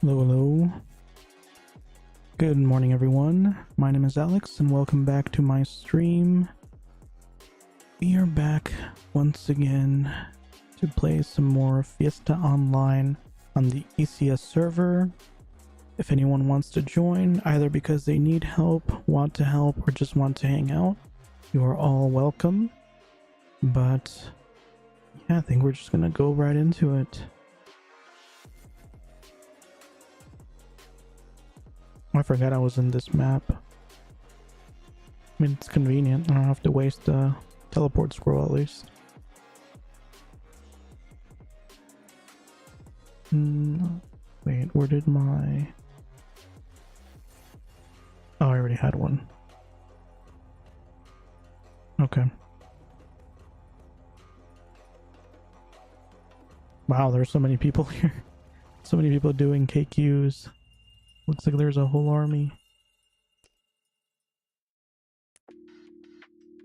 Hello, hello. Good morning, everyone. My name is Alex, and welcome back to my stream. We are back once again to play some more Fiesta Online on the Isya server. If anyone wants to join, either because they need help, want to help, or just want to hang out, you are all welcome. But yeah, I think we're just gonna go right into it. I forgot I was in this map. I mean, it's convenient. I don't have to waste a teleport scroll at least. Wait, where did my... Oh, I already had one. Okay. Wow, there's so many people here. So many people doing KQs. Looks like there's a whole army.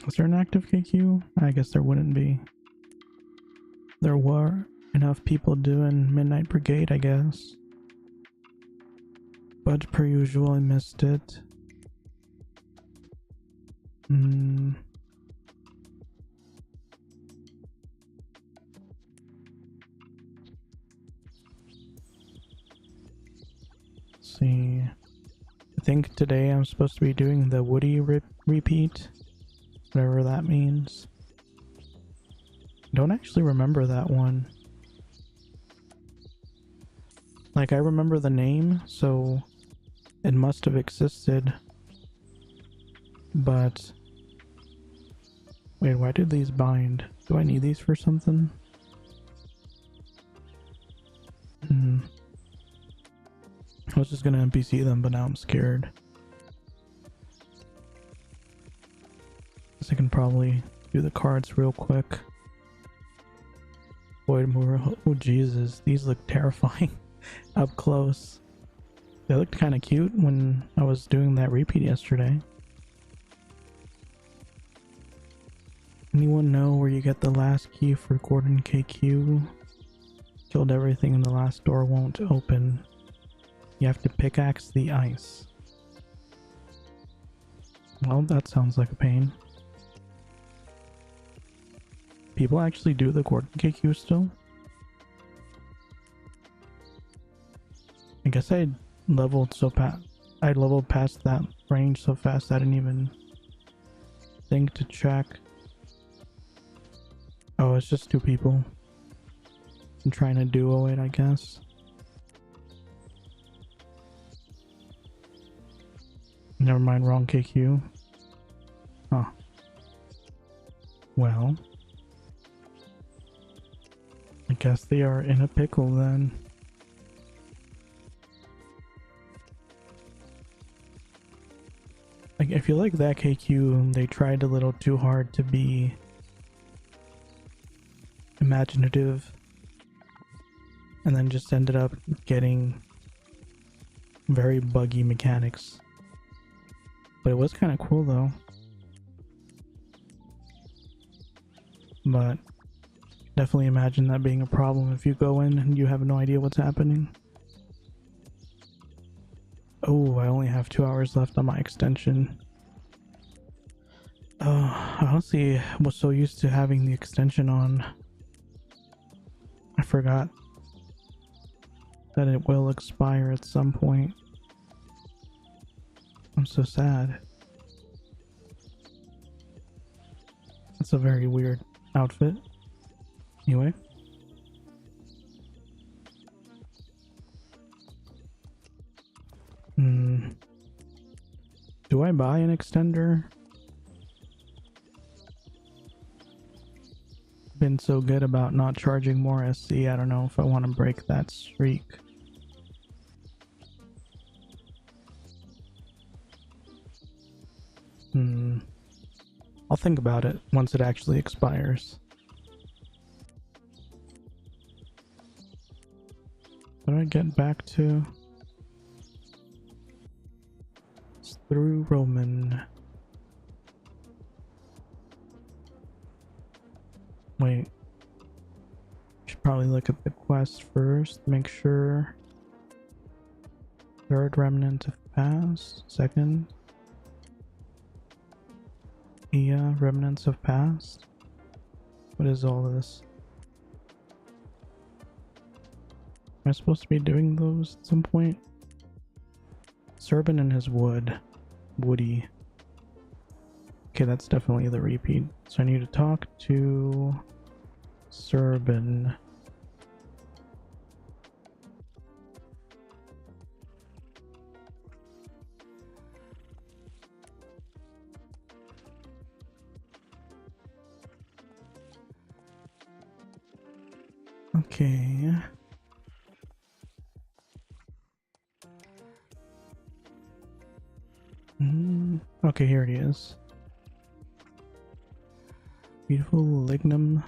Was there an active KQ? I guess there wouldn't be. There were enough people doing Midnight Brigade, I guess. But per usual, I missed it. Let's see. I think today I'm supposed to be doing the woody repeat. Whatever that means. I don't actually remember that one. Like, I remember the name, so it must have existed. But... Wait, why did these bind? Do I need these for something? I was just gonna NPC them, but now I'm scared. Guess I can probably do the cards real quick. Void Moor. Oh Jesus, these look terrifying up close. They looked kind of cute when I was doing that repeat yesterday. Anyone know where you get the last key for Gordon KQ? Killed everything and the last door won't open. You have to pickaxe the ice. Well, that sounds like a pain. People actually do the Gordon KQ still? I guess I leveled past that range so fast I didn't even think to check. Oh, it's just two people. I'm trying to duo it, I guess. Never mind, wrong KQ. Huh. Well, I guess they are in a pickle then. Like, I feel like that KQ, they tried a little too hard to be imaginative, and then just ended up getting very buggy mechanics. But it was kind of cool though. But definitely imagine that being a problem if you go in and you have no idea what's happening. Oh, I only have 2 hours left on my extension. Oh, I honestly was so used to having the extension on. I forgot that it will expire at some point. I'm so sad. That's a very weird outfit. Anyway. Do I buy an extender? Been so good about not charging more SC, I don't know if I want to break that streak. I'll think about it once it actually expires. How do I get back to? It's through Roman. Wait. Should probably look at the quest first, make sure Third remnant of past. Second. Isya, remnants of past. What is all this? Am I supposed to be doing those at some point? Serban and his wood. Woody. Okay, that's definitely the repeat. So I need to talk to Serban. Okay. Okay, here it is. Beautiful lignum.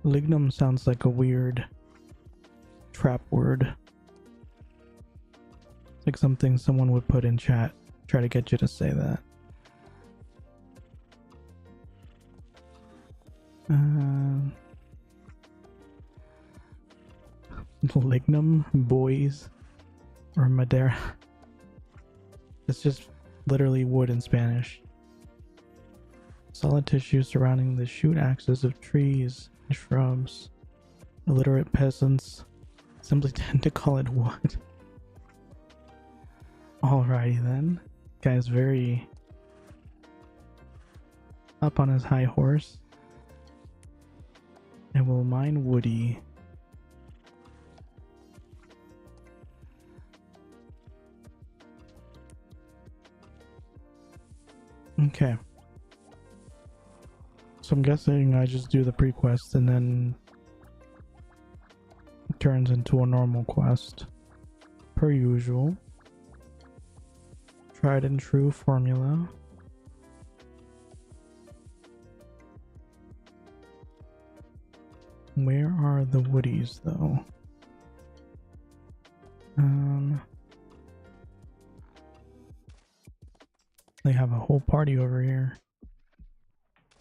Lignum sounds like a weird trap word. It's like something someone would put in chat, try to get you to say that. Lignum, boys, or Madera. It's just literally wood in Spanish. Solid tissue surrounding the shoot axes of trees and shrubs. Illiterate peasants simply tend to call it wood. Alrighty then. Guy's very up on his high horse. And we'll mine woody. Okay. So I'm guessing I just do the pre-quest and then it turns into a normal quest. Per usual. Tried and true formula. Where are the woodies though? They have a whole party over here.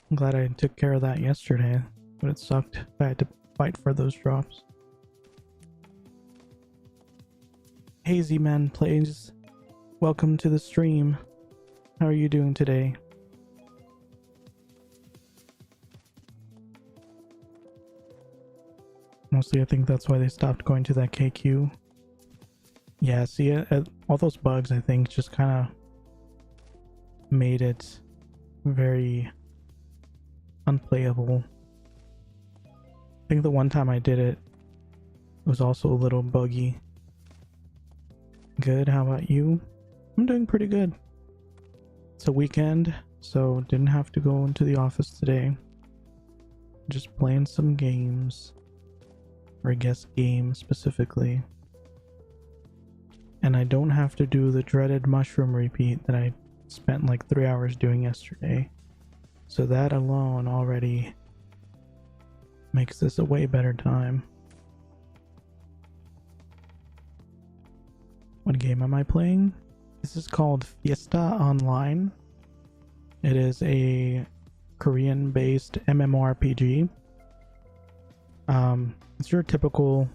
I'm glad I took care of that yesterday, but it sucked. I had to fight for those drops. Hazy Man Plays, welcome to the stream. How are you doing today? Mostly I think that's why they stopped going to that KQ. Yeah, see, all those bugs I think just kind of made it very unplayable. I think the one time I did it, it was also a little buggy. Good, how about you? I'm doing pretty good. It's a weekend, so didn't have to go into the office today. Just playing some games. Or I guess game specifically. And I don't have to do the dreaded mushroom repeat that I spent like 3 hours doing yesterday. So that alone already makes this a way better time. What game am I playing? This is called Fiesta Online. It is a Korean-based MMORPG. It's your typical,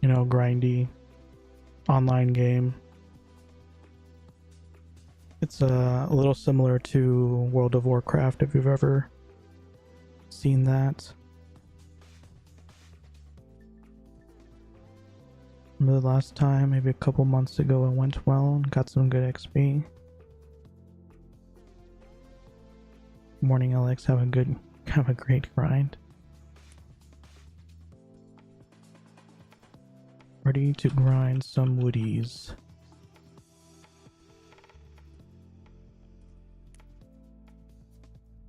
you know, grindy online game. It's a little similar to World of Warcraft, if you've ever seen that. Remember the last time, maybe a couple months ago, it went well and got some good XP. Morning LX, have a great grind. Ready to grind some woodies.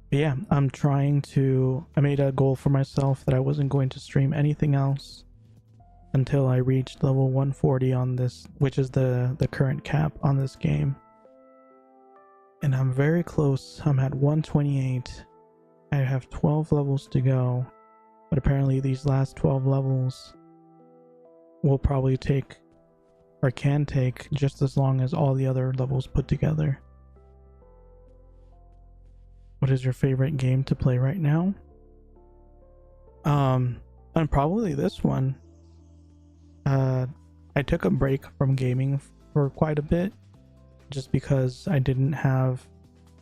But yeah, I made a goal for myself that I wasn't going to stream anything else until I reached level 140 on this, which is the current cap on this game. And I'm very close. I'm at 128. I have 12 levels to go, but apparently these last 12 levels will probably take, or can take, just as long as all the other levels put together. What is your favorite game to play right now? And probably this one. I I took a break from gaming for quite a bit just because I didn't have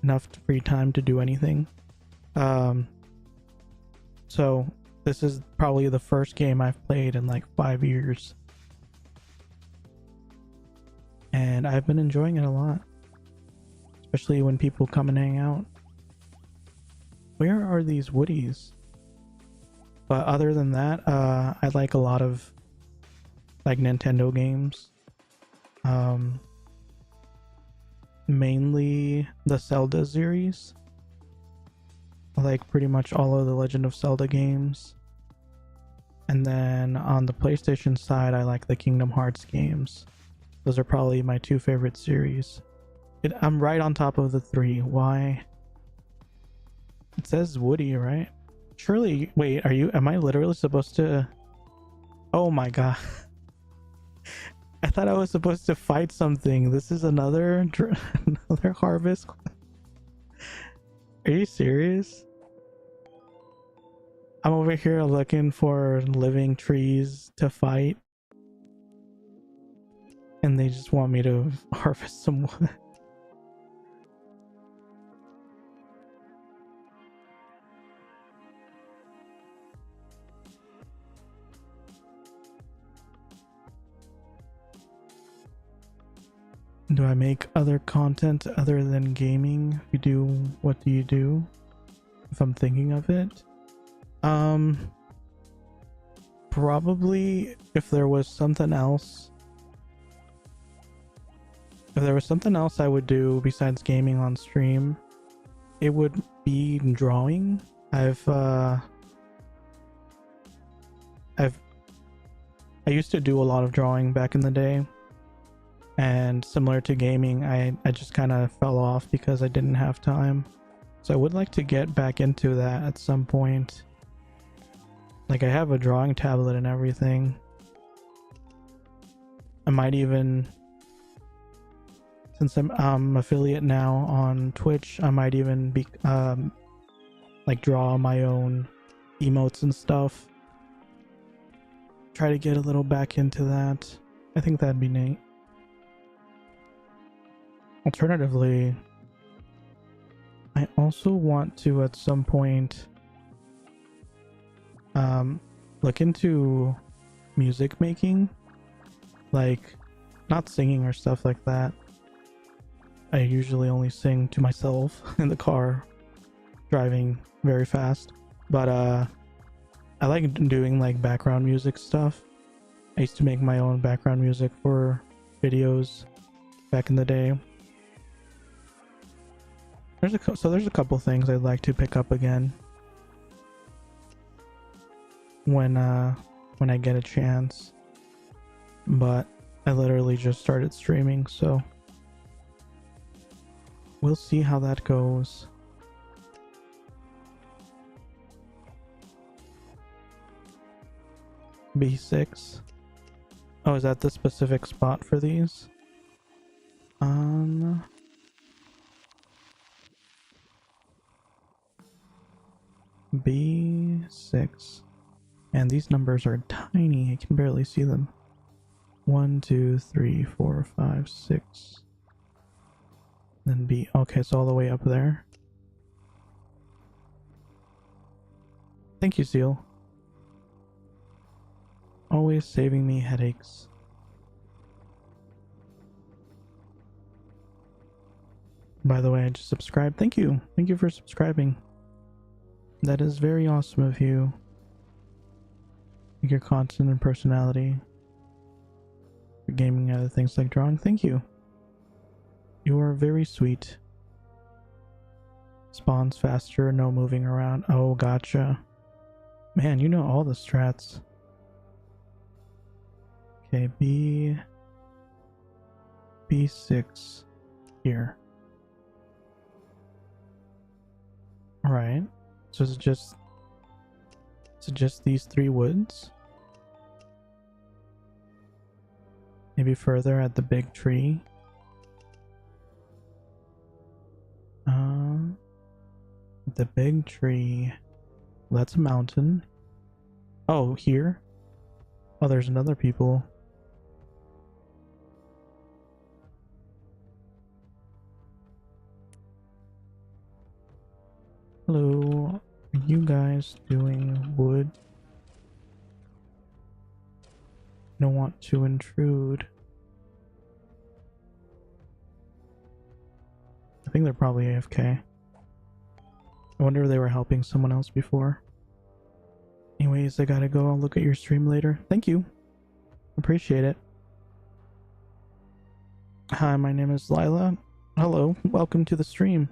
enough free time to do anything. So this is probably the first game I've played in like 5 years. And I've been enjoying it a lot. Especially when people come and hang out. Where are these woodies? But other than that, I like a lot of like Nintendo games. Mainly the Zelda series. I like pretty much all of the Legend of Zelda games. And then on the PlayStation side, I like the Kingdom Hearts games. Those are probably my 2 favorite series. I'm right on top of the 3. Why? It says Woody, right? Surely, wait, am I literally supposed to? Oh my god. I thought I was supposed to fight something. This is another harvest. Are you serious? I'm over here looking for living trees to fight. And they just want me to harvest some wood. Do I make other content other than gaming? If you do, what do you do? If I'm thinking of it. Probably if there was something else. If there was something else I would do besides gaming on stream, it would be drawing. I used to do a lot of drawing back in the day. And similar to gaming, I just kind of fell off because I didn't have time. So I would like to get back into that at some point. Like, I have a drawing tablet and everything. I might even, since I'm affiliate now on Twitch, I might even be like draw my own emotes and stuff. Try to get a little back into that. I think that'd be neat. Alternatively, I also want to at some point look into music making, like not singing or stuff like that. I usually only sing to myself in the car driving very fast, but I like doing like background music stuff. I used to make my own background music for videos back in the day. There's a couple things I'd like to pick up again when I get a chance, but I literally just started streaming, so we'll see how that goes. B6. Oh, is that the specific spot for these? B6. And these numbers are tiny. I can barely see them. 1, 2, 3, 4, 5, 6. Then B. Okay, it's all the way up there. Thank you, Seal. Always saving me headaches. By the way, I just subscribed. Thank you. Thank you for subscribing. That is very awesome of you. Your content and personality. For gaming and other things like drawing. Thank you. You are very sweet. Spawns faster, no moving around. Oh, gotcha. Man, you know all the strats. Okay, B6 here. Alright. So is it just these 3 woods? Maybe further at the big tree. The big tree. That's a mountain. Oh, here? Oh, there's another people. you guys doing wood? Don't want to intrude. I think they're probably AFK. I wonder if they were helping someone else before. Anyways, I gotta go. I'll look at your stream later. Thank you. Appreciate it. Hi, my name is Lila. Hello, welcome to the stream.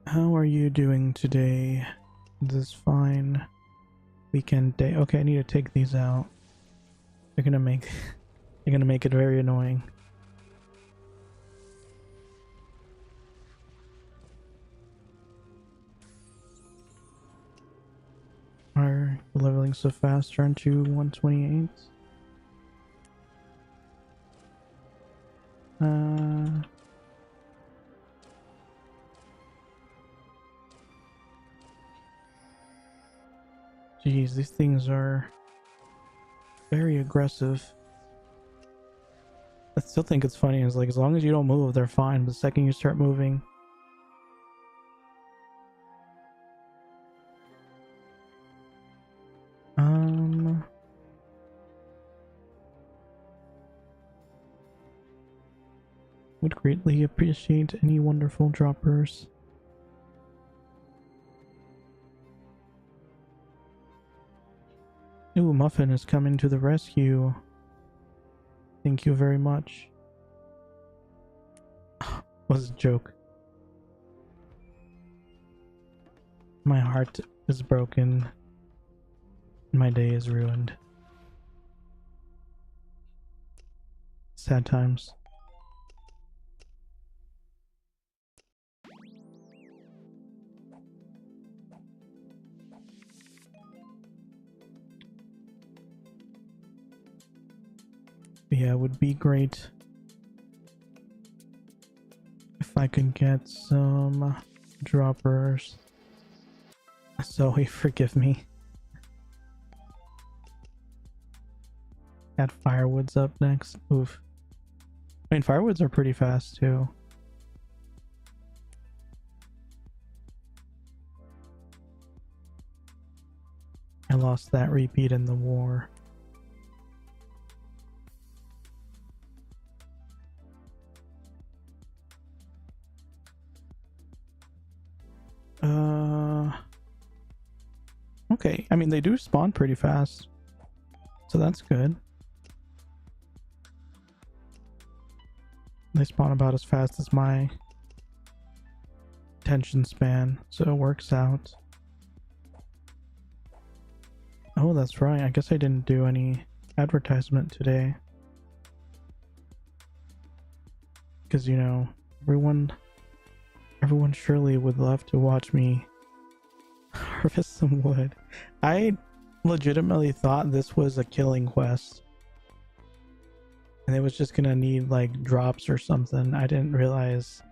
How are you doing today? This fine weekend day. Okay, I need to take these out. They're gonna make it very annoying. Are you leveling so fast? Aren't you 128? Geez, these things are very aggressive. I still think it's funny. It's like, as long as you don't move, they're fine. But the second you start moving... Would greatly appreciate any wonderful droppers. Ooh, Muffin is coming to the rescue. Thank you very much. Was a joke. My heart is broken. My day is ruined. Sad times. Yeah, it would be great if I could get some droppers. Zoe, forgive me. Add firewoods up next. Oof. I mean, firewoods are pretty fast too. I lost that repeat in the war. Okay, I mean, they do spawn pretty fast, so that's good. They spawn about as fast as my attention span, so it works out. Oh, that's right. I guess I didn't do any advertisement today. Because, you know, everyone surely would love to watch me harvest some wood. I legitimately thought this was a killing quest. And it was just gonna need like drops or something. I didn't realize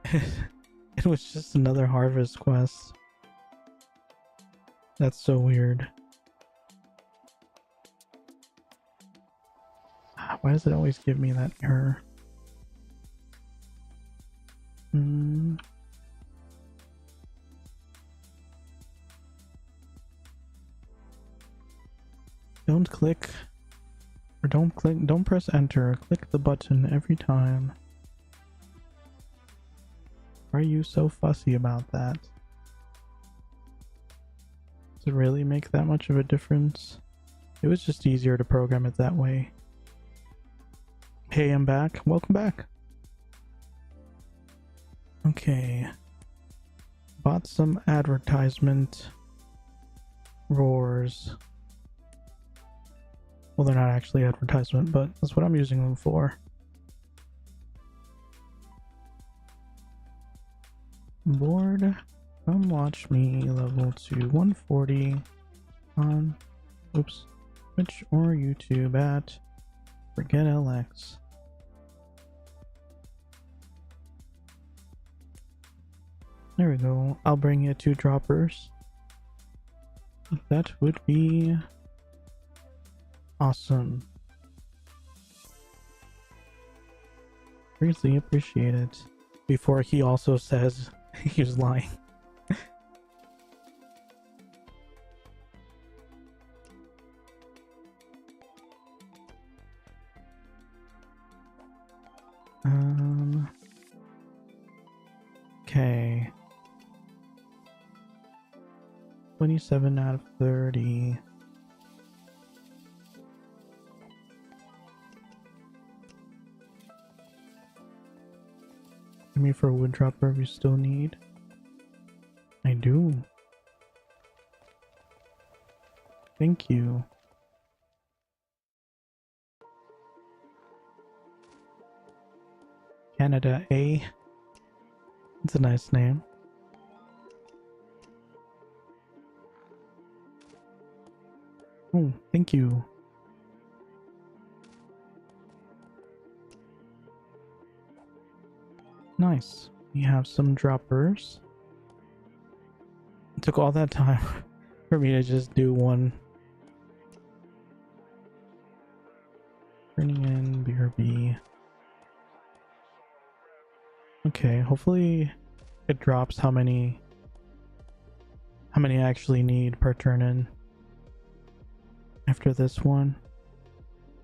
it was just another harvest quest. That's so weird. Why does it always give me that error? Don't click, or don't press enter. Click the button every time. Why are you so fussy about that? Does it really make that much of a difference? It was just easier to program it that way. Hey, I'm back. Welcome back. Okay. Bought some advertisement roars. Well, they're not actually advertisement, but that's what I'm using them for. Board, come watch me level to 140 on, oops, Twitch or YouTube at ForgetLX. There we go. I'll bring you 2 droppers. That would be awesome. Greatly appreciate it. Before he also says He was lying. Okay. 27 out of 30. Give me for a wood dropper if you still need. I do. Thank you. Canada A. It's a nice name. Oh, thank you. Nice. We have some droppers. It took all that time for me to just do one. Turning in BRB. Okay, hopefully it drops how many I actually need per turn in. After this one,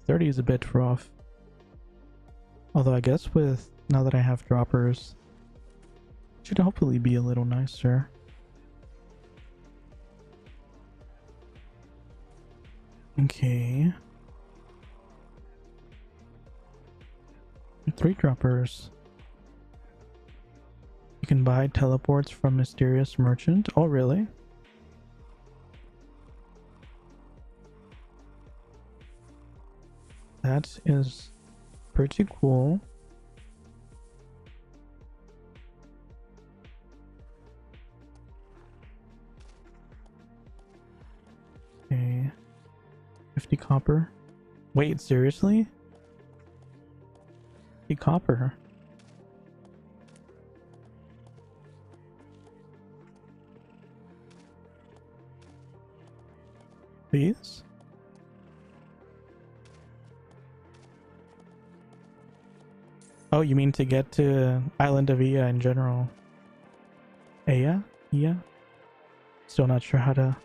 30 is a bit rough. Although I guess with now that I have droppers, it should hopefully be a little nicer. Okay. 3 droppers. You can buy teleports from mysterious merchant. Oh, really? That is pretty cool. Okay. 50 copper. Wait, seriously? 50 copper. Please? Oh, you mean to get to Island of Iya in general? Iya? Iya? Still not sure how to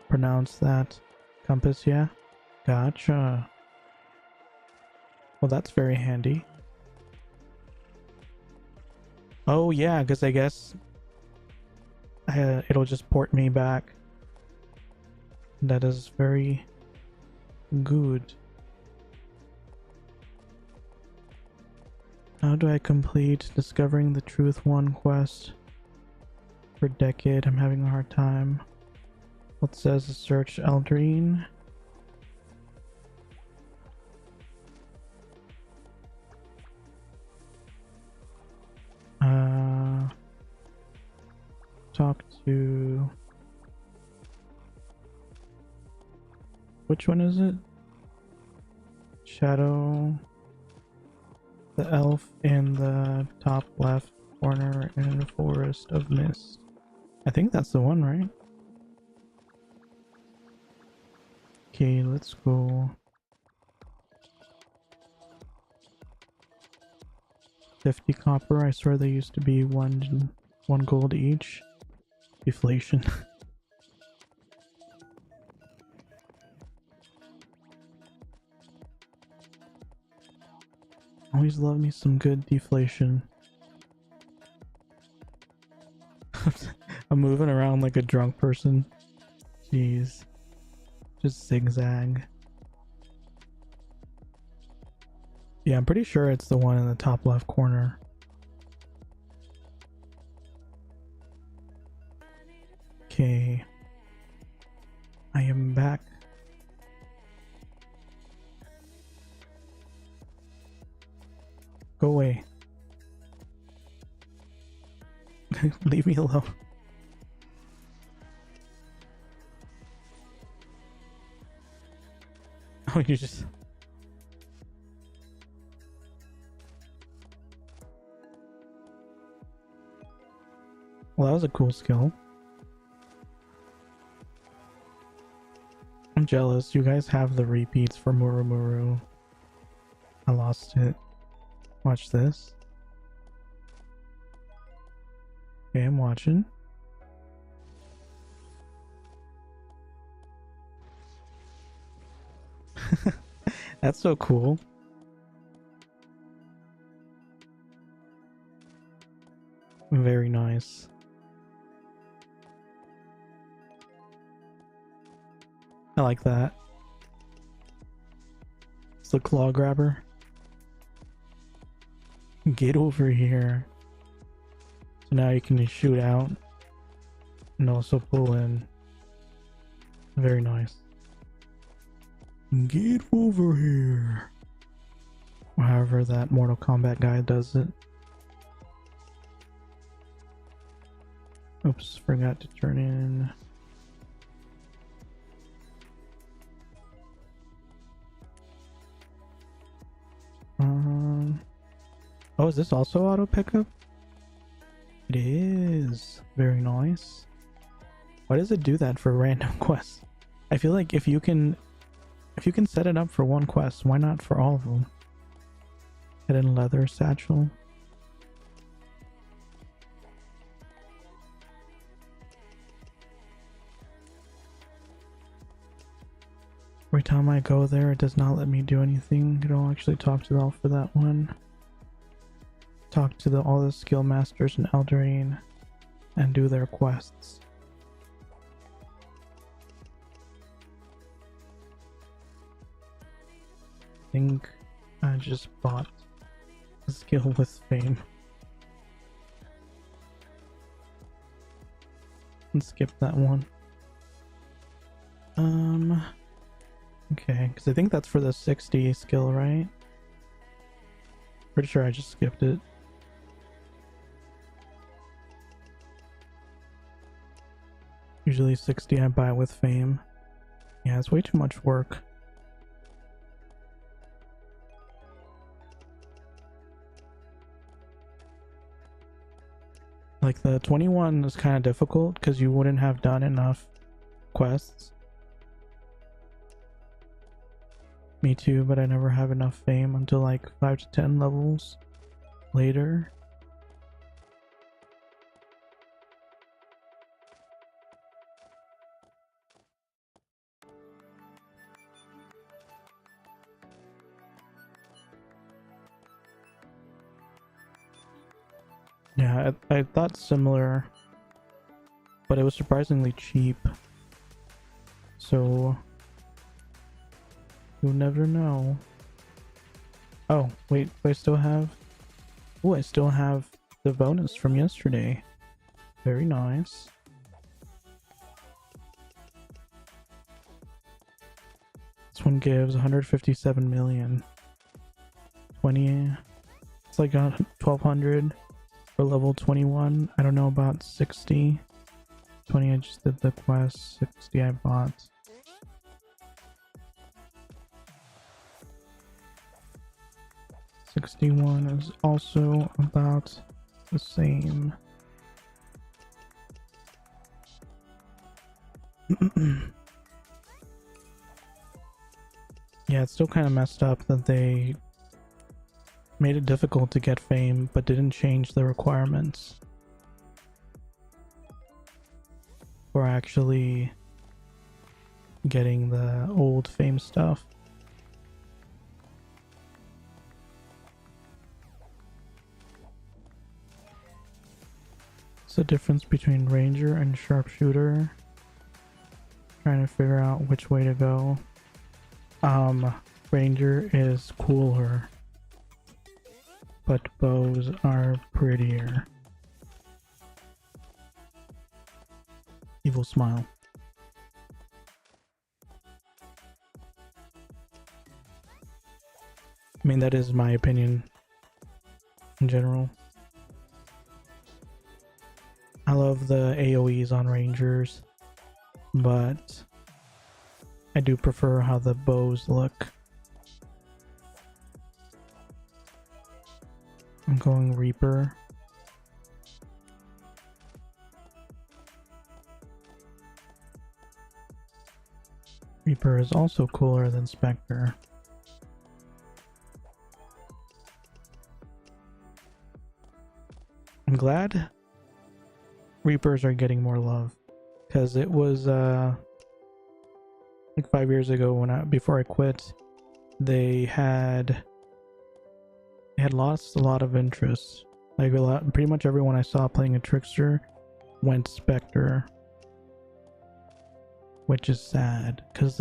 pronounce that. Compass, yeah? Gotcha. Well, that's very handy. Oh, yeah, because I guess it'll just port me back. That is very good. How do I complete discovering the truth 1 quest? For decade, I'm having a hard time. What says to search Eldrine? Talk to... Which one is it? Shadow... The elf in the top left corner in the forest of mist. I think that's the one, right? Okay, let's go. 50 copper. I swear they used to be one gold each. Deflation. Always love me some good deflation. I'm moving around like a drunk person. Jeez. Just zigzag. Yeah, I'm pretty sure it's the one in the top left corner. Okay. I am back. Go away. Leave me alone. Oh, you just... Well, that was a cool skill. I'm jealous. You guys have the repeats for Murumuru. I lost it. Watch this. Okay, I'm watching. That's so cool. Very nice. I like that. It's the claw grabber. Get over here. So now you can shoot out and also pull in. Very nice. Get over here. However that Mortal Kombat guy does it. Oops, forgot to turn in. Oh, is this also auto pickup? It is. Very nice. Why does it do that for random quests? I feel like if you can set it up for one quest, why not for all of them? Hidden leather satchel. Every time I go there, it does not let me do anything. It'll actually talk to the elf for that one. Talk to all the skill masters in Eldraine and do their quests. I think I just bought a skill with fame. And skip that one. Okay, because I think that's for the 60 skill, right? Pretty sure I just skipped it. Usually 60 I buy with fame. Yeah, it's way too much work. Like the 21 is kind of difficult because you wouldn't have done enough quests. Me too, but I never have enough fame until like 5 to 10 levels later. Yeah, I thought similar, but it was surprisingly cheap. So you'll never know. Oh, wait, I still have... Oh, I still have the bonus from yesterday. Very nice. This one gives 157 million. 20... It's like 1200 for level 21. I don't know about 60. 20 I just did the quest. 60 I bought. $61 is also about the same. Yeah, it's still kind of messed up that they made it difficult to get fame, but didn't change the requirements for actually getting the old fame stuff. What's the difference between ranger and sharpshooter? Trying to figure out which way to go. Ranger is cooler, but bows are prettier. Evil smile. I mean, that is my opinion in general. I love the AoEs on rangers, but I do prefer how the bows look. I'm going Reaper. Reaper is also cooler than Spectre. I'm glad Reapers are getting more love, because it was like 5 years ago when before I quit, they had lost a lot of interest. Like pretty much everyone I saw playing a trickster went Spectre, which is sad, because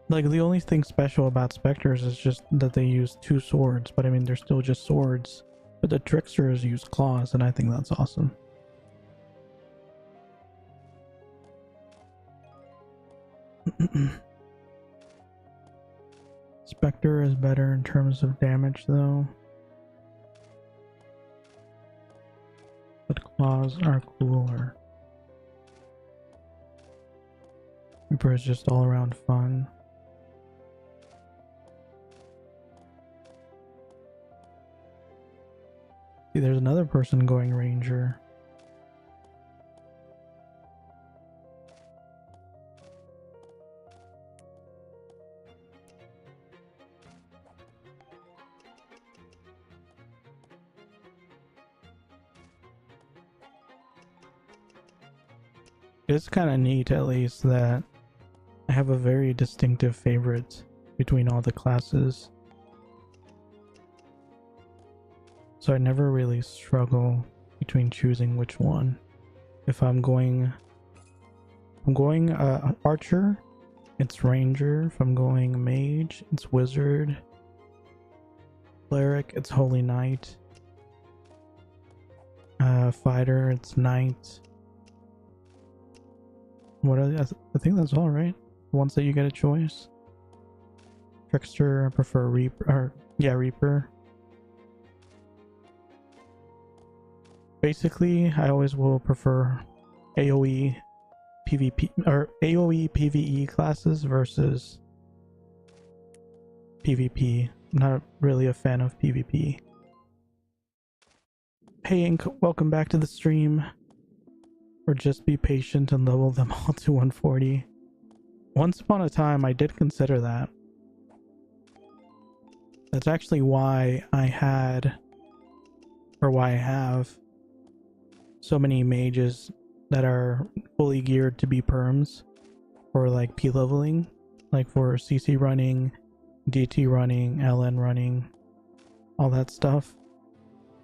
like the only thing special about Spectres is just that they use 2 swords, but I mean they're still just swords. But the tricksters use claws, and I think that's awesome. Spectre is better in terms of damage though, but claws are cooler. Reaper is just all around fun. See, there's another person going Ranger. It's kind of neat, at least, that I have a very distinctive favorite between all the classes. So I never really struggle between choosing which one. If I'm going Archer, it's Ranger. If I'm going Mage, it's Wizard. Cleric, it's Holy Knight. Fighter, it's Knight. What are the, I think that's all, right? Once that you get a choice. Trickster, I prefer Reaper. Or, yeah, Reaper. Basically, I always will prefer AoE PvP or AoE PvE classes versus PvP. I'm not really a fan of PvP. Hey Ink, welcome back to the stream. Or just be patient and level them all to 140. Once upon a time, I did consider that. That's actually why I have so many mages that are fully geared to be perms for like P leveling, like for CC running, DT running, LN running, all that stuff.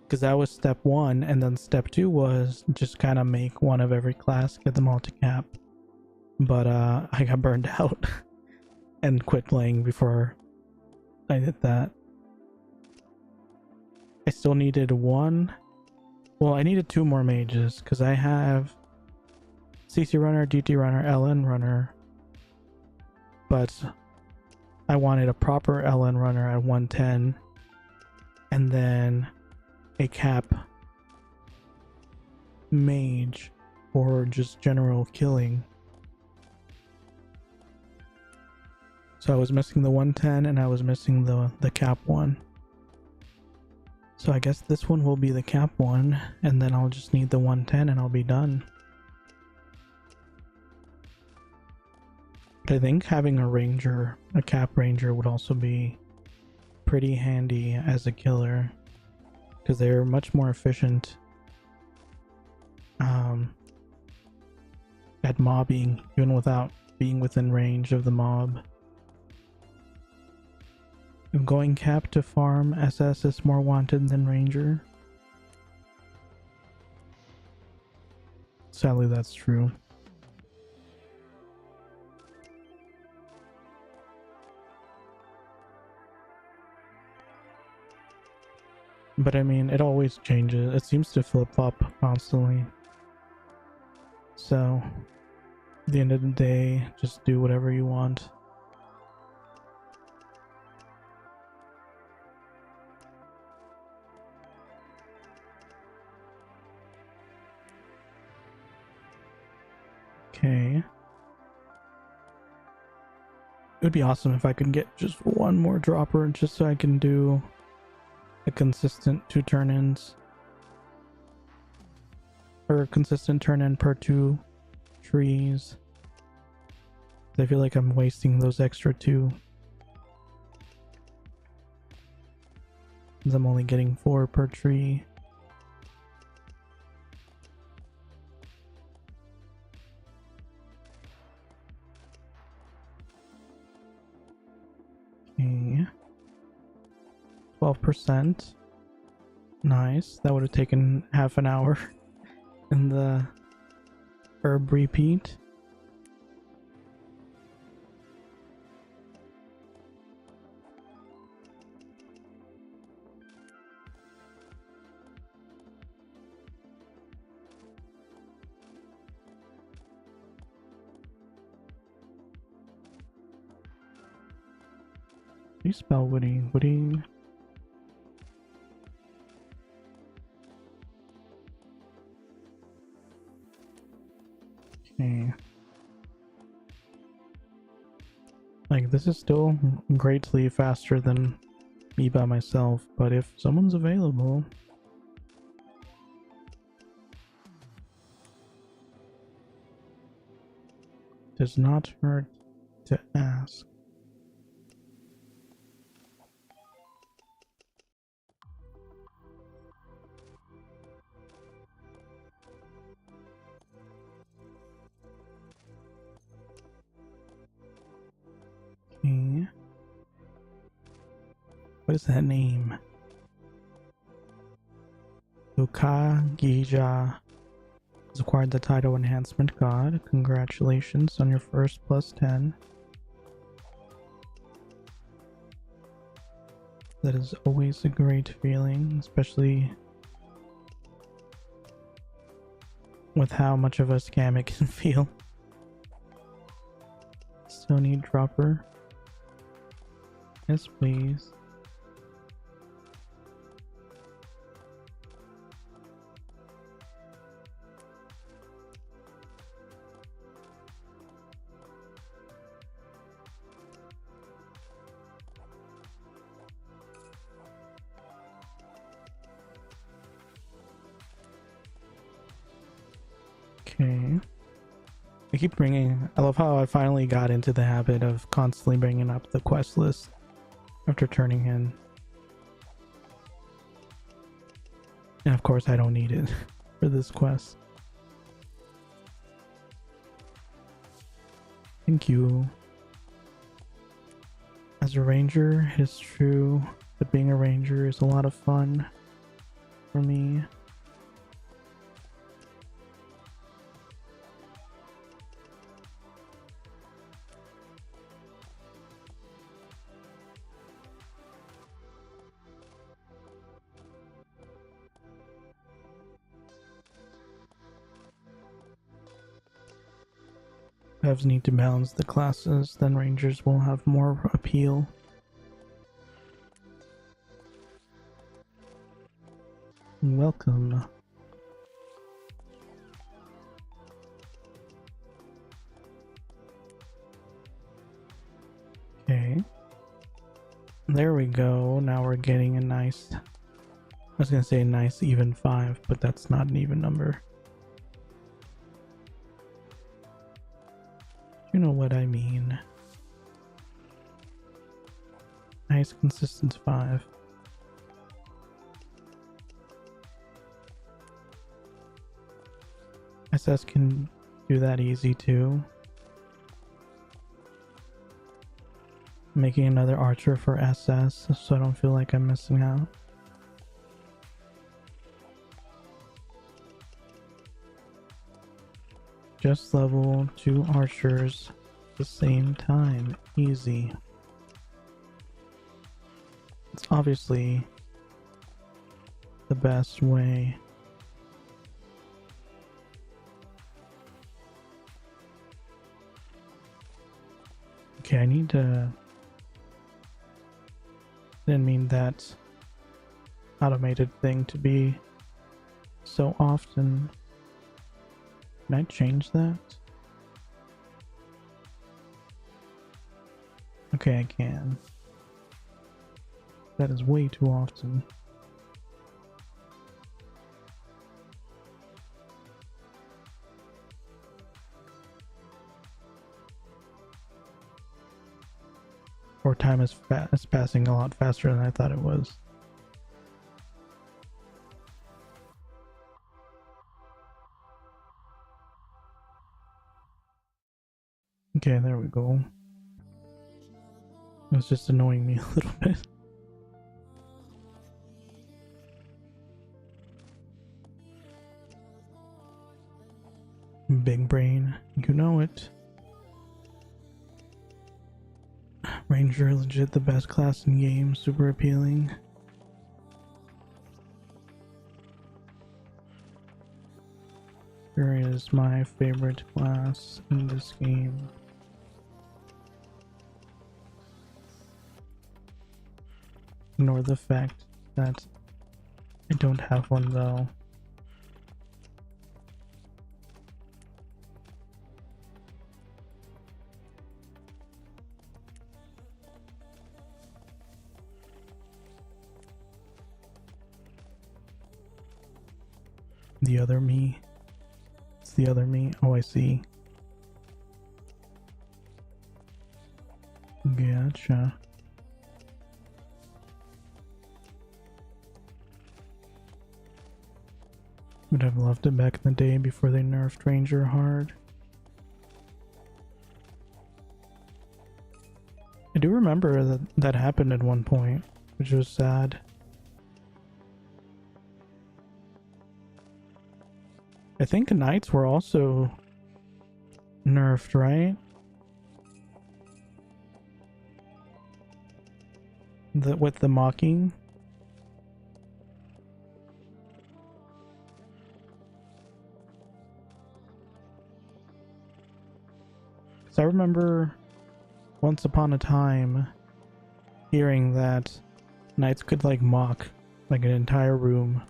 Because that was step 1, and then step 2 was just kind of make one of every class, get them all to cap. But I got burned out and quit playing before I did that. I still needed I needed 2 more mages, because I have CC runner, DT runner, LN runner, but I wanted a proper LN runner at 110, and then a cap mage for just general killing. So I was missing the 110 and I was missing the cap one. So I guess this one will be the cap one, and then I'll just need the 110 and I'll be done. But I think having a cap ranger would also be pretty handy as a killer, because they're much more efficient at mobbing, even without being within range of the mob. If going cap to farm SS is more wanted than ranger. Sadly, that's true. But I mean, it always changes. It seems to flip-flop constantly. So, at the end of the day, just do whatever you want. Okay. It would be awesome if I could get just one more dropper, just so I can do a consistent 2 turn-ins, or a consistent turn-in per 2 trees. I feel like I'm wasting those extra 2, because I'm only getting 4 per tree. 12%. Nice. That would have taken half an hour in the herb repeat. How do you spell woody? Woody. Okay. Like, this is still greatly faster than me by myself, but if someone's available, does not hurt to ask. Okay. What is that name? Ukagija has acquired the title Enhancement God. Congratulations on your first +10. That is always a great feeling, especially with how much of a scam it can feel. Still need dropper. Yes, please. Okay. I love how I finally got into the habit of constantly bringing up the quest list after turning in. And of course I don't need it for this quest. Thank you. As a ranger, it is true, but being a ranger is a lot of fun for me. Devs need to balance the classes, then rangers will have more appeal. Welcome. Okay. There we go. Now we're getting a nice... I was gonna say a nice even 5, but that's not an even number. You know what I mean. Nice consistent 5. SS can do that easy too. Making another archer for SS so I don't feel like I'm missing out. Just level 2 archers at the same time. Easy. It's obviously the best way. Okay, I need to... Didn't mean that automated thing to be so often. Can I change that? Okay, I can. That is way too often. Or time is passing a lot faster than I thought it was. Okay, there we go. It was just annoying me a little bit. Big brain, you know it. Ranger, legit the best class in game, super appealing. Here is my favorite class in this game. Ignore the fact that I don't have one though. The other me. It's the other me. Oh, I see. Gotcha. Would have loved it back in the day before they nerfed Ranger hard. I do remember that that happened at one point, which was sad. I think Knights were also nerfed, right? With the mocking. So I remember once upon a time hearing that Knights could like mock like an entire room.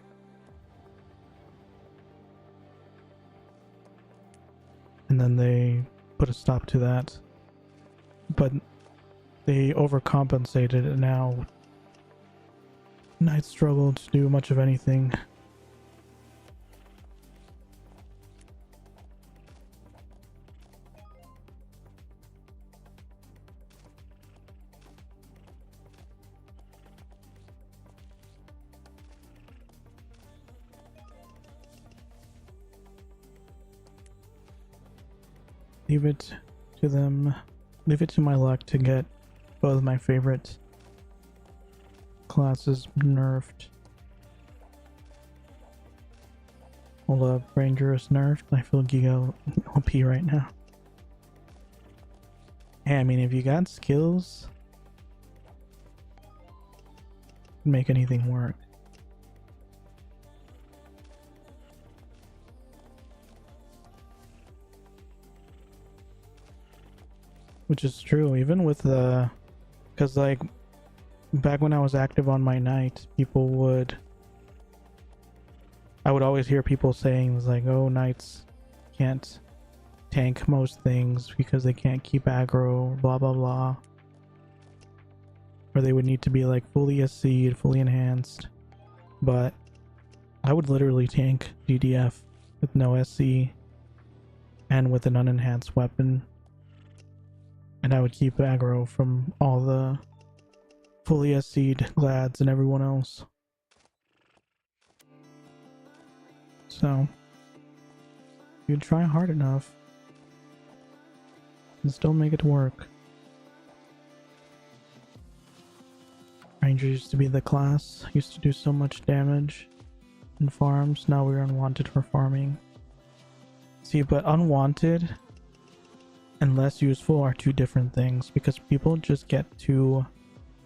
And then they put a stop to that. But they overcompensated and now Knights struggle to do much of anything. Leave it to them. Leave it to my luck to get both my favorite classes nerfed. Hold up, Ranger is nerfed. I feel Giga OP right now. Hey, I mean, if you got skills, make anything work. Which is true, even with the... Because, like, back when I was active on my knight, people would... I would always hear people saying, like, oh, knights can't tank most things because they can't keep aggro, blah, blah, blah. Or they would need to be, like, fully SC'd, fully enhanced. But I would literally tank DDF with no SC and with an unenhanced weapon. And I would keep aggro from all the fully SC'd lads and everyone else. So, you try hard enough and still make it work. Ranger used to be the class, used to do so much damage in farms, now we're unwanted for farming. See, but unwanted and less useful are two different things, because people just get too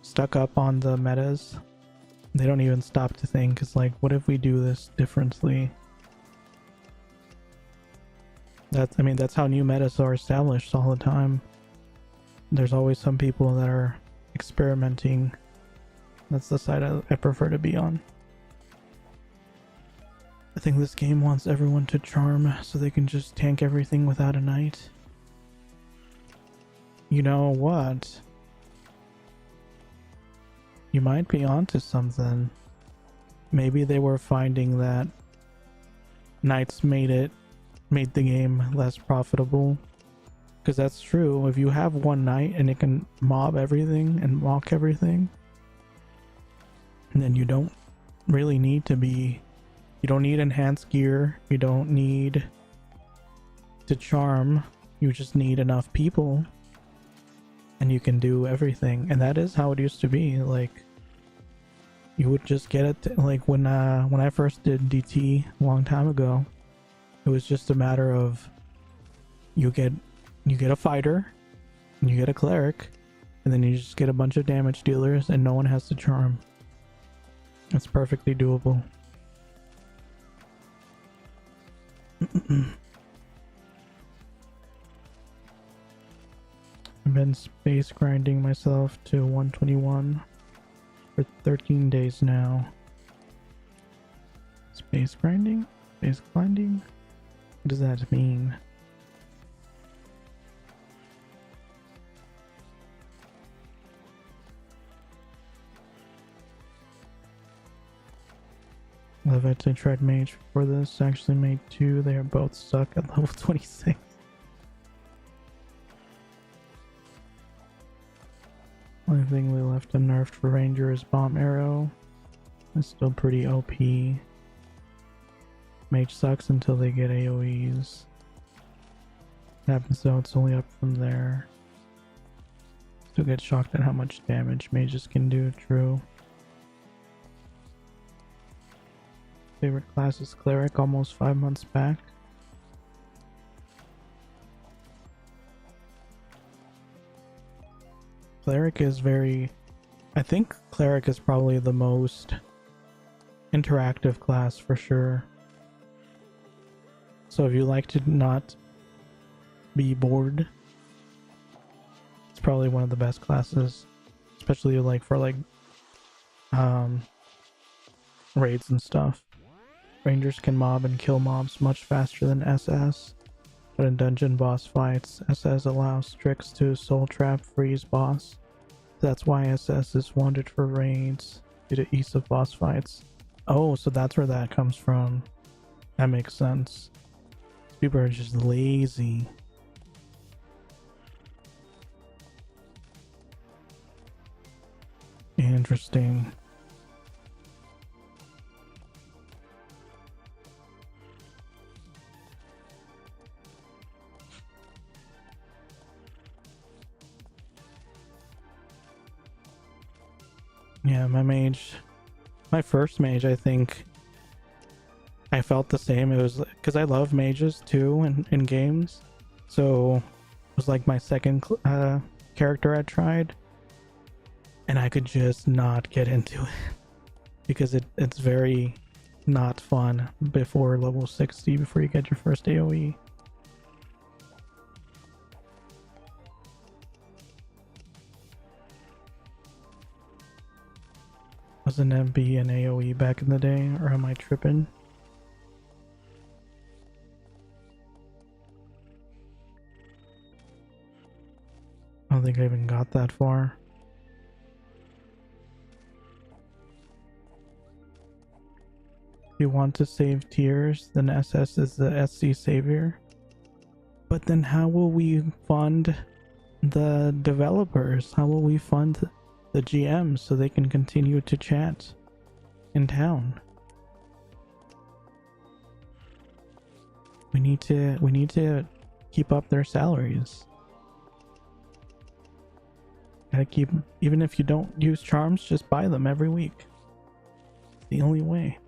stuck up on the metas. They don't even stop to think, it's like, what if we do this differently? I mean, that's how new metas are established all the time. There's always some people that are experimenting. That's the side I prefer to be on. I think this game wants everyone to charm so they can just tank everything without a knight. You know what? You might be onto something. Maybe they were finding that knights made the game less profitable. Because that's true. If you have one knight and it can mob everything and mock everything, then you don't really need to be... You don't need enhanced gear. You don't need to charm. You just need enough people. And you can do everything. And that is how it used to be. Like, you would just get it. Like, when I first did DT a long time ago, it was just a matter of you get a fighter, and you get a cleric, and then you just get a bunch of damage dealers, and no one has to charm. It's perfectly doable. I've been space grinding myself to 121 for 13 days now. Space grinding? Space grinding? What does that mean? I tried Mage before this, actually made 2. They are both stuck at level 26. Only thing we left unnerfed for Ranger is Bomb Arrow. It's still pretty OP. Mage sucks until they get AoEs. Happens though, it's only up from there. Still get shocked at how much damage mages can do, true. Favorite class is Cleric, almost 5 months back. Cleric is very... I think Cleric is probably the most interactive class for sure. So if you like to not be bored, it's probably one of the best classes. Especially like for like raids and stuff. Rangers can mob and kill mobs much faster than SS, but in dungeon boss fights, SS allows tricks to soul trap freeze boss. That's why SS is wanted for raids due to ease of boss fights. Oh, so that's where that comes from. That makes sense. People are just lazy. Interesting. Yeah, my first mage, I think I felt the same. It was because I love mages too in games, so it was like my second character I tried, and I could just not get into it because it's very not fun before level 60, before you get your first AoE. Wasn't MB an AoE back in the day, or am I tripping? I don't think I even got that far. If you want to save tiers, then SS is the SC savior. But then how will we fund the developers? How will we fund the GMs so they can continue to chat in town? We need to keep up their salaries. Gotta keep, even if you don't use charms, just buy them every week. It's the only way.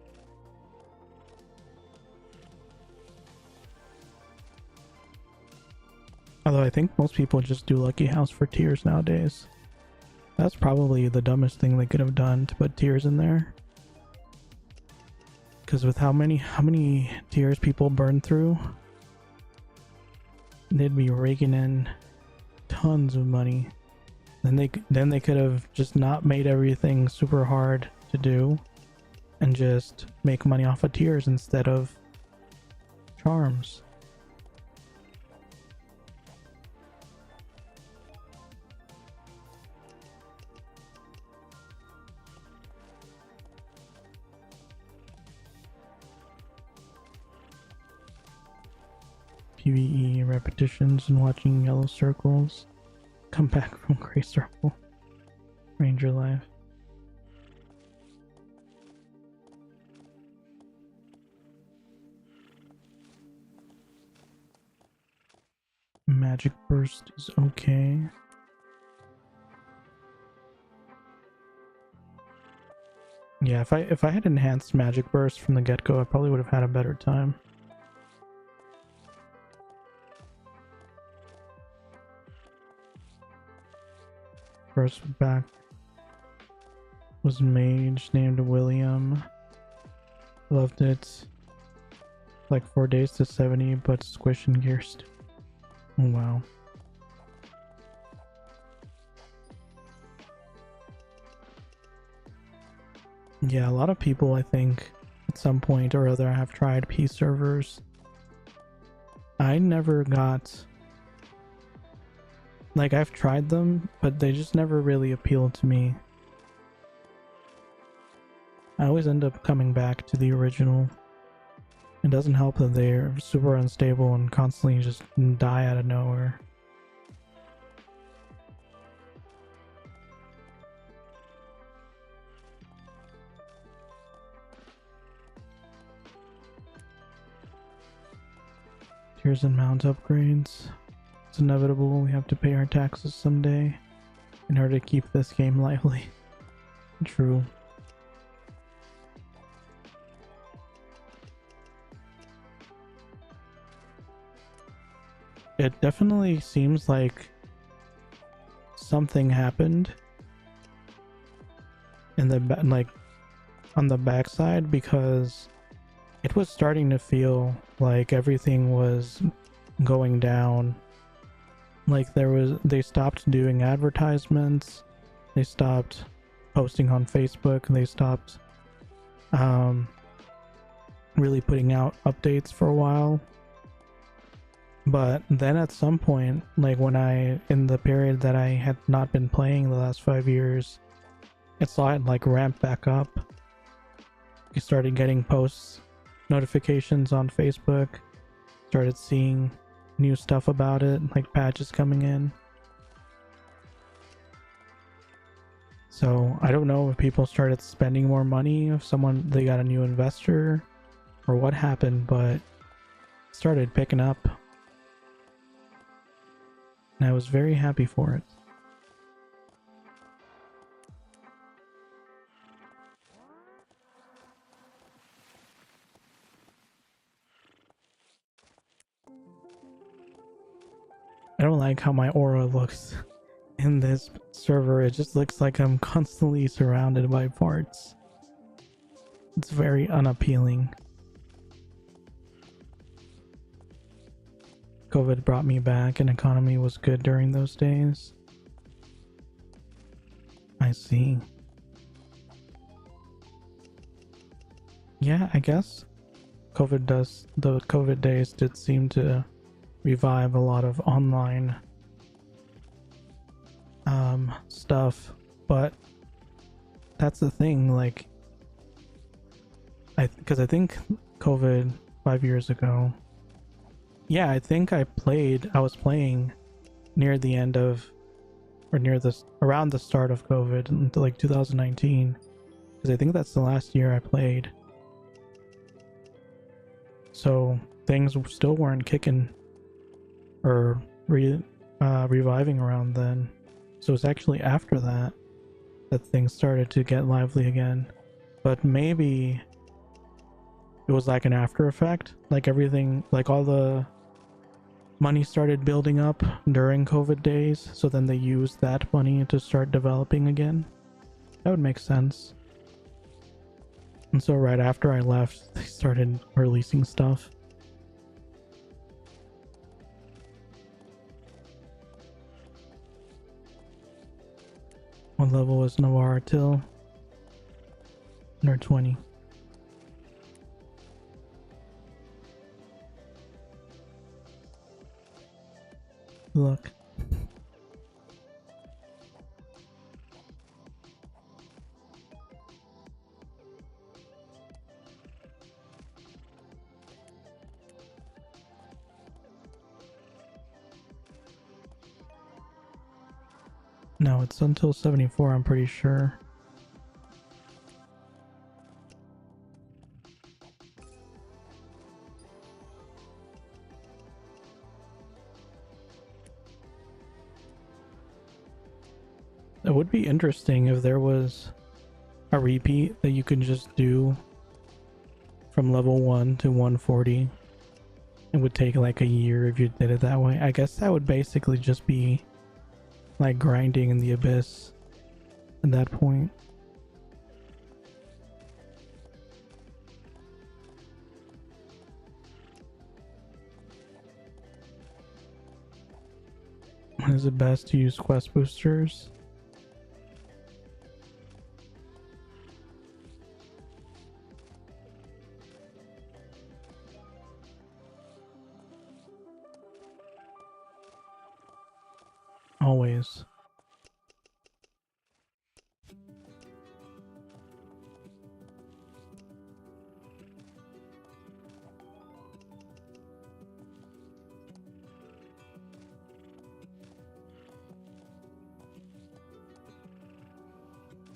Although I think most people just do Lucky House for tiers nowadays. That's probably the dumbest thing they could have done, to put tiers in there. Because with how many tiers people burn through, they'd be raking in tons of money. Then they could have just not made everything super hard to do, and just make money off of tiers instead of charms. PvE repetitions and watching yellow circles. Come back from gray circle. Ranger life. Magic burst is okay. Yeah, if I had enhanced magic burst from the get-go, I probably would have had a better time. First back was Mage named William. Loved it. Like 4 days to 70, but squish and gears. Oh wow. Yeah, a lot of people I think at some point or other have tried P servers. I never got, like, I've tried them, but they just never really appealed to me. I always end up coming back to the original. It doesn't help that they're super unstable and constantly just die out of nowhere. Tiers and mount upgrades. It's inevitable, we have to pay our taxes someday in order to keep this game lively. True. It definitely seems like something happened in the like on the backside, because it was starting to feel like everything was going down. Like they stopped doing advertisements, they stopped posting on Facebook, and they stopped really putting out updates for a while. But then at some point, like in the period that I had not been playing the last 5 years, I saw it like ramp back up. I started getting posts, notifications on Facebook, started seeing new stuff about it, like patches coming in. So I don't know if people started spending more money, if they got a new investor, or what happened, but it started picking up. And I was very happy for it. I don't like how my aura looks in this server. It just looks like I'm constantly surrounded by parts. It's very unappealing. COVID brought me back and economy was good during those days. I see. Yeah, I guess the COVID days did seem to revive a lot of online stuff, but that's the thing, like, because I think COVID 5 years ago, yeah, I think I was playing near the end of, or around the start of COVID, into like 2019, because I think that's the last year I played. So things still weren't kicking or reviving around then. So it's actually after that things started to get lively again. But maybe it was like an after effect, like everything, like all the money started building up during COVID days, so then they used that money to start developing again. That would make sense. And so right after I left, they started releasing stuff. What level is Navarre till? 120. Look. No, it's until 74, I'm pretty sure. It would be interesting if there was a repeat that you could just do from level 1 to 140. It would take like a year if you did it that way. I guess that would basically just be like grinding in the abyss at that point. Is it best to use quest boosters? Always.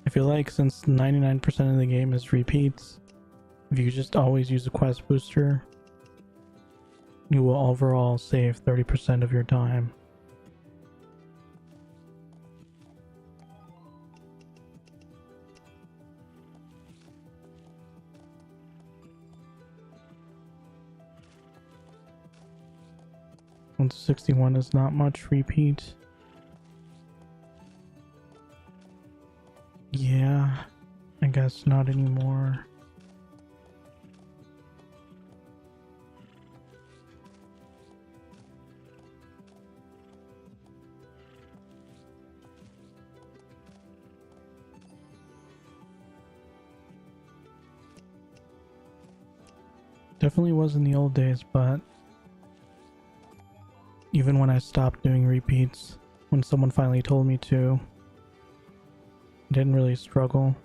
I feel like since 99% of the game is repeats, if you just always use a quest booster, you will overall save 30% of your time. And 61 is not much repeat. Yeah, I guess not anymore. Definitely was in the old days, but even when I stopped doing repeats, when someone finally told me to, I didn't really struggle.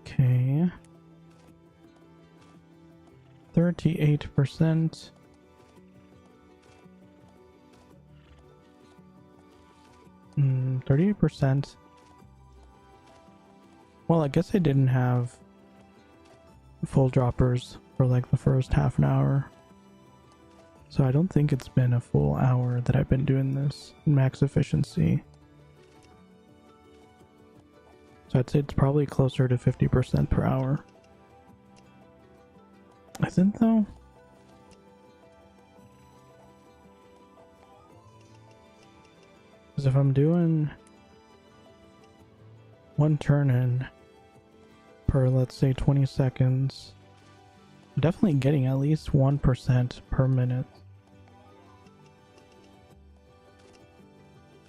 Okay. 38%. Hmm, 38%. Well, I guess I didn't have full droppers for like the first half an hour. So I don't think it's been a full hour that I've been doing this in max efficiency. So I'd say it's probably closer to 50% per hour. Isn't though? Because if I'm doing one turn in per, let's say, 20 seconds, I'm definitely getting at least 1% per minute.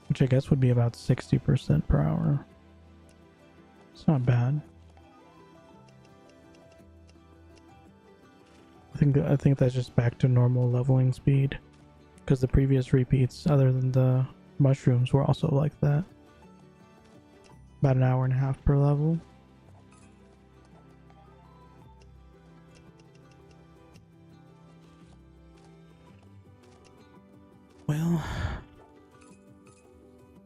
Which I guess would be about 60% per hour. It's not bad. I think that's just back to normal leveling speed. Because the previous repeats, other than the mushrooms, were also like that. About an hour and a half per level. Well,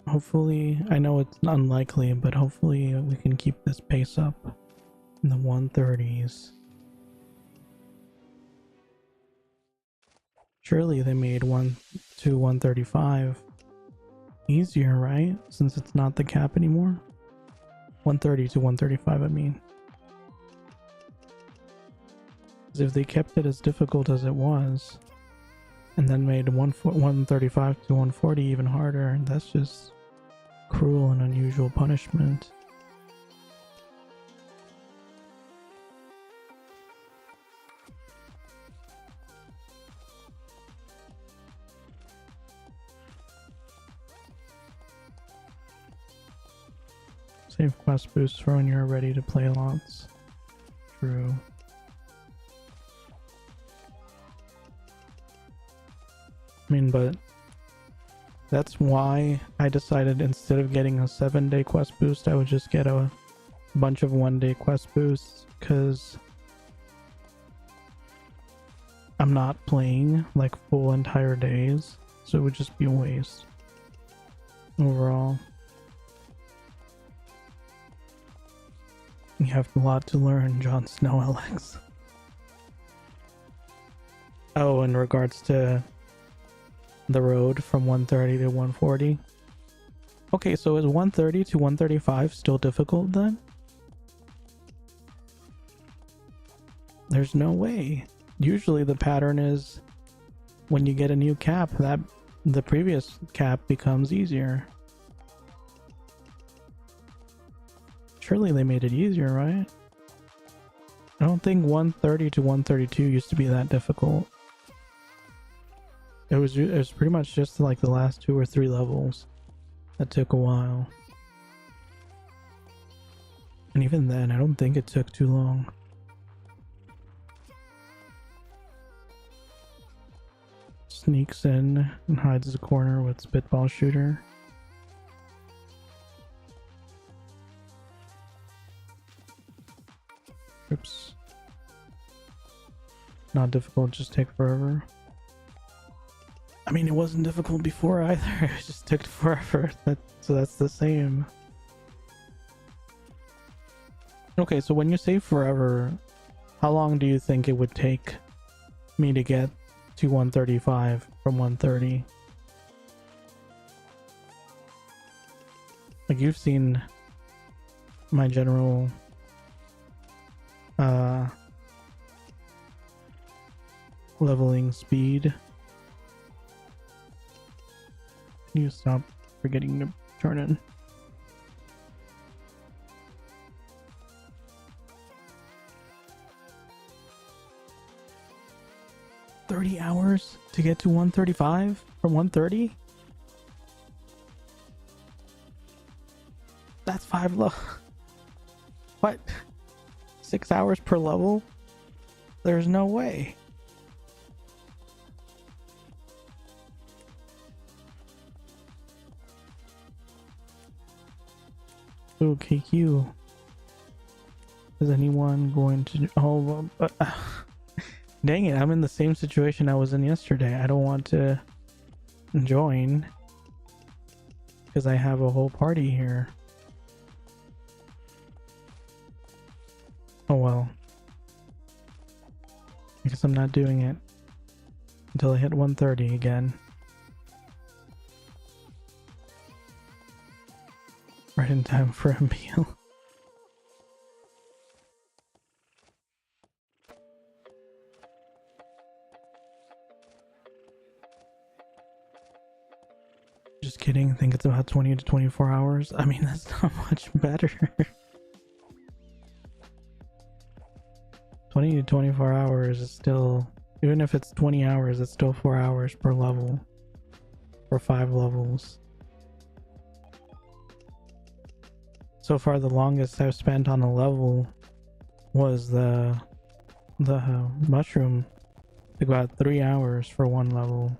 hopefully, I know it's unlikely, but hopefully we can keep this pace up in the 130s. Surely they made 1 to 135 easier, right? Since it's not the cap anymore. 130 to 135, I mean. Because if they kept it as difficult as it was, and then made 135 to 140 even harder, that's just cruel and unusual punishment. Save quest boosts for when you're ready to play lots. True. I mean, but that's why I decided instead of getting a 7-day quest boost, I would just get a bunch of 1-day quest boosts, because I'm not playing like full entire days, so it would just be a waste overall. You have a lot to learn, Jon Snow LX. Oh, in regards to the road from 130 to 140. Okay, so is 130 to 135 still difficult then? There's no way. Usually the pattern is when you get a new cap, that the previous cap becomes easier. Surely they made it easier, right? I don't think 130 to 132 used to be that difficult. It was pretty much just like the last 2 or 3 levels that took a while. And even then, I don't think it took too long. Sneaks in and hides the corner with spitball shooter. Oops. Not difficult, just take forever. I mean, it wasn't difficult before either. It just took forever. So that's the same. Okay, so when you say forever, how long do you think it would take me to get to 135 from 130? Like, you've seen my general leveling speed. You stop forgetting to turn in. $30 hours to get to 135 from 130? That's 5 What? 6 hours per level? There's no way. Ooh, KQ. Is anyone going to... Oh, dang it, I'm in the same situation I was in yesterday. I don't want to join because I have a whole party here. Oh well. I guess I'm not doing it until I hit 130 again. Right in time for a meal. Just kidding. I think it's about 20 to 24 hours. I mean, that's not much better. 20 to 24 hours is still, even if it's 20 hours, it's still 4 hours per level for 5 levels. So far, the longest I've spent on a level was the mushroom. Took about 3 hours for 1 level.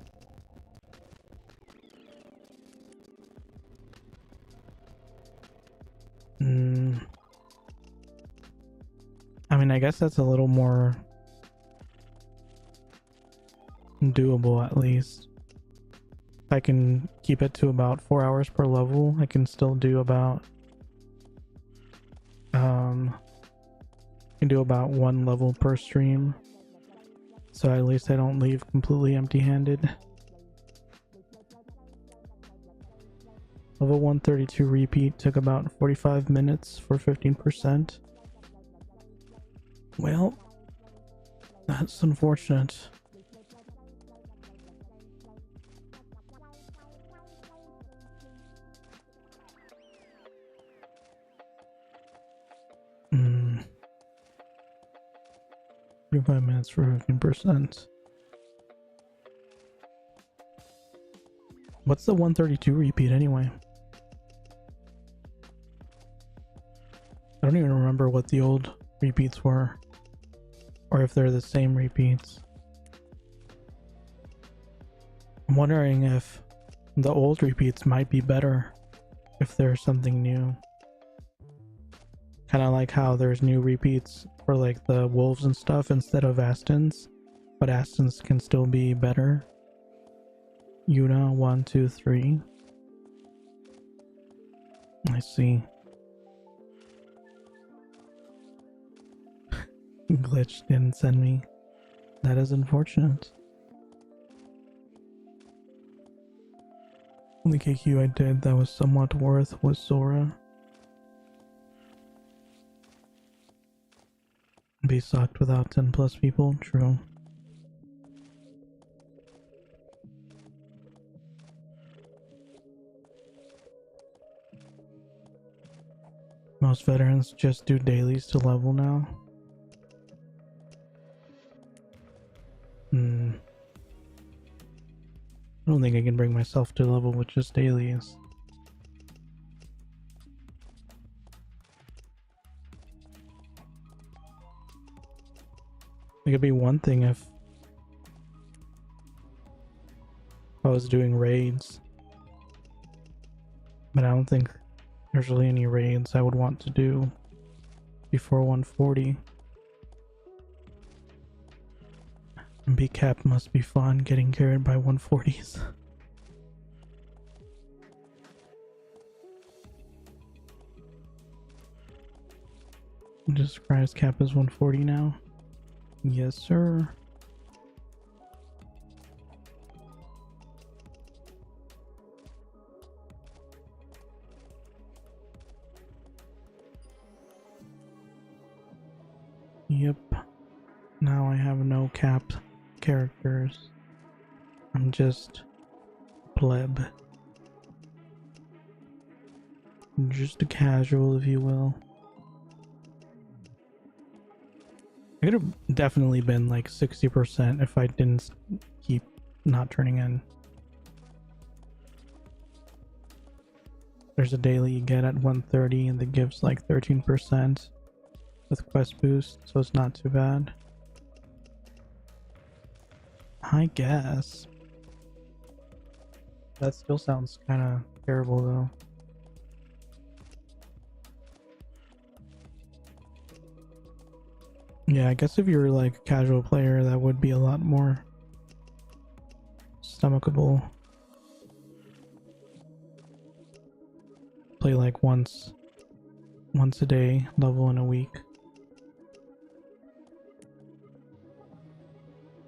I mean, I guess that's a little more doable, at least. If I can keep it to about 4 hours per level, I can still do about can do about 1 level per stream, so at least I don't leave completely empty-handed. Level 132 repeat took about 45 minutes for 15%. Well, that's unfortunate. Hmm. 45 minutes for 15%. What's the 132 repeat anyway? I don't even remember what the old repeats were, or if they're the same repeats. I'm wondering if the old repeats might be better if there's something new. Kind of like how there's new repeats for like the wolves and stuff instead of Astons, but Astons can still be better. Yuna 1, 2, 3. I see. Glitch didn't send me. That is unfortunate. Only KQ I did that was somewhat worth was Sora. Be sucked without 10 plus people, true. Most veterans just do dailies to level now. I don't think I can bring myself to level with just dailies. It could be one thing if I was doing raids, but I don't think there's really any raids I would want to do before 140. And B-cap must be fun getting carried by 140s. Just Christ, cap is 140 now. Yes, sir. Yep. Now I have no capped characters. I'm just pleb. Just a casual, if you will. I could have definitely been like 60% if I didn't keep not turning in. There's a daily you get at 130 and that gives like 13% with quest boost, so it's not too bad. I guess. That still sounds kind of terrible though. Yeah, I guess if you're like a casual player, that would be a lot more stomachable. Play like once a day, level in a week.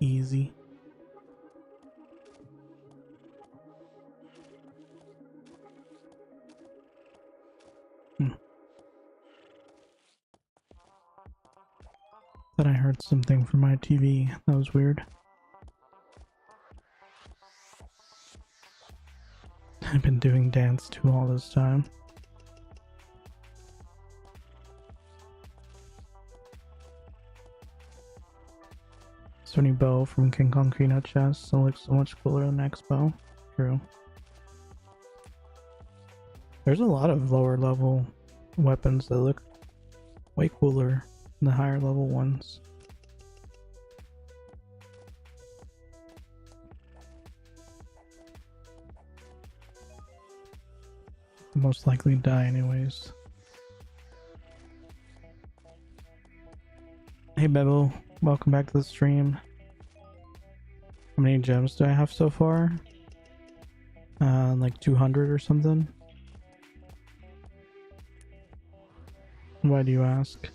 Easy. Thought I heard something from my TV. That was weird. I've been doing dance too all this time. Sony bow from King Kong Peanut Chest. It looks so much cooler than X bow. True. There's a lot of lower level weapons that look way cooler than the higher level ones. Most likely die anyways. Hey Bevel, welcome back to the stream. How many gems do I have so far? Like 200 or something. Why do you ask?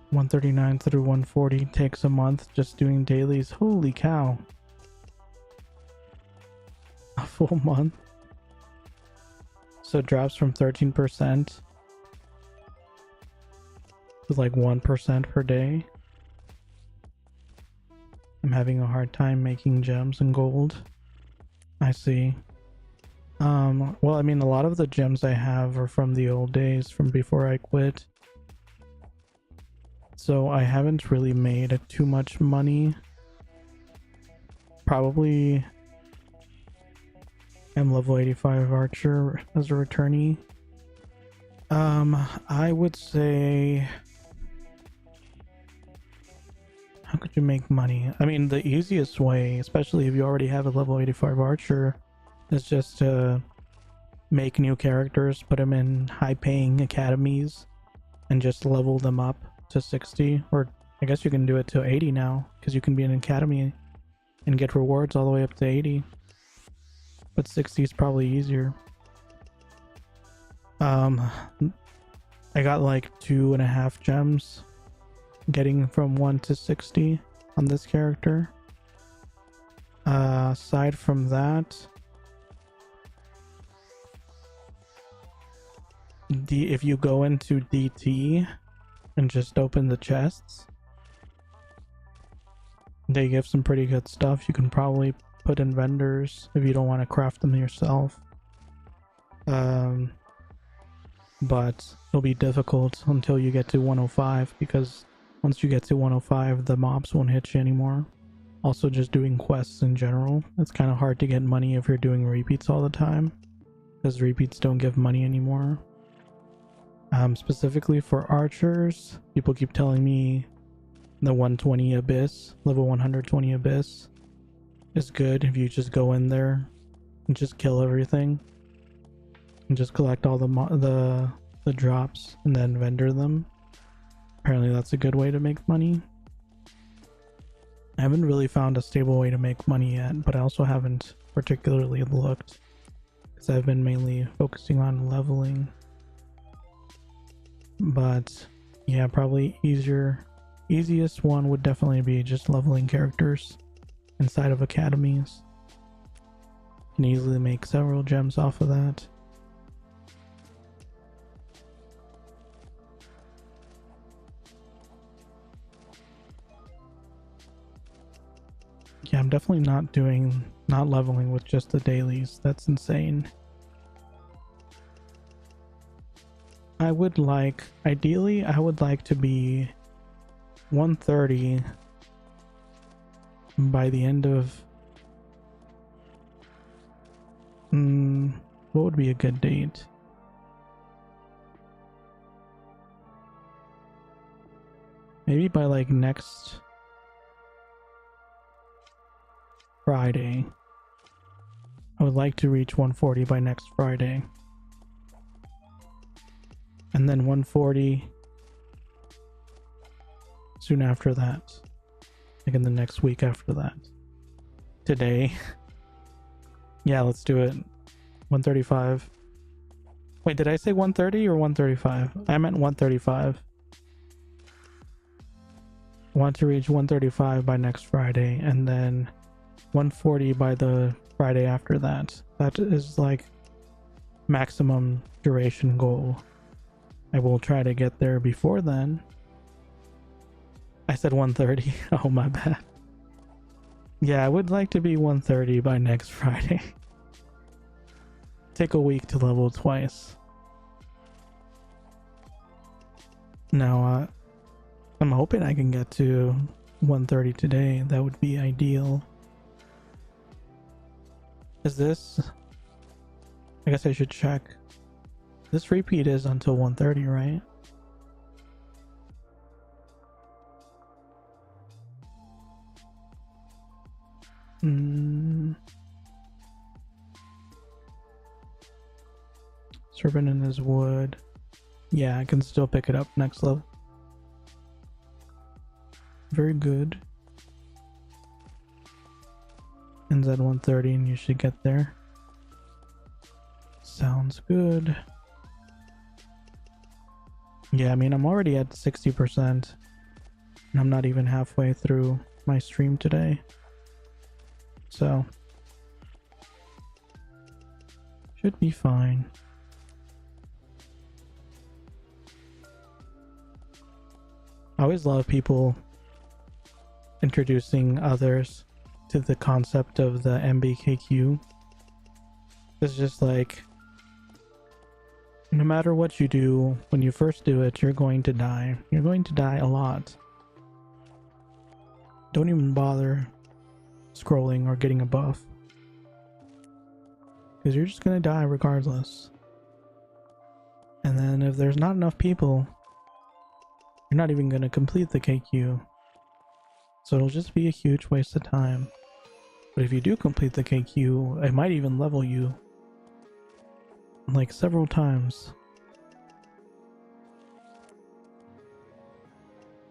139 through 140 takes a month just doing dailies. Holy cow. A full month. So it drops from 13% to like 1% per day. I'm having a hard time making gems and gold. I see. Well, I mean, a lot of the gems I have are from the old days, from before I quit. So I haven't really made too much money. Probably am level 85 archer as a returnee. I would say, how could you make money? I mean, the easiest way, especially if you already have a level 85 archer, is just to make new characters, put them in high-paying academies, and just level them up to 60. Or I guess you can do it to 80 now, because you can be in an academy and get rewards all the way up to 80. But 60 is probably easier. I got like 2.5 gems getting from 1 to 60 on this character. Aside from that, if you go into DT and just open the chests, they give some pretty good stuff. You can probably put in vendors if you don't want to craft them yourself. But it'll be difficult until you get to 105, because once you get to 105, the mobs won't hit you anymore. Also, just doing quests in general, it's kind of hard to get money if you're doing repeats all the time, because repeats don't give money anymore. Specifically for archers, people keep telling me the 120 abyss, level 120 abyss, is good if you just go in there and just kill everything and just collect all the drops and then vendor them. Apparently that's a good way to make money. I haven't really found a stable way to make money yet, but I also haven't particularly looked, because I've been mainly focusing on leveling. But yeah, probably easiest one would definitely be just leveling characters inside of academies. You can easily make several gems off of that. Yeah, I'm definitely not leveling with just the dailies. That's insane. Ideally, I would like to be 130 by the end of... what would be a good date? Maybe by like next Friday. I would like to reach 140 by next Friday. And then 140 soon after that. Like in the next week after that. Today. Yeah, let's do it. 135. Wait, did I say 130 or 135? I meant 135. I want to reach 135 by next Friday, and then 140 by the Friday after that. That is like maximum duration goal. I will try to get there before then. I said 130. Oh, my bad. Yeah, I would like to be 130 by next Friday. Take a week to level twice. Now, I'm hoping I can get to 130 today. That would be ideal. Is this... I guess I should check. This repeat is until 130, right? Serpent in his wood. Yeah, I can still pick it up next level. Very good. Ends at 130 and you should get there. Sounds good. Yeah, I mean, I'm already at 60%. And I'm not even halfway through my stream today. So should be fine. I always love people introducing others to the concept of the MBKQ. It's just like, no matter what you do, when you first do it, you're going to die. You're going to die a lot. Don't even bother scrolling or getting a buff, because you're just gonna die regardless. And then if there's not enough people, you're not even gonna complete the KQ. So it'll just be a huge waste of time. But if you do complete the KQ, it might even level you like several times.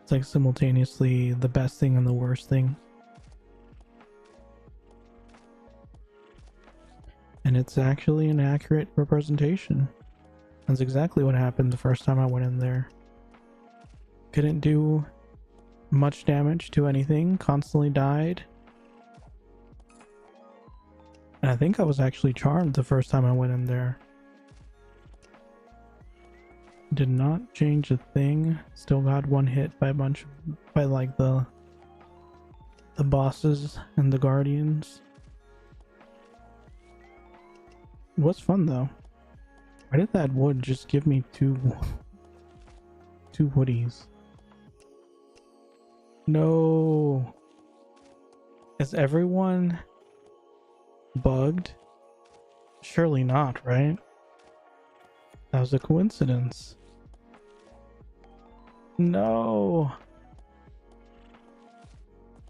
It's like simultaneously the best thing and the worst thing. And it's actually an accurate representation. That's exactly what happened the first time I went in there. Couldn't do much damage to anything, constantly died. And I think I was actually charmed the first time I went in there. Did not change a thing. Still got one hit by like the bosses and the guardians. It was fun though. Why did that wood just give me two woodies? No. Is everyone bugged? Surely not, right? That was a coincidence. No.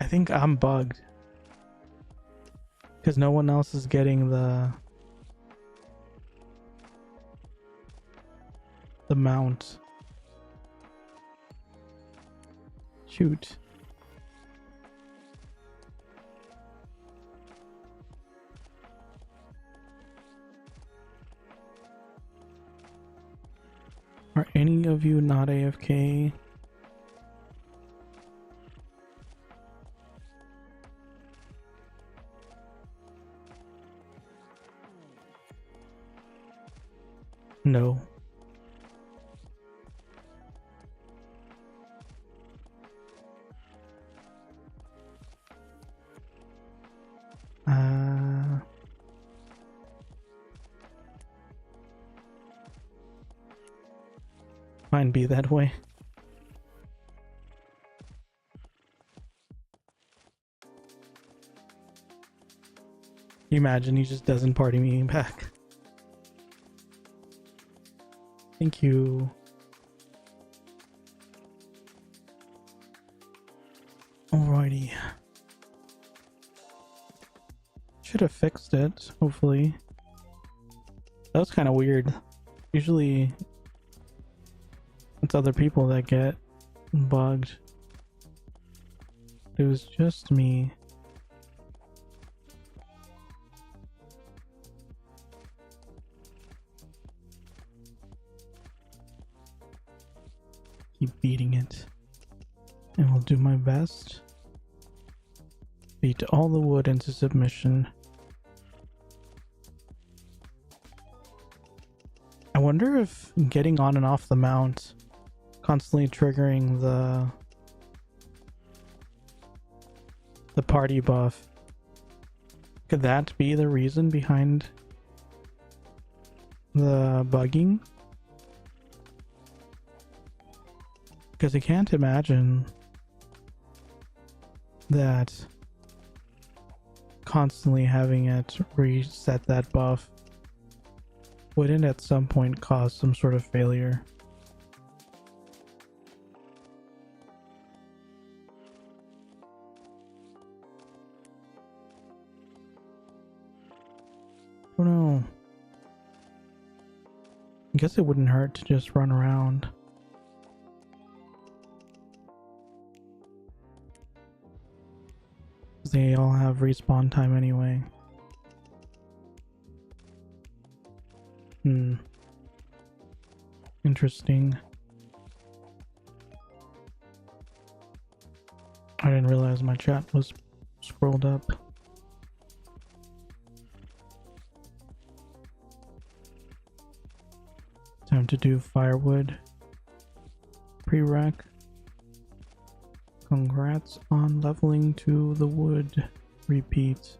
I think I'm bugged. Because no one else is getting the mount. Shoot. Are any of you not AFK? No. Mine be that way. You imagine he just doesn't party me back. Thank you. Alrighty. Should have fixed it, hopefully. That was kind of weird. Usually it's other people that get bugged. It was just me. Keep beating it. And will do my best. Beat all the wood into submission. I wonder if getting on and off the mount, constantly triggering the party buff, could that be the reason behind the bugging? Because I can't imagine that constantly having it reset that buff wouldn't at some point cause some sort of failure. Oh no. I guess it wouldn't hurt to just run around. They all have respawn time anyway. Interesting. I didn't realize my chat was scrolled up. Time to do firewood prereq. Congrats on leveling to the wood. Repeat.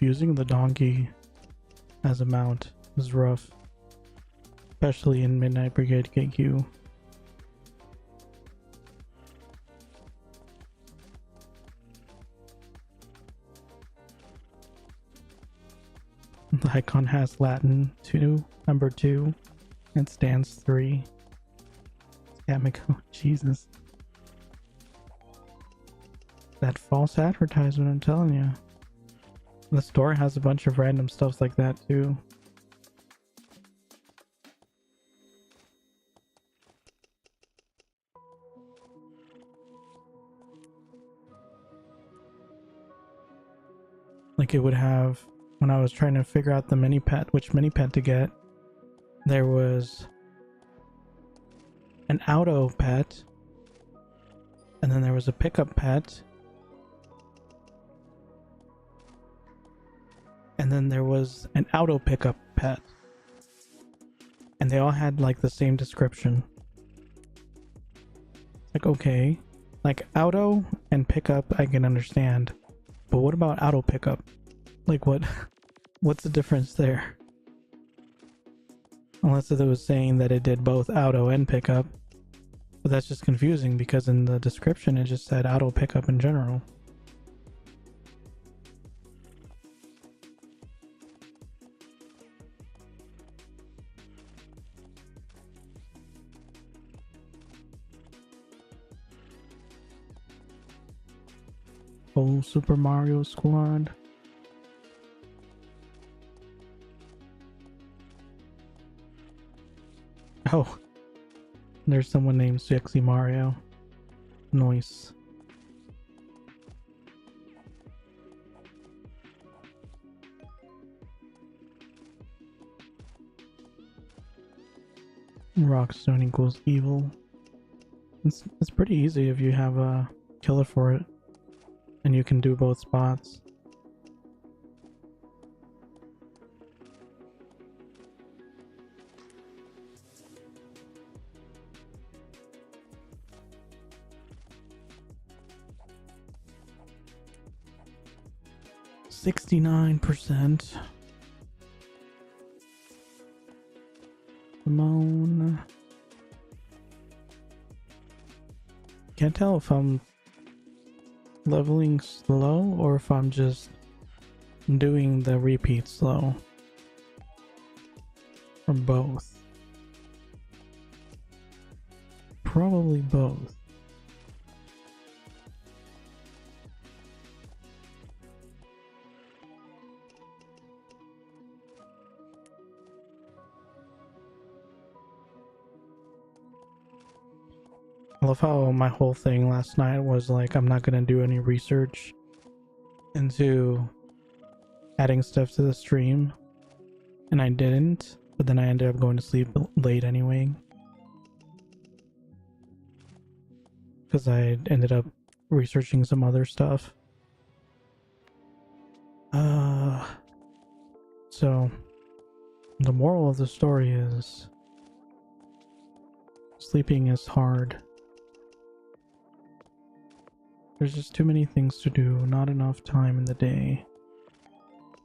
Using the donkey as a mount is rough, especially in Midnight Brigade KQ. The icon has Latin 2, number 2, and stands 3. Scamico, Jesus. That false advertisement, I'm telling you. The store has a bunch of random stuff like that too. Like it would have, when I was trying to figure out the mini pet, which mini pet to get, there was an auto pet, and then there was a pickup pet, and then there was an auto pickup pet, and they all had like the same description. Like, okay, like auto and pickup I can understand, but what about auto pickup? Like what's the difference there? Unless it was saying that it did both auto and pickup. But that's just confusing because in the description it just said auto pickup in general. Oh, Super Mario Squad. Oh, there's someone named Sexy Mario. Nice. Rockstone equals evil. It's pretty easy if you have a killer for it, and you can do both spots. %69%. Simone. Can't tell if I'm leveling slow or if I'm just doing the repeat slow. Or both. Probably both. I love how my whole thing last night was like, I'm not gonna do any research into adding stuff to the stream, and I didn't, but then I ended up going to sleep late anyway because I ended up researching some other stuff. So the moral of the story is sleeping is hard. There's just too many things to do, not enough time in the day.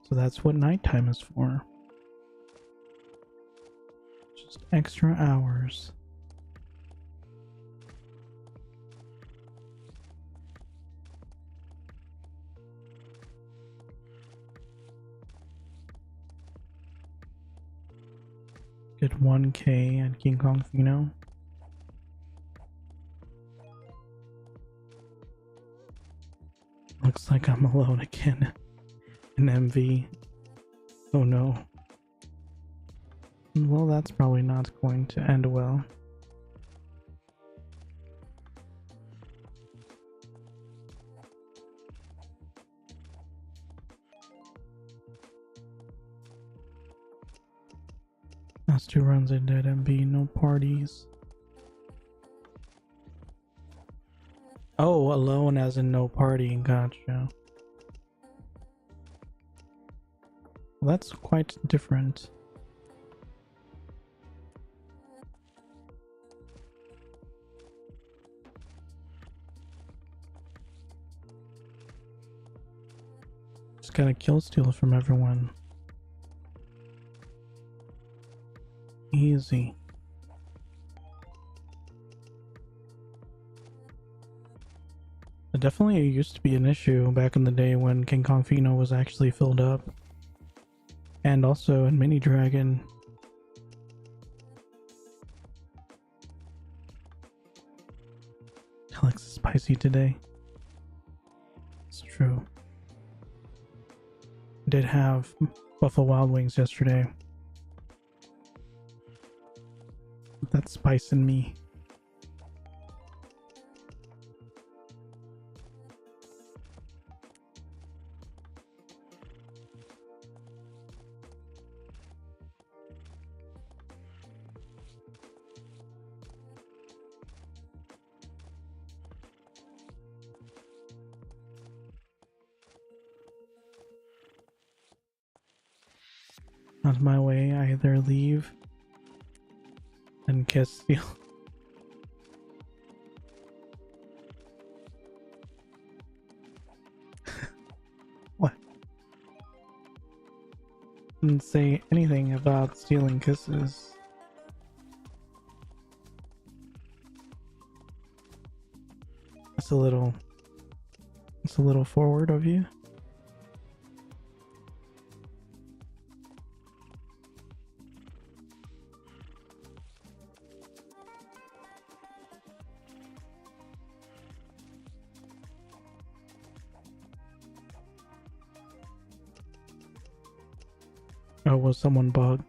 So that's what nighttime is for. Just extra hours. Get 1K at King Kong Fino. Looks like I'm alone again in MV. Oh no. Well, that's probably not going to end well. Last 2 runs I did MB, no parties. Oh, alone as in no party, gotcha. Well, that's quite different. Just gotta kill steal from everyone. Easy. It definitely used to be an issue back in the day when King Kong Fino was actually filled up. And also in Mini Dragon. Alex is spicy today. It's true. I did have Buffalo Wild Wings yesterday. That spice in me. On my way, I either leave and kiss Steel. What? Didn't say anything about stealing kisses. That's a little forward of you. Oh, was someone bugged?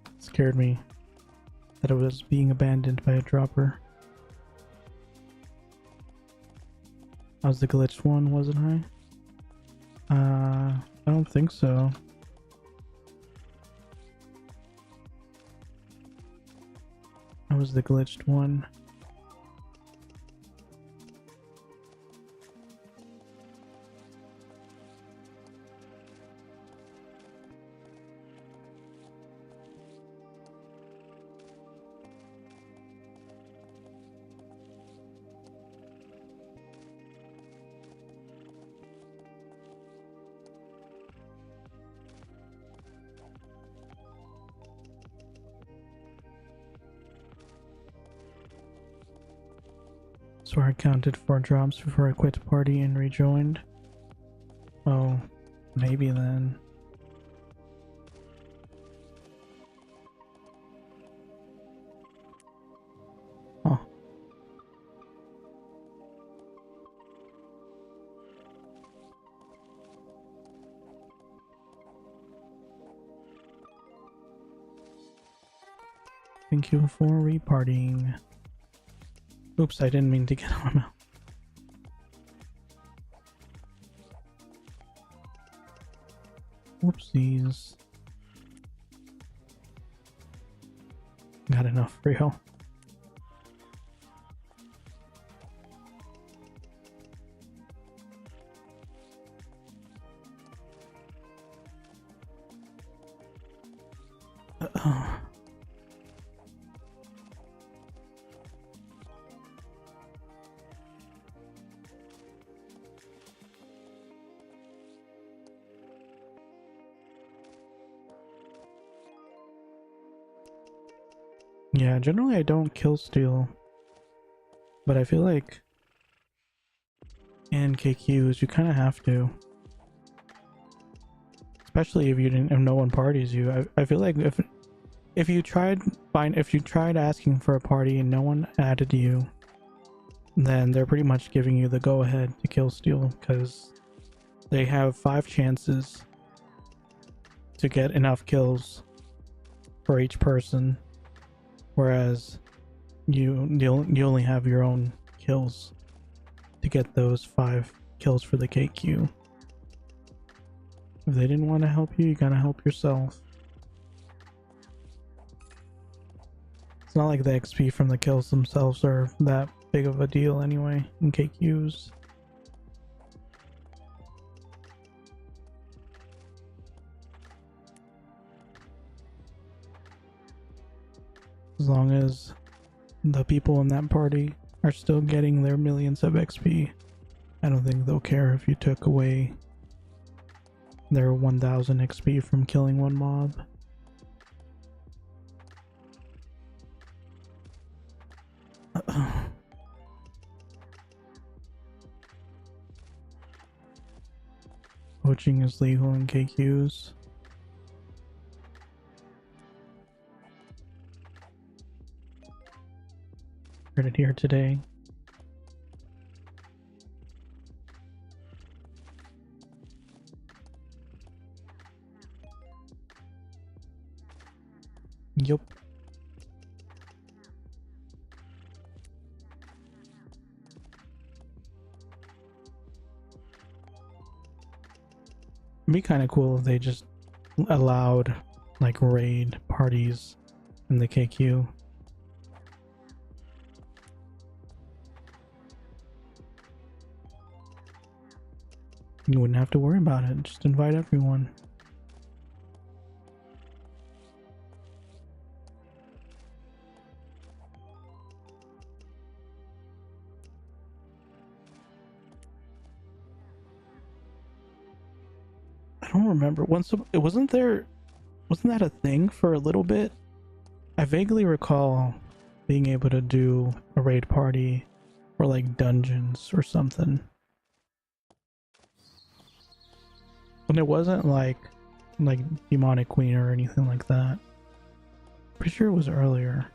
It scared me that it was being abandoned by a dropper. I was the glitched one, wasn't I? I don't think so. I was the glitched one. So I counted 4 drops before I quit the party and rejoined. Oh, maybe then. Oh. Thank you for repartying. Oops, I didn't mean to get on my mouth. Whoopsies. Got enough for you. Yeah, generally I don't kill steal, but I feel like in KQs you kind of have to, especially if no one parties you. I feel like if you tried asking for a party and no one added you, then they're pretty much giving you the go ahead to kill steal, because they have 5 chances to get enough kills for each person. Whereas you only have your own kills to get those 5 kills for the KQ. If they didn't want to help you, you gotta help yourself. It's not like the XP from the kills themselves are that big of a deal anyway in KQs. As long as the people in that party are still getting their millions of XP, I don't think they'll care if you took away their 1000 XP from killing one mob. Poaching is legal in KQs. Heard it here today. Yup. It'd be kind of cool if they just allowed like raid parties in the KQ. You wouldn't have to worry about it. Just invite everyone. I don't remember. Wasn't that a thing for a little bit? I vaguely recall being able to do a raid party or like dungeons or something. And it wasn't like Demonic Queen or anything like that. Pretty sure it was earlier.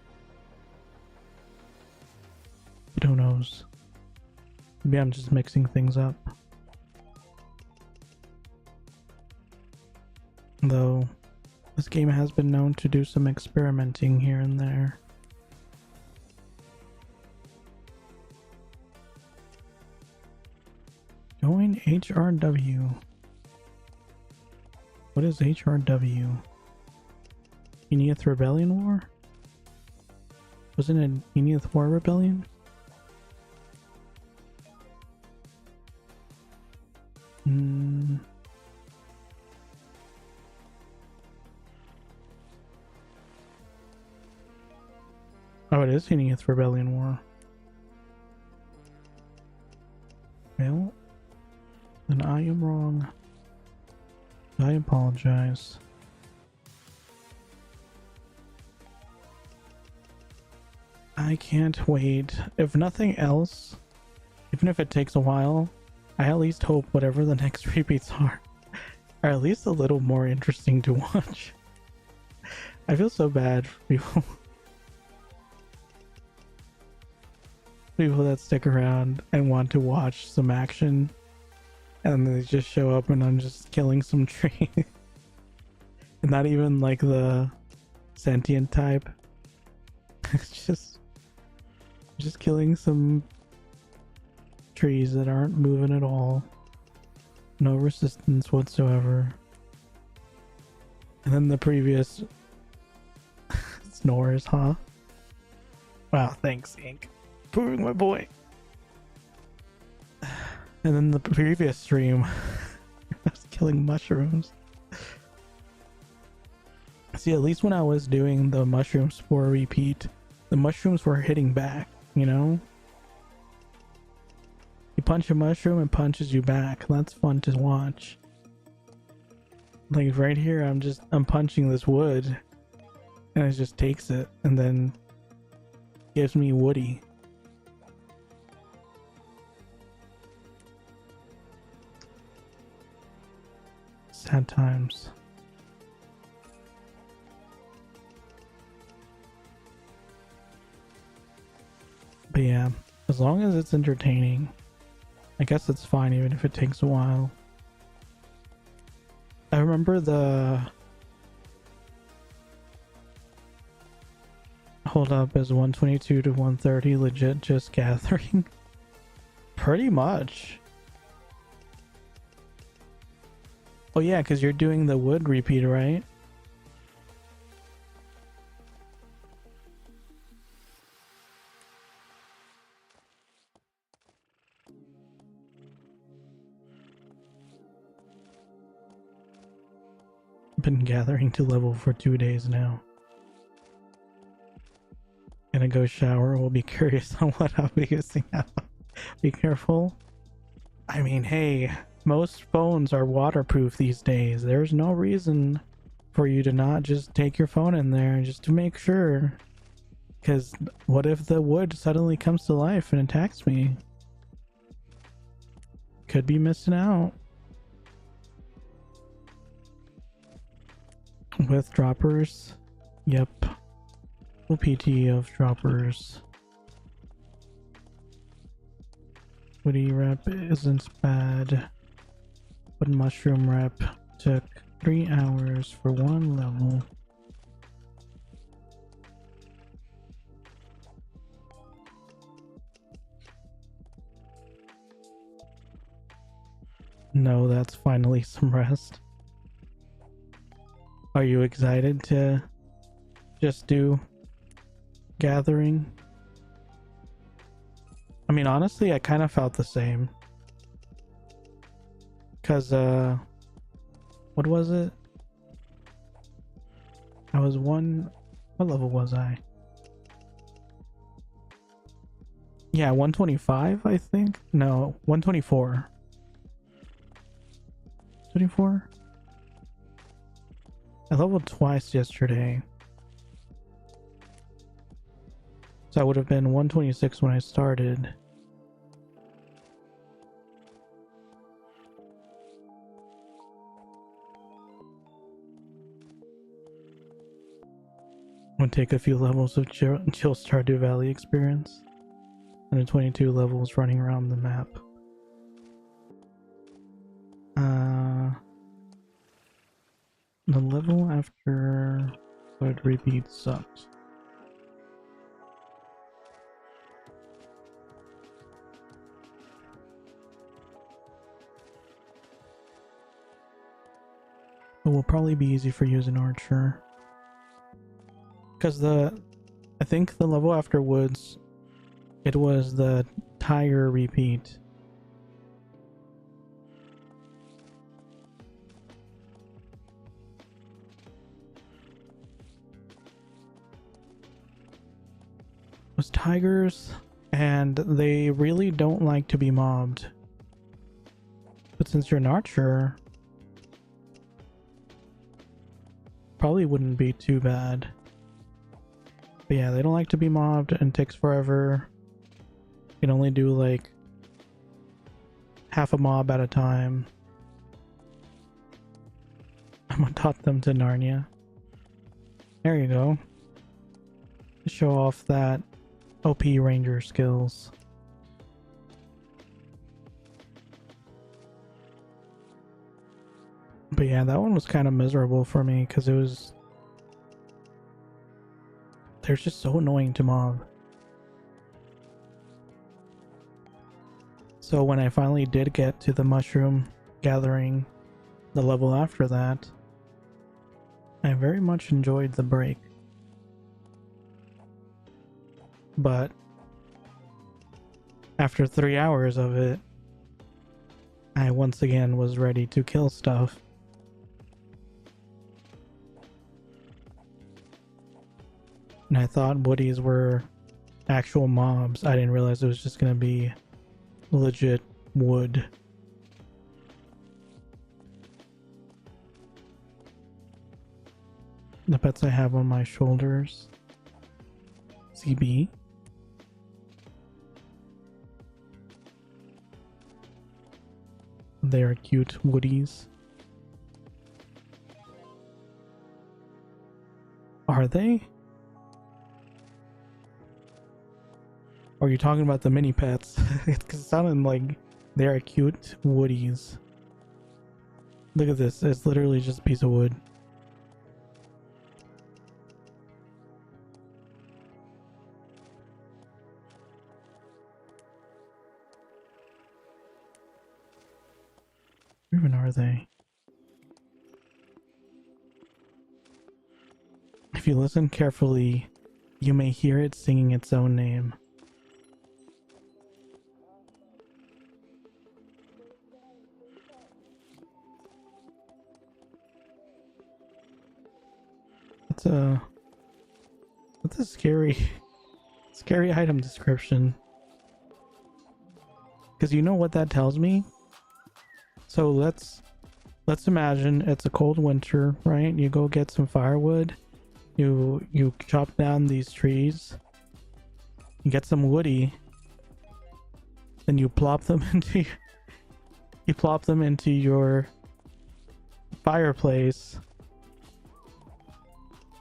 But who knows? Maybe I'm just mixing things up. Though this game has been known to do some experimenting here and there. Join HRW. What is HRW? Enneath Rebellion War? Wasn't it Enneath War Rebellion? Oh, it is Enneath Rebellion War. Well, then I am wrong. I apologize. I can't wait. If nothing else, even if it takes a while, I at least hope whatever the next repeats are at least a little more interesting to watch. I feel so bad for people that stick around and want to watch some action, and they just show up and I'm just killing some tree. And not even like the sentient type. It's just killing some trees that aren't moving at all. No resistance whatsoever. And then the previous snores, huh? Wow, thanks, Ink. Proving my boy. And then the previous stream, I was killing mushrooms. See, at least when I was doing the mushroom spore repeat, the mushrooms were hitting back, you know? You punch a mushroom, it punches you back. That's fun to watch. Like right here, I'm punching this wood, and it just takes it, and then gives me woody. Sad times. But yeah, as long as it's entertaining, I guess it's fine even if it takes a while. I remember the hold up as 122 to 130 legit just gathering. Pretty much. Oh yeah, because you're doing the wood repeat, right? Been gathering to level for 2 days now. Gonna go shower. We'll be curious on what I'll be using now. Be careful. I mean, hey, most phones are waterproof these days. There's no reason for you to not just take your phone in there just to make sure. Because what if the wood suddenly comes to life and attacks me? Could be missing out. With droppers? Yep. Full PT of droppers. Woody rep isn't bad, but mushroom rep took 3 hours for 1 level. No, that's finally some rest. Are you excited to just do gathering? I mean, honestly, I kind of felt the same. Because, what was it? I was what level was I? Yeah, 125, I think? No, 124. 24? I leveled twice yesterday. So I would have been 126 when I started. Would take a few levels of chill Stardew Valley experience. And 22 levels running around the map. The level after Blood Repeat sucked. It will probably be easy for you as an archer. Because I think the level after Woods, it was the Tiger Repeat. It was tigers, and they really don't like to be mobbed. But since you're an archer, probably wouldn't be too bad. But yeah, they don't like to be mobbed and takes forever. You can only do like half a mob at a time. I'm gonna taught them to Narnia. There you go. Show off that OP ranger skills. But yeah, that one was kind of miserable for me because they're just so annoying to mob. So when I finally did get to the mushroom gathering, the level after that, I very much enjoyed the break. But after 3 hours of it, I once again was ready to kill stuff. And I thought woodies were actual mobs. I didn't realize it was just gonna be legit wood. The pets I have on my shoulders. CB. They are cute woodies. Are they? Or are you talking about the mini pets? It sounded like they are cute woodies. Look at this. It's literally just a piece of wood. Where even are they? If you listen carefully, you may hear it singing its own name. That's a scary item description. Because you know what that tells me? So let's imagine it's a cold winter, right? You go get some firewood. You chop down these trees. You get some woody. Then you plop them into your fireplace.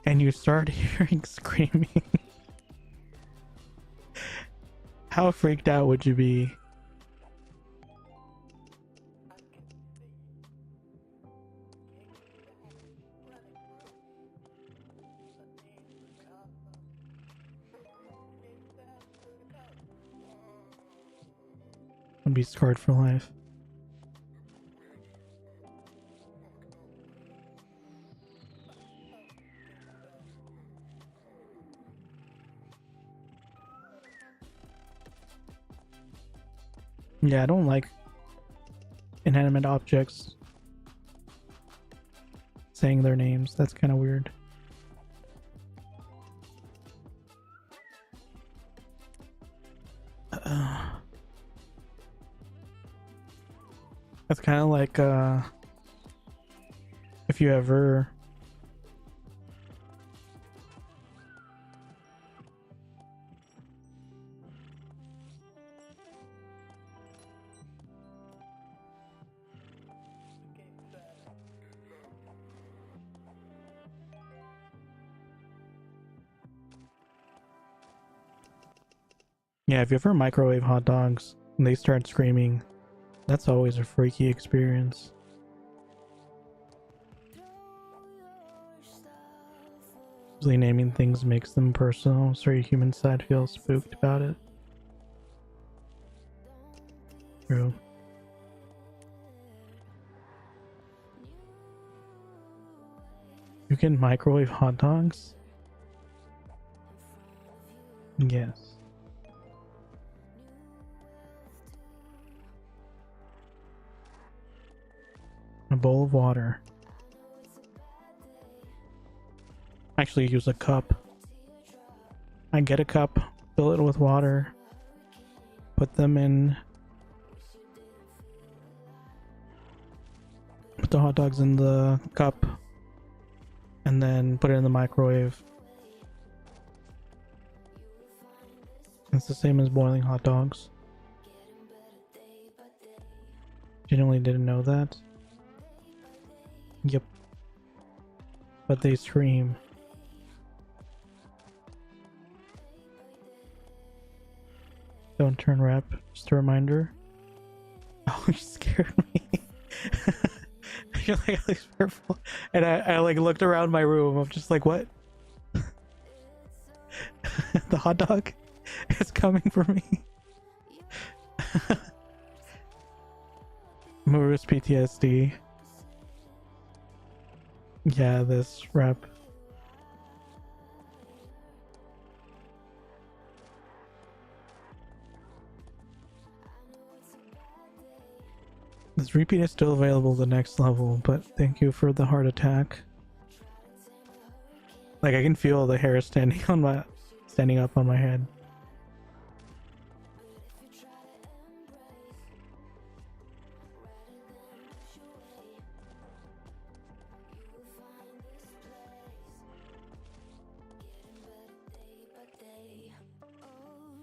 And you start hearing screaming. How freaked out would you be? I'd be scarred for life. Yeah, I don't like inanimate objects saying their names. That's kind of weird. That's kind of like if you ever if you ever microwave hot dogs and they start screaming, that's always a freaky experience. Usually naming things makes them personal, so your human side feels spooked about it. True. You can microwave hot dogs? Yes. A bowl of water. Actually use a cup. I get a cup, fill it with water, put them in, put the hot dogs in the cup, and then put it in the microwave. It's the same as boiling hot dogs. Genuinely didn't know that. Yep. But they scream. Don't turn rep. Just a reminder. Oh, you scared me. You're like, Alex, careful. And I like looked around my room. I'm just like, what? The hot dog is coming for me. Moose PTSD. Yeah, this rep. This repeat is still available the next level, but thank you for the heart attack. Like I can feel the hair standing up on my head.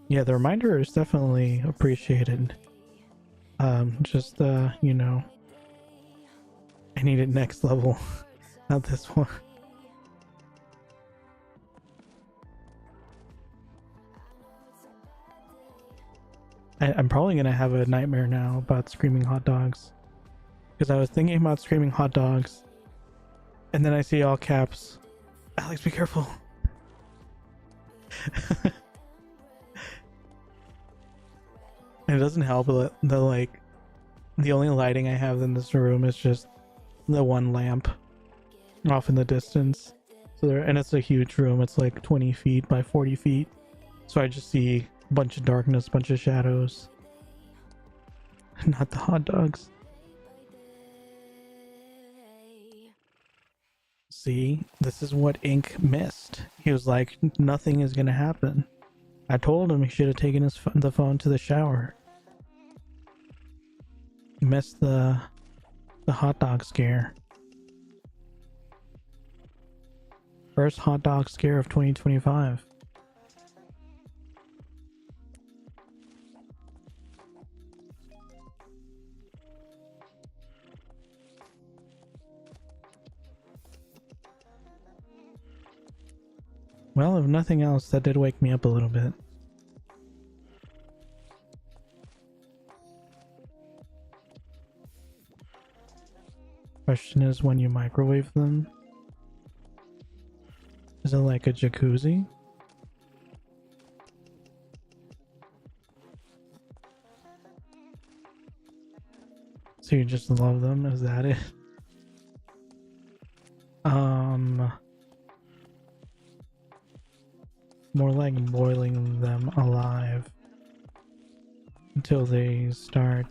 Yeah, the reminder is definitely appreciated. Just you know, I need it next level, not this one. I'm probably gonna have a nightmare now about screaming hot dogs, because I was thinking about screaming hot dogs, and then I see all caps, Alex, be careful. It doesn't help that the only lighting I have in this room is just the one lamp off in the distance. So and it's a huge room. It's like 20 feet by 40 feet. So I just see a bunch of darkness, a bunch of shadows. Not the hot dogs. See, this is what Ink missed. He was like, nothing is gonna happen. I told him he should have taken the phone to the shower. He missed the hot dog scare. First hot dog scare of 2025. Well, if nothing else, that did wake me up a little bit. Question is, when you microwave them, is it like a jacuzzi? So you just love them? Is that it? More like boiling them alive until they start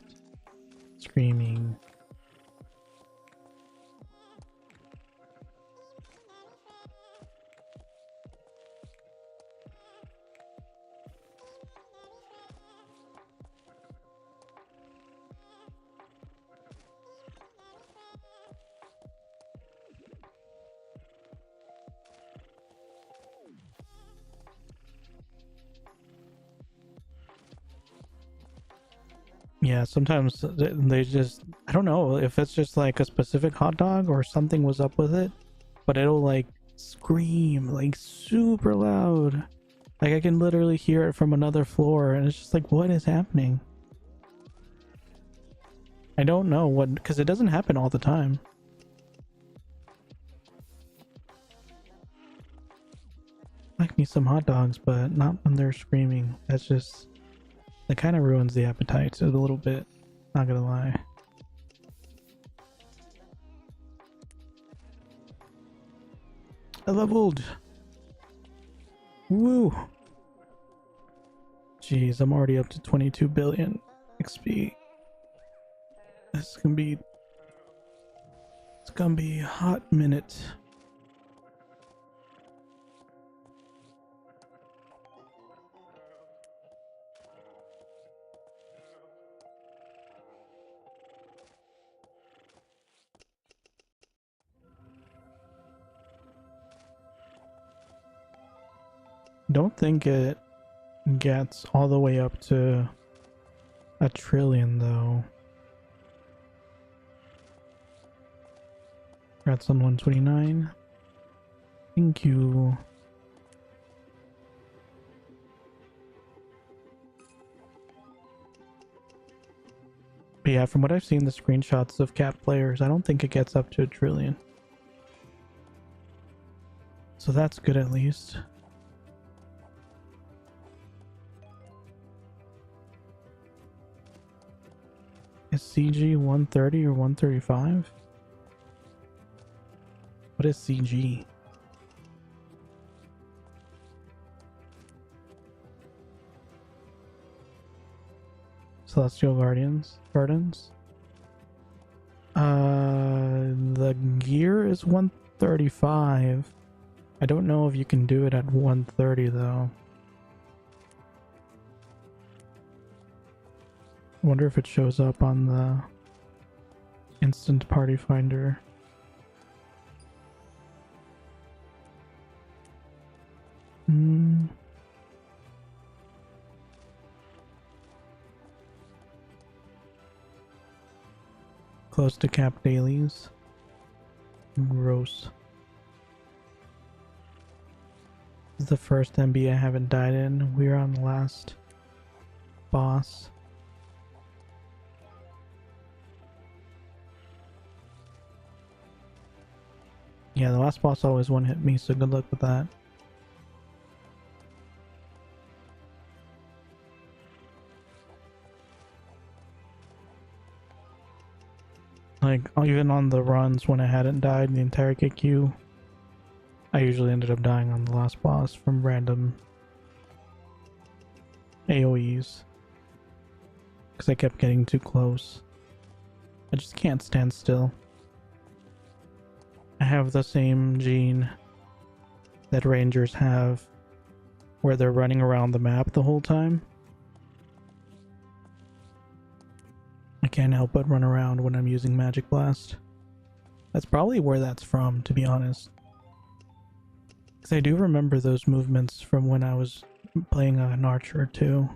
screaming. Yeah, sometimes they just, I don't know if it's just like a specific hot dog or something was up with it, but it'll like scream like super loud. Like I can literally hear it from another floor, and it's just like, what is happening? I don't know what, because it doesn't happen all the time. Like me some hot dogs, but not when they're screaming. That's just, it kind of ruins the appetite a little bit, not gonna lie. I leveled. Woo. Jeez, I'm already up to 22 billion XP. It's gonna be a hot minute. Don't think it gets all the way up to 1,000,000,000,000 though. Congrats on 129. Thank you. But yeah, from what I've seen the screenshots of cap players, I don't think it gets up to 1,000,000,000,000. So that's good at least. Is CG 130 or 135? What is CG? Celestial Gardens? The gear is 135. I don't know if you can do it at 130 though. I wonder if it shows up on the instant party finder. Close to cap dailies. Gross. This is the first MB I haven't died in. We're on the last boss. Yeah, the last boss always one-hit me, so good luck with that. Like, even on the runs when I hadn't died in the entire KQ, I usually ended up dying on the last boss from random AoEs. Because I kept getting too close. I just can't stand still. I have the same gene that rangers have, where they're running around the map the whole time. I can't help but run around when I'm using Magic Blast. That's probably where that's from, to be honest. Because I do remember those movements from when I was playing an archer too.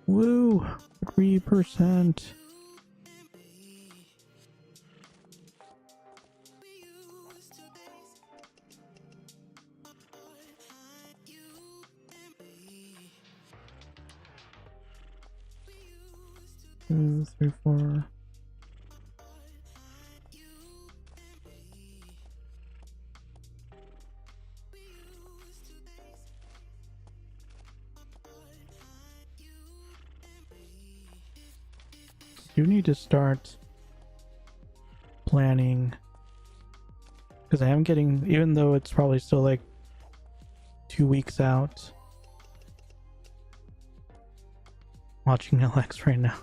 Woo! 3%. Two, three, four. You need to start planning Because I am getting, even though it's probably still like 2 weeks out, watching LX right now.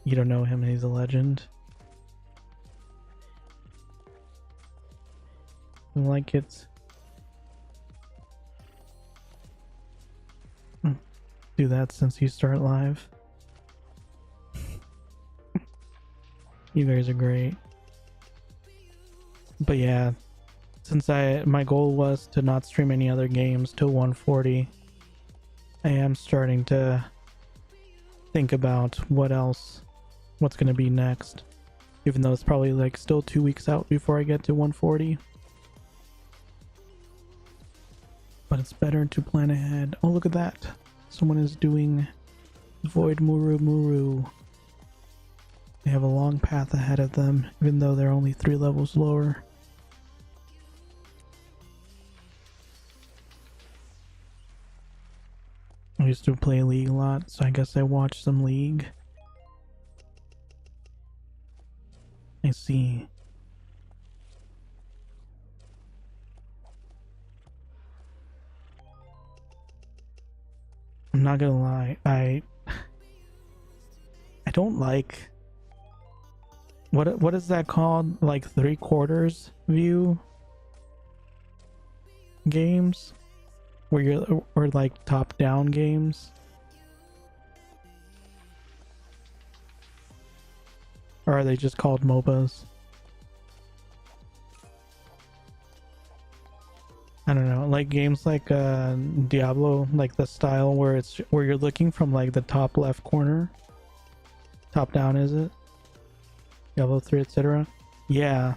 You don't know him, he's a legend. I like it. Do that since you start live. You guys are great. But yeah, since my goal was to not stream any other games till 140, I am starting to think about what's gonna be next. Even though it's probably like still 2 weeks out before I get to 140. But it's better to plan ahead. Oh, look at that. Someone is doing Void Muru. They have a long path ahead of them, even though they're only 3 levels lower. I used to play League a lot, so I guess I watched some League. I see. I'm not gonna lie, I don't like what is that called? Like 3/4 view games, or like top down games, or are they just called MOBAs? I don't know, like games like Diablo, like the style where you're looking from like the top left corner, top down, is it? Diablo 3, etc. Yeah,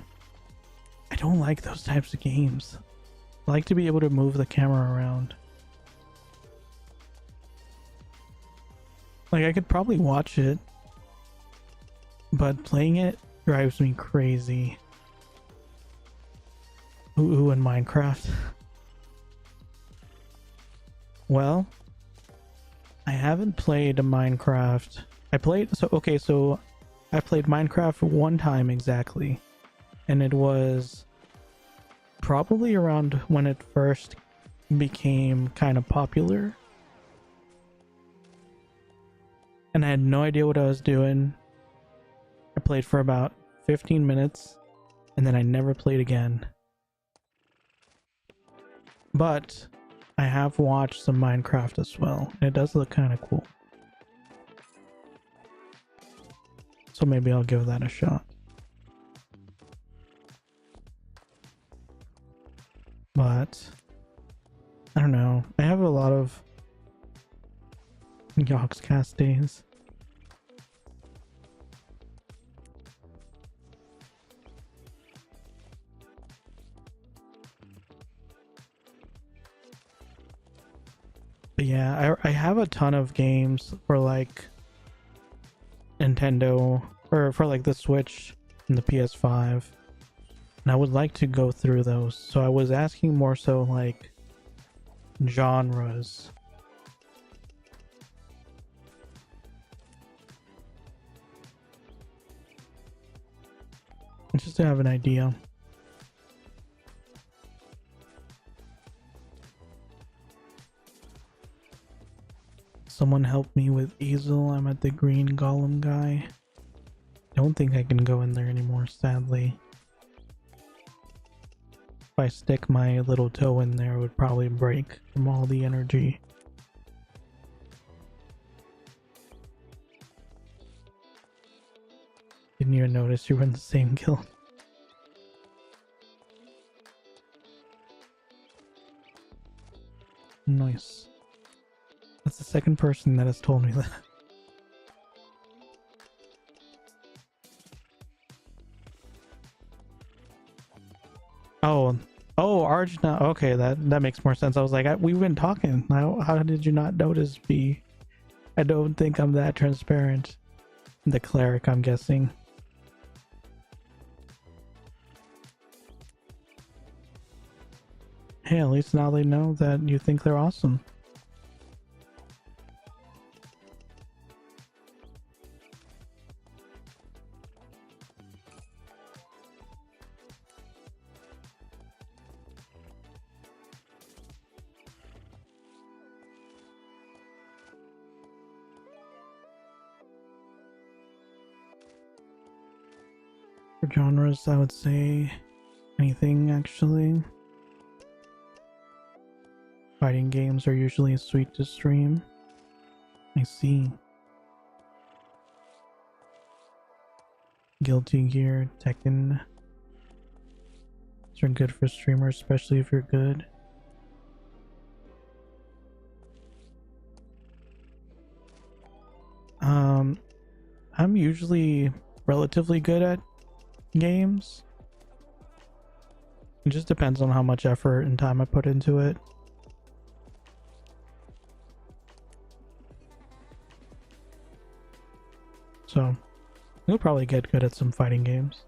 I don't like those types of games. I like to be able to move the camera around. Like I could probably watch it, but playing it drives me crazy. Ooh, in Minecraft. Well, I haven't played Minecraft. I played Minecraft one time exactly, and it was probably around when it first became kind of popular, and I had no idea what I was doing. I played for about 15 minutes and then I never played again. But I have watched some Minecraft as well, and it does look kind of cool. So maybe I'll give that a shot. But I don't know. I have a lot of Yogscast days. But yeah, I have a ton of games for like Nintendo, or for like the Switch and the PS5, and I would like to go through those. So I was asking more so like genres. Just to have an idea. Someone help me with Easel. I'm at the green golem guy. Don't think I can go in there anymore, sadly. If I stick my little toe in there, it would probably break from all the energy. Didn't even notice you were in the same guild. Nice. That's the second person that has told me that. Oh, Arjuna. Okay, that makes more sense. I was like, we've been talking. How did you not notice me? I don't think I'm that transparent. The cleric, I'm guessing. Hey, at least now they know that you think they're awesome. For genres, I would say anything actually. Fighting games are usually sweet to stream. I see. Guilty Gear, Tekken. These are good for streamers, especially if you're good. I'm usually relatively good at games. It just depends on how much effort and time I put into it. So, you'll probably get good at some fighting games.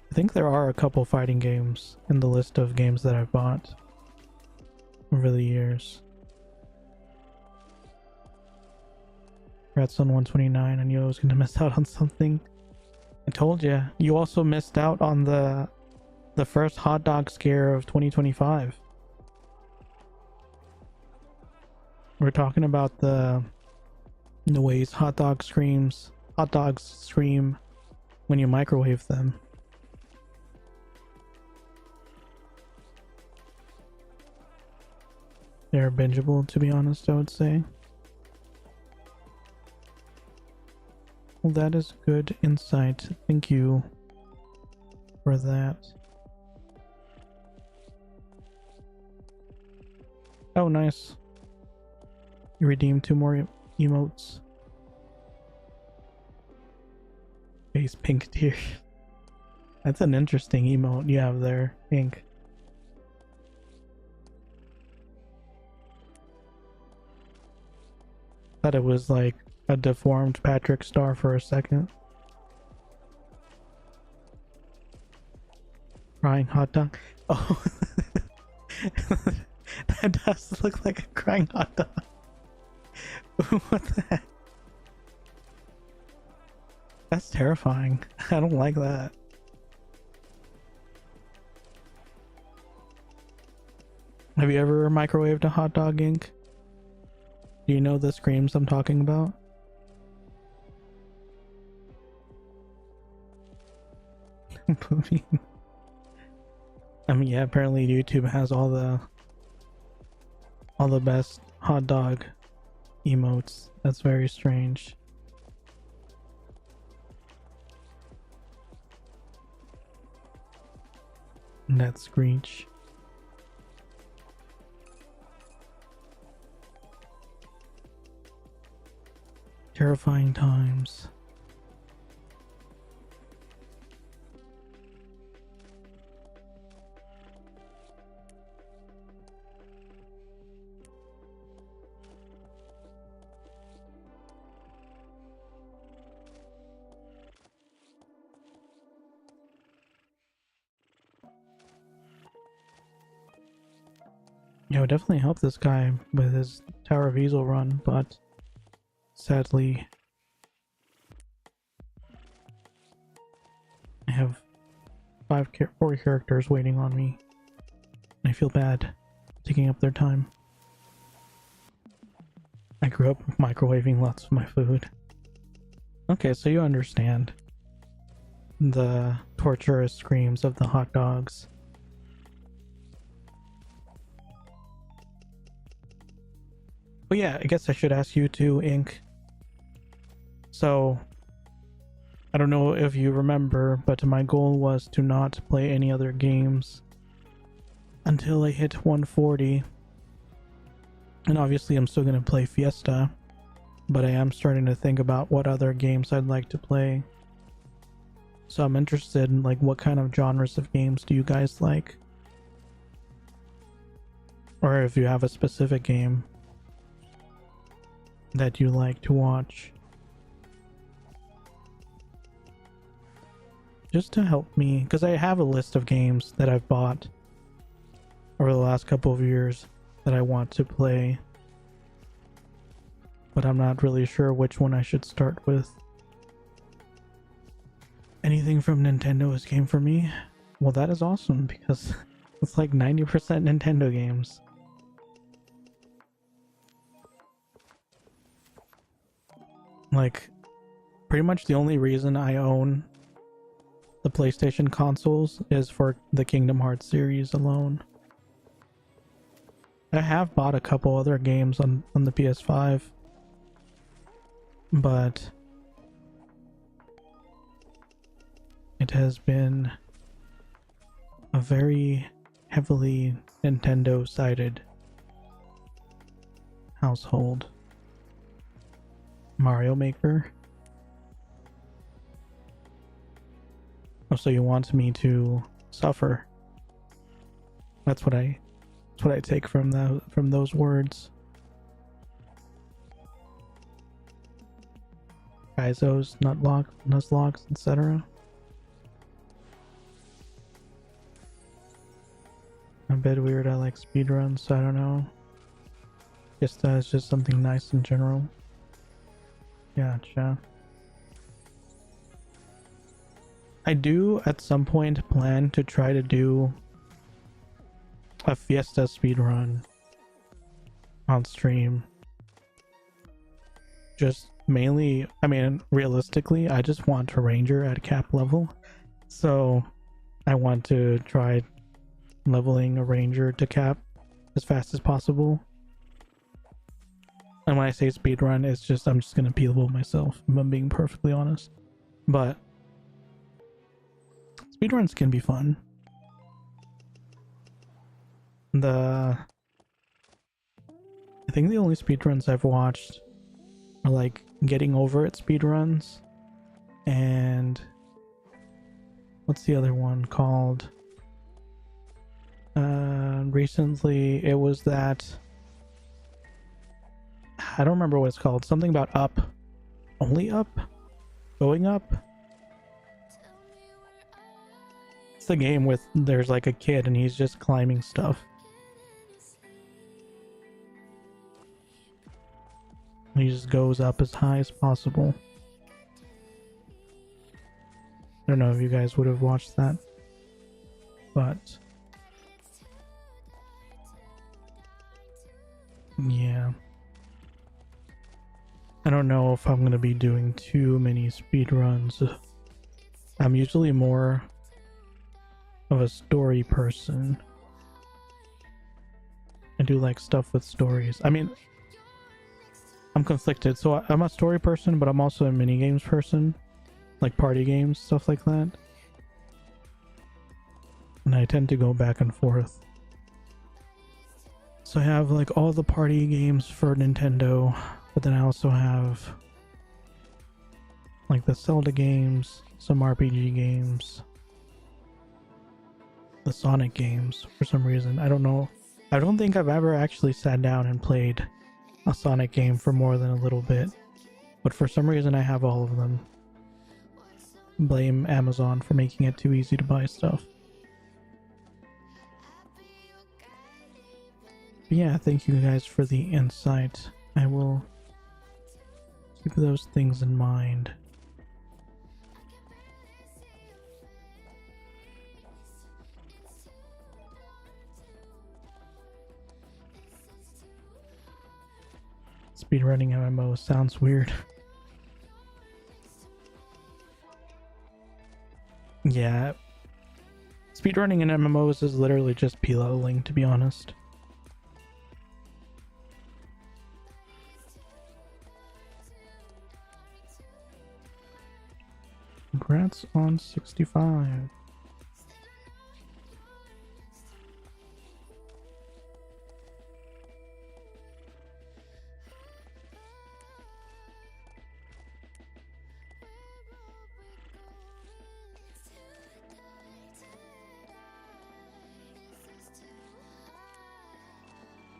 I think there are a couple fighting games in the list of games that I've bought over the years. Congrats on 129. I knew I was going to miss out on something. I told you. You also missed out on the first hot dog scare of 2025. We're talking about the ways hot dogs scream when you microwave them. They're bingeable, to be honest, I would say. Well, that is good insight. Thank you for that. Oh, nice. You redeemed 2 more emotes. Face pink tear. That's an interesting emote you have there, Pink. Thought it was like a deformed Patrick Star for a second. Crying hot dog. Oh, that does look like a crying hot dog. What the heck? That's terrifying. I don't like that. Have you ever microwaved a hot dog, Ink? Do you know the screams I'm talking about? I mean, yeah, apparently YouTube has all the best hot dog emotes. That's very strange. And that screech. Terrifying times. Yeah, it would definitely help this guy with his Tower of Easel run, but sadly I have 4 characters waiting on me. I feel bad taking up their time. I grew up microwaving lots of my food. Okay, so you understand the torturous screams of the hot dogs. But yeah, I guess I should ask you too, Ink. So, I don't know if you remember, but my goal was to not play any other games until I hit 140. And obviously I'm still going to play Fiesta, but I am starting to think about what other games I'd like to play. So I'm interested in like what kind of genres of games do you guys like? Or if you have a specific game that you like to watch. Just to help me, because I have a list of games that I've bought over the last couple of years that I want to play, but I'm not really sure which one I should start with. Anything from Nintendo is game for me. Well, that is awesome because it's like 90% Nintendo games. Like, Pretty much the only reason I own the PlayStation consoles is for the Kingdom Hearts series alone. I have bought a couple other games on the PS5, but it has been a very heavily Nintendo-sided household. Mario Maker. Oh, so you want me to suffer? That's what I take from those words. Kaizo's, Nuzlocke, etc. I'm a bit weird. I like speedruns, so I don't know. Guess that's just something nice in general. Gotcha. I do at some point plan to try to do a Fiesta speedrun on stream. Just mainly, I mean, realistically, I just want a ranger at cap level. So I want to try leveling a ranger to cap as fast as possible. And when I say speedrun, it's just, I'm just gonna P-level myself, if I'm being perfectly honest. But speedruns can be fun. I think the only speedruns I've watched are like Getting Over It speedruns, and what's the other one called? Recently it was that, I don't remember what it's called. Something about up. Only up? Going up? It's the game with there's like a kid and he's just climbing stuff. He just goes up as high as possible. I don't know if you guys would have watched that, but yeah. I don't know if I'm gonna be doing too many speedruns. I'm usually more of a story person. I do like stuff with stories. I mean, I'm conflicted. So I'm a story person, but I'm also a minigames person. Like party games, stuff like that. And I tend to go back and forth. So I have like all the party games for Nintendo, but then I also have like the Zelda games, some RPG games, the Sonic games for some reason. I don't know. I don't think I've ever actually sat down and played a Sonic game for more than a little bit, but for some reason I have all of them. Blame Amazon for making it too easy to buy stuff. But yeah, thank you guys for the insight. I will keep those things in mind. Speedrunning MMO sounds weird. Yeah. Speedrunning in MMOs is literally just P-leveling, to be honest. Congrats on 65.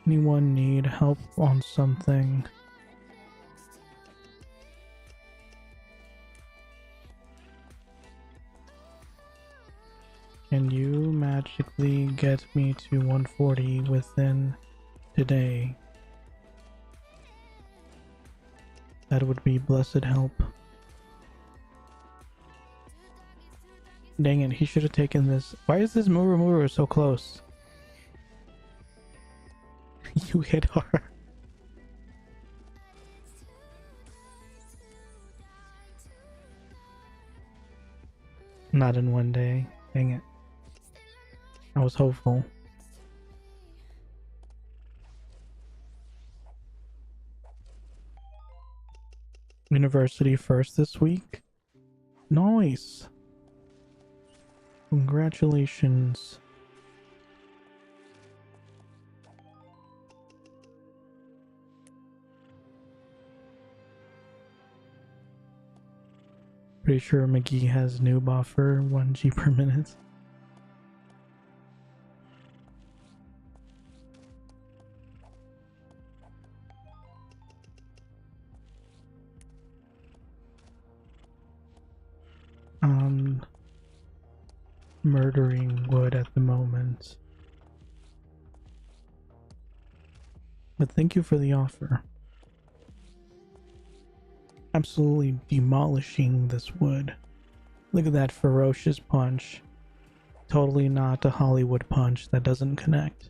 Anyone need help on something? Can you magically get me to 140 within today? That would be blessed help. Dang it, he should have taken this. Why is this Muru so close? You hit hard. Not in one day. Dang it. I was hopeful. University first this week? Nice! Congratulations. Pretty sure McGee has new buffer 1G per minute. Murdering wood at the moment. But thank you for the offer. Absolutely demolishing this wood. Look at that ferocious punch. Totally not a Hollywood punch that doesn't connect.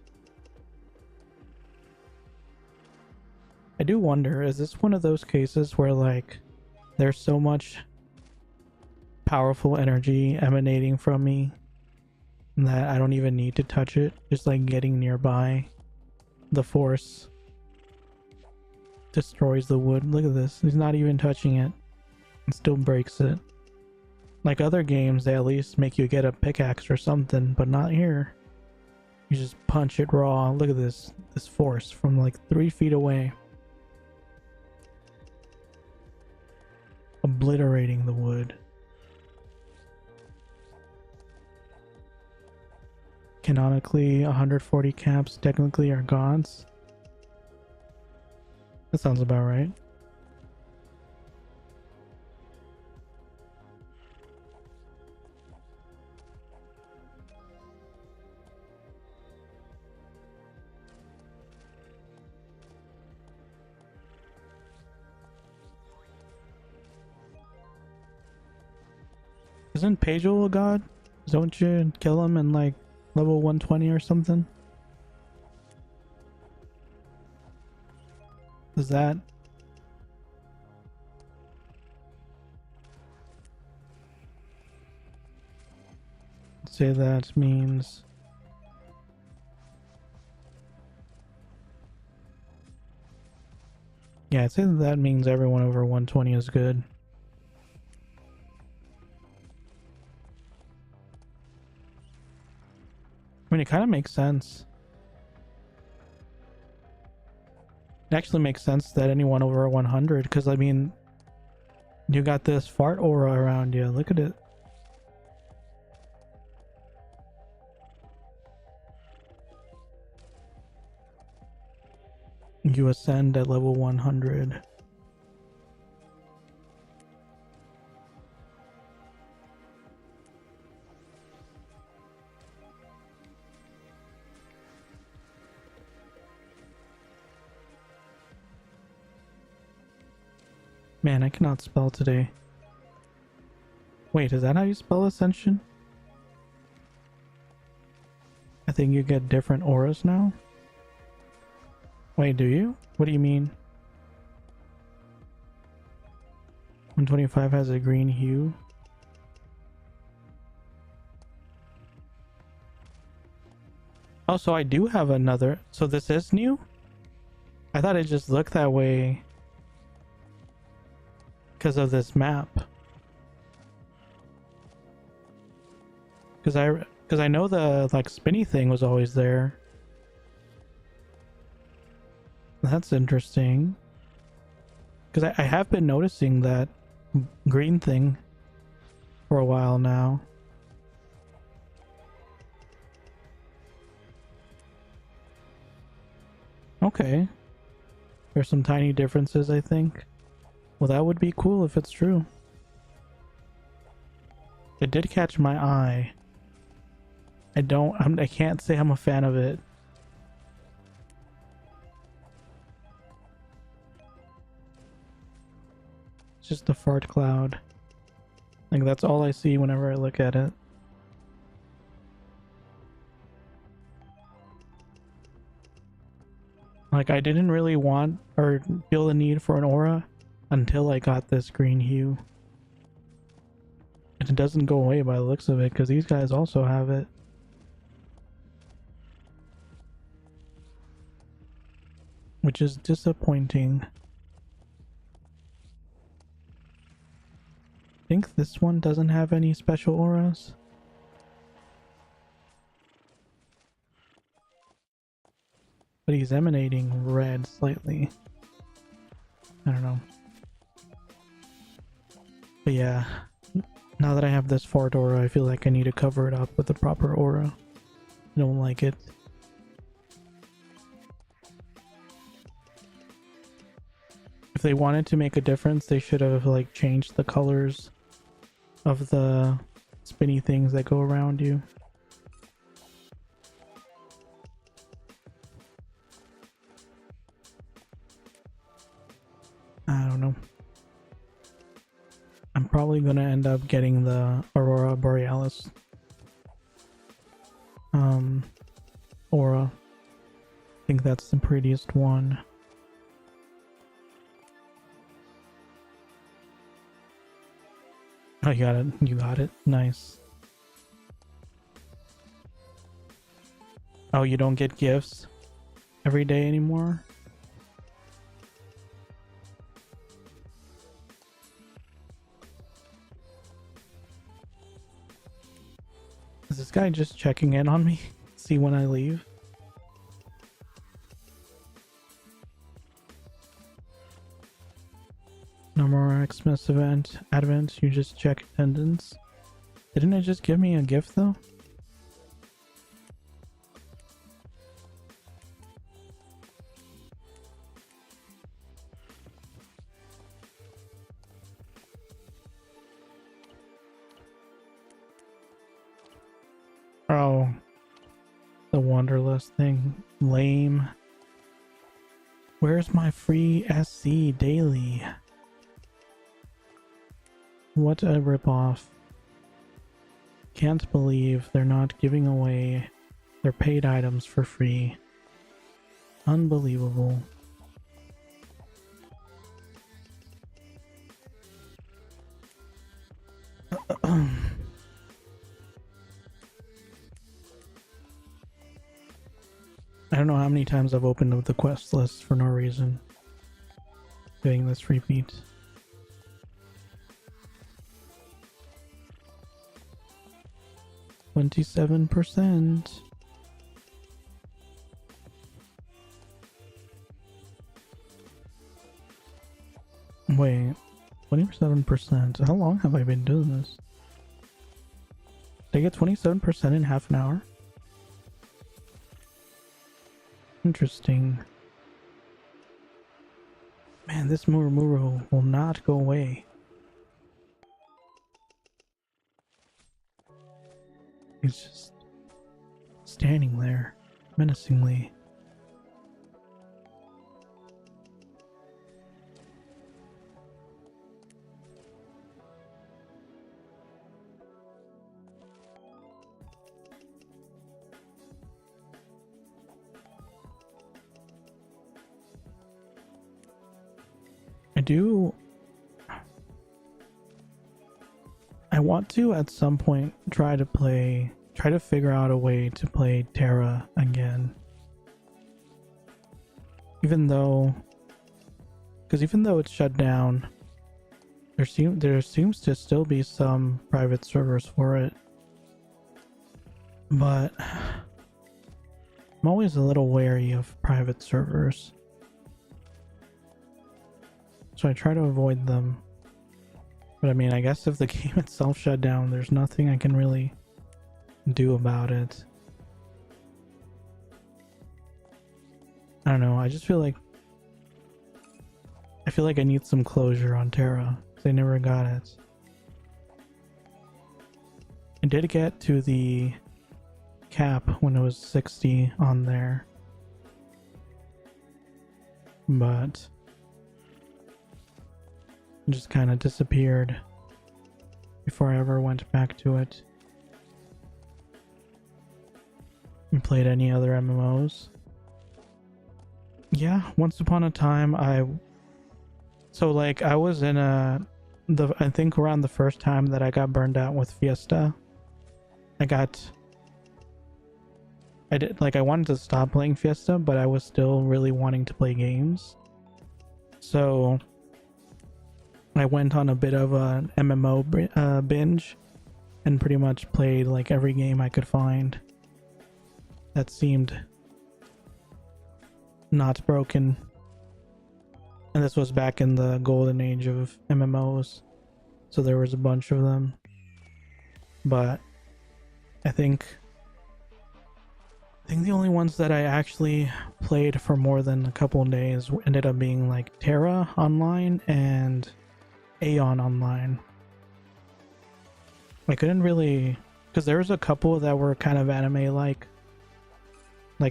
I do wonder, is this one of those cases where like there's so much powerful energy emanating from me that I don't even need to touch it? Just like getting nearby, the force destroys the wood. Look at this, he's not even touching it. It still breaks it. Like other games, they at least make you get a pickaxe or something, but not here. You just punch it raw. Look at this force from like 3 feet away. Obliterating the wood. Canonically, 140 caps technically are gods. That sounds about right. Isn't Pagel a god? Don't you kill him in like level 120 or something? Is that? Say that means yeah, I'd say that means everyone over 120 is good. I mean, it kind of makes sense. It actually makes sense that anyone over 100, because I mean, you got this fart aura around you. Look at it. You ascend at level 100. Man, I cannot spell today. Wait, is that how you spell ascension? I think you get different auras now. Wait, do you? What do you mean? 125 has a green hue. Oh, so I do have another. So this is new? I thought it just looked that way because of this map. Because I know the like spinny thing was always there. That's interesting. Because I have been noticing that green thing for a while now. Okay. There's some tiny differences, I think. Well, that would be cool if it's true. It did catch my eye. I can't say I'm a fan of it. It's just a fart cloud. Like, that's all I see whenever I look at it. Like, I didn't really want or feel the need for an aura until I got this green hue. It doesn't go away by the looks of it, because these guys also have it. Which is disappointing. I think this one doesn't have any special auras. But he's emanating red slightly. I don't know. But yeah, now that I have this fart aura, I feel like I need to cover it up with the proper aura. I don't like it. If they wanted to make a difference, they should have like changed the colors of the spinny things that go around you. I don't know. I'm probably gonna end up getting the Aurora Borealis aura. I think that's the prettiest one. Oh, you got it. You got it. Nice. Oh, you don't get gifts every day anymore? Is this guy just checking in on me? See when I leave? No more Xmas event. Advent, you just check attendance. Didn't it just give me a gift though? Oh, the Wanderlust thing. Lame. Where's my free SC daily? What a ripoff. Can't believe they're not giving away their paid items for free. Unbelievable. I don't know how many times I've opened up the quest list for no reason. Getting this repeat. %. Wait, 27%. How long have I been doing this? Did I get 27% in half an hour? Interesting. Man, this Murumuru will not go away. He's just standing there, menacingly. I want to at some point try to figure out a way to play Terra again. Even though it's shut down, there seems to still be some private servers for it. But I'm always a little wary of private servers, so I try to avoid them. But I mean, I guess if the game itself shut down, there's nothing I can really do about it. I don't know, I just feel like I need some closure on Terra, because I never got it. I did get to the cap when it was 60 on there, but it just kind of disappeared before I ever went back to it and played any other MMOs. Yeah, once upon a time I was in a I think around the first time that I got burned out with Fiesta, I wanted to stop playing Fiesta, but I was still really wanting to play games. So I went on a bit of an MMO binge and pretty much played like every game I could find that seemed not broken. And this was back in the golden age of MMOs, so there was a bunch of them. But I think the only ones that I actually played for more than a couple of days ended up being like Terra Online and Aeon Online. I couldn't really, because there was a couple that were kind of anime like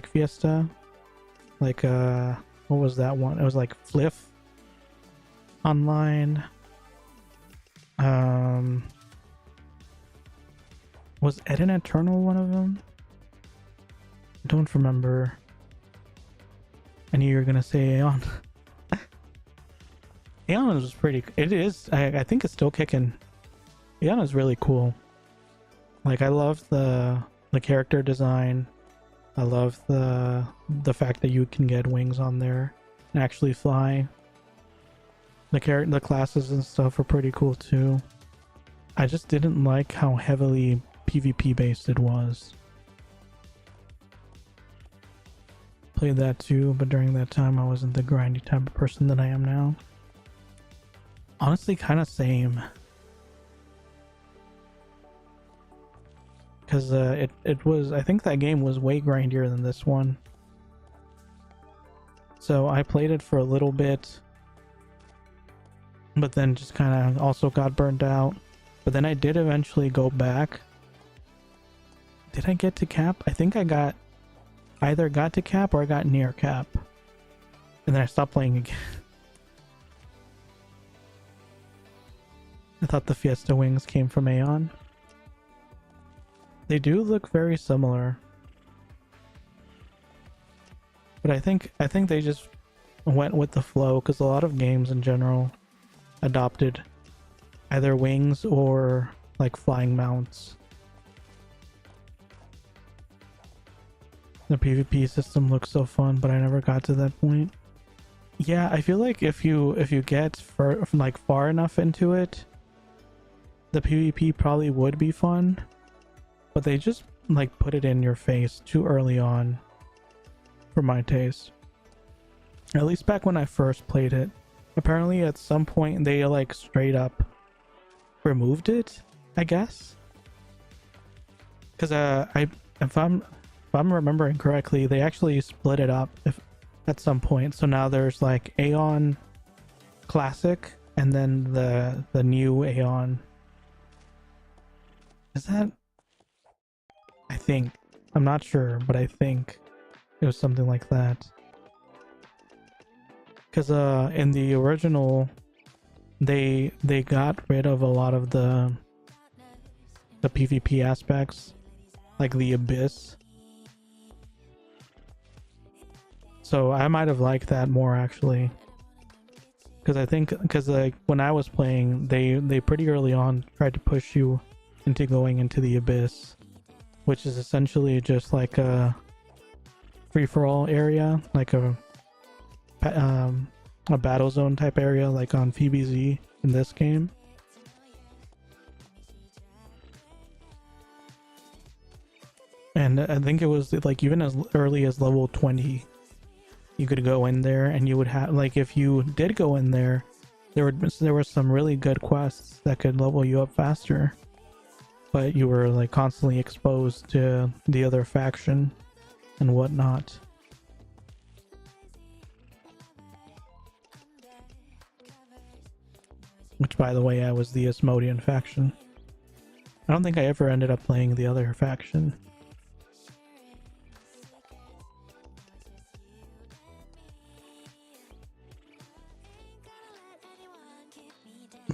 Fiesta. Like what was that one? It was like Fliff Online. Was Eden Eternal one of them? I don't remember. I knew you were gonna say Aeon. Aeon was pretty. It is. I think it's still kicking. Aeon is really cool. Like, I love the character design. I love the fact that you can get wings on there and actually fly. The classes and stuff are pretty cool too. I just didn't like how heavily PvP based it was. Played that too, but during that time I wasn't the grindy type of person that I am now. Honestly, kind of same. Because it was, I think that game was way grindier than this one. So I played it for a little bit, but then just kind of also got burnt out. But then I did eventually go back. Did I get to cap? I think I either got to cap or I got near cap. And then I stopped playing again. I thought the Fiesta wings came from Aeon. They do look very similar. But I think they just went with the flow, because a lot of games in general adopted either wings or like flying mounts. The PvP system looks so fun, but I never got to that point. Yeah, I feel like if you get far enough into it, the PvP probably would be fun. But they just like put it in your face too early on for my taste. At least back when I first played it. Apparently at some point they like straight up removed it, I guess. Because if I'm remembering correctly, they actually split it up at some point. So now there's like Aeon Classic and then the new Aeon. Is that, I think, I'm not sure, but I think it was something like that. Because in the original, they got rid of a lot of the PvP aspects, like the Abyss. So I might have liked that more actually. Because like when I was playing, they pretty early on tried to push you into going into the Abyss, which is essentially just like a free-for-all area, like a battle zone type area, like on PBZ in this game. And I think it was like even as early as level 20, you could go in there, and you would have, like, if you did go in there, there were some really good quests that could level you up faster. But you were like constantly exposed to the other faction and whatnot. Which, by the way, I was the Asmodean faction. I don't think I ever ended up playing the other faction.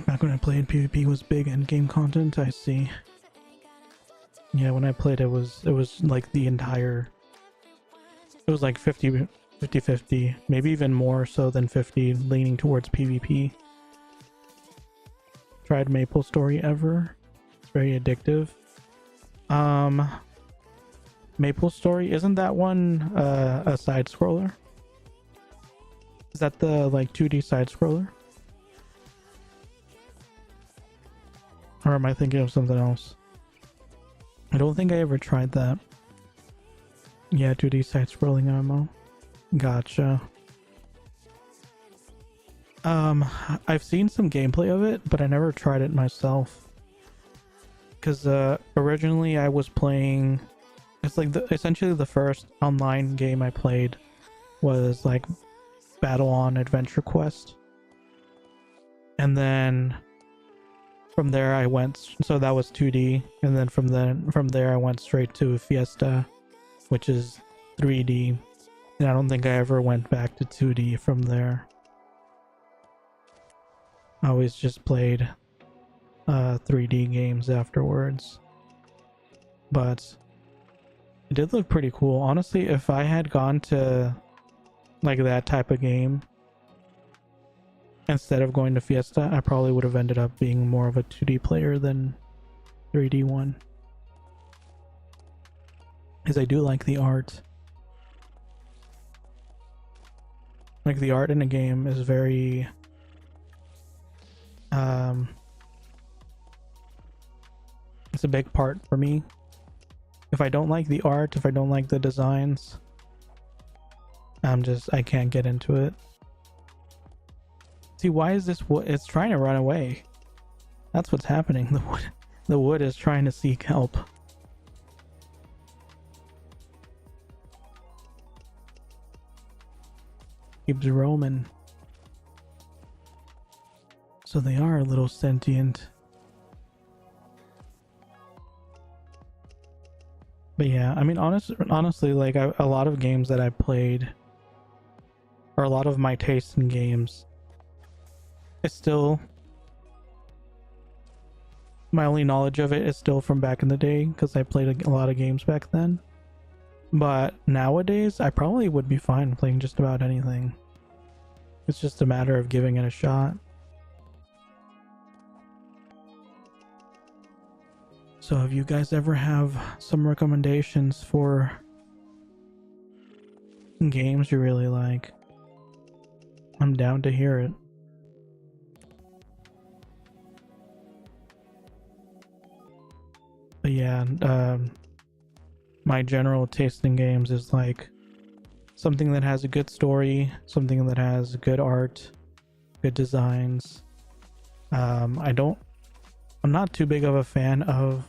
Back when I played, PvP was big endgame content, I see. Yeah, when I played it was like the entire, it was like 50-50, maybe even more so than 50, leaning towards PvP. tried MapleStory ever. It's very addictive. MapleStory, isn't that one a side scroller? Is that the like 2D side scroller? Or am I thinking of something else? I don't think I ever tried that. Yeah, 2D side scrolling MMO. Gotcha. I've seen some gameplay of it, but I never tried it myself. Because originally I was playing, it's like essentially the first online game I played was like Battle on Adventure Quest. And then from there I went, so that was 2D, and then from there I went straight to Fiesta, which is 3D. And I don't think I ever went back to 2D from there. I always just played 3D games afterwards. But it did look pretty cool. Honestly, if I had gone to like that type of game instead of going to Fiesta, I probably would have ended up being more of a 2D player than 3D one. Because I do like the art. Like the art in a game is very it's a big part for me. If I don't like the art, if I don't like the designs, I can't get into it. See, why is this wood? It's trying to run away. That's what's happening. The wood is trying to seek help. Keeps roaming. So they are a little sentient. But yeah, I mean, honestly, like a lot of games that I played, or a lot of my taste in games, it's still, my only knowledge of it is still from back in the day, because I played a lot of games back then. But nowadays, I probably would be fine playing just about anything. It's just a matter of giving it a shot. So if you guys ever have some recommendations for games you really like, I'm down to hear it. But yeah, my general taste in games is like something that has a good story, something that has good art, good designs. I'm not too big of a fan of,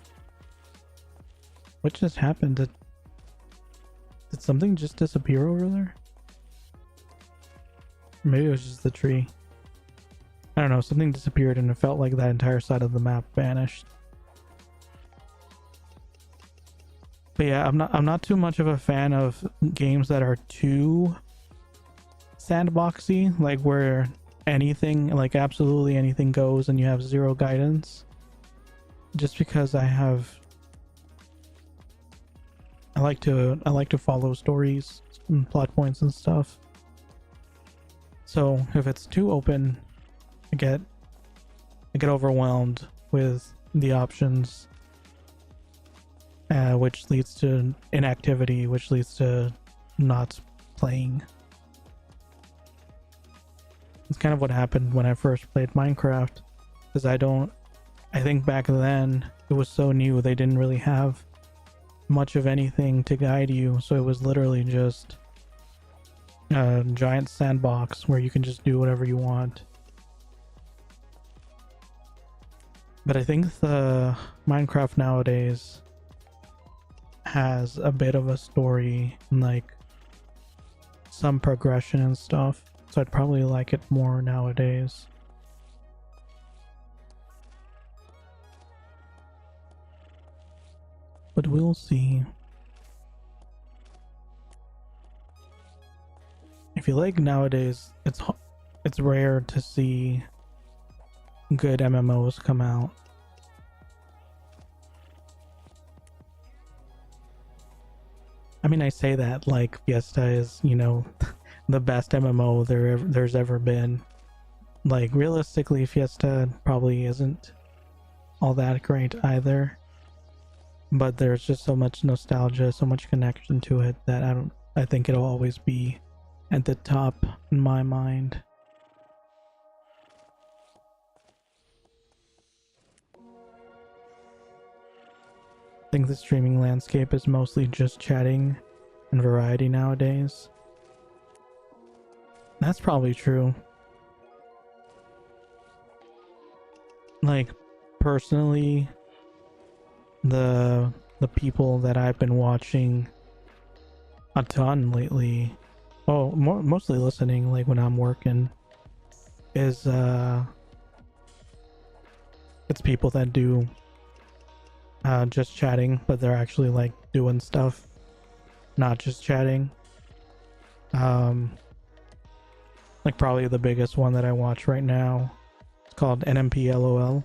what just happened? Did something just disappear over there? Or maybe it was just the tree. I don't know, something disappeared and it felt like that entire side of the map vanished. But yeah, I'm not too much of a fan of games that are too sandboxy, like where anything, like absolutely anything goes and you have zero guidance. Just because I like to follow stories and plot points and stuff. So if it's too open, I get overwhelmed with the options, which leads to inactivity, which leads to not playing. It's kind of what happened when I first played Minecraft, because I think back then it was so new, they didn't really have much of anything to guide you, so it was literally just a giant sandbox where you can just do whatever you want. But I think the Minecraft nowadays has a bit of a story and like some progression and stuff, so I'd probably like it more nowadays. But we'll see. I feel like nowadays it's rare to see good MMOs come out. I mean, I say that like Fiesta is, you know, the best MMO there's ever been. Like, realistically, Fiesta probably isn't all that great either. But there's just so much nostalgia, so much connection to it that I think it'll always be at the top in my mind. I think the streaming landscape is mostly just chatting and variety nowadays. That's probably true. Like, personally, the people that I've been watching a ton lately, mostly listening, like when I'm working, is it's people that do just chatting, but they're actually like doing stuff, not just chatting. Like probably the biggest one that I watch right now, it's called NMPLOL.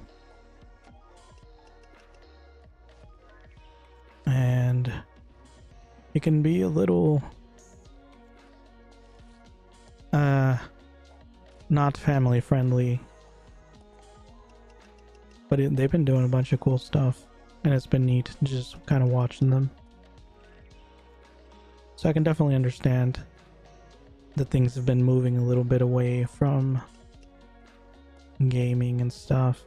And it can be a little not family friendly, but they've been doing a bunch of cool stuff, and it's been neat just kind of watching them. So I can definitely understand that things have been moving a little bit away from gaming and stuff.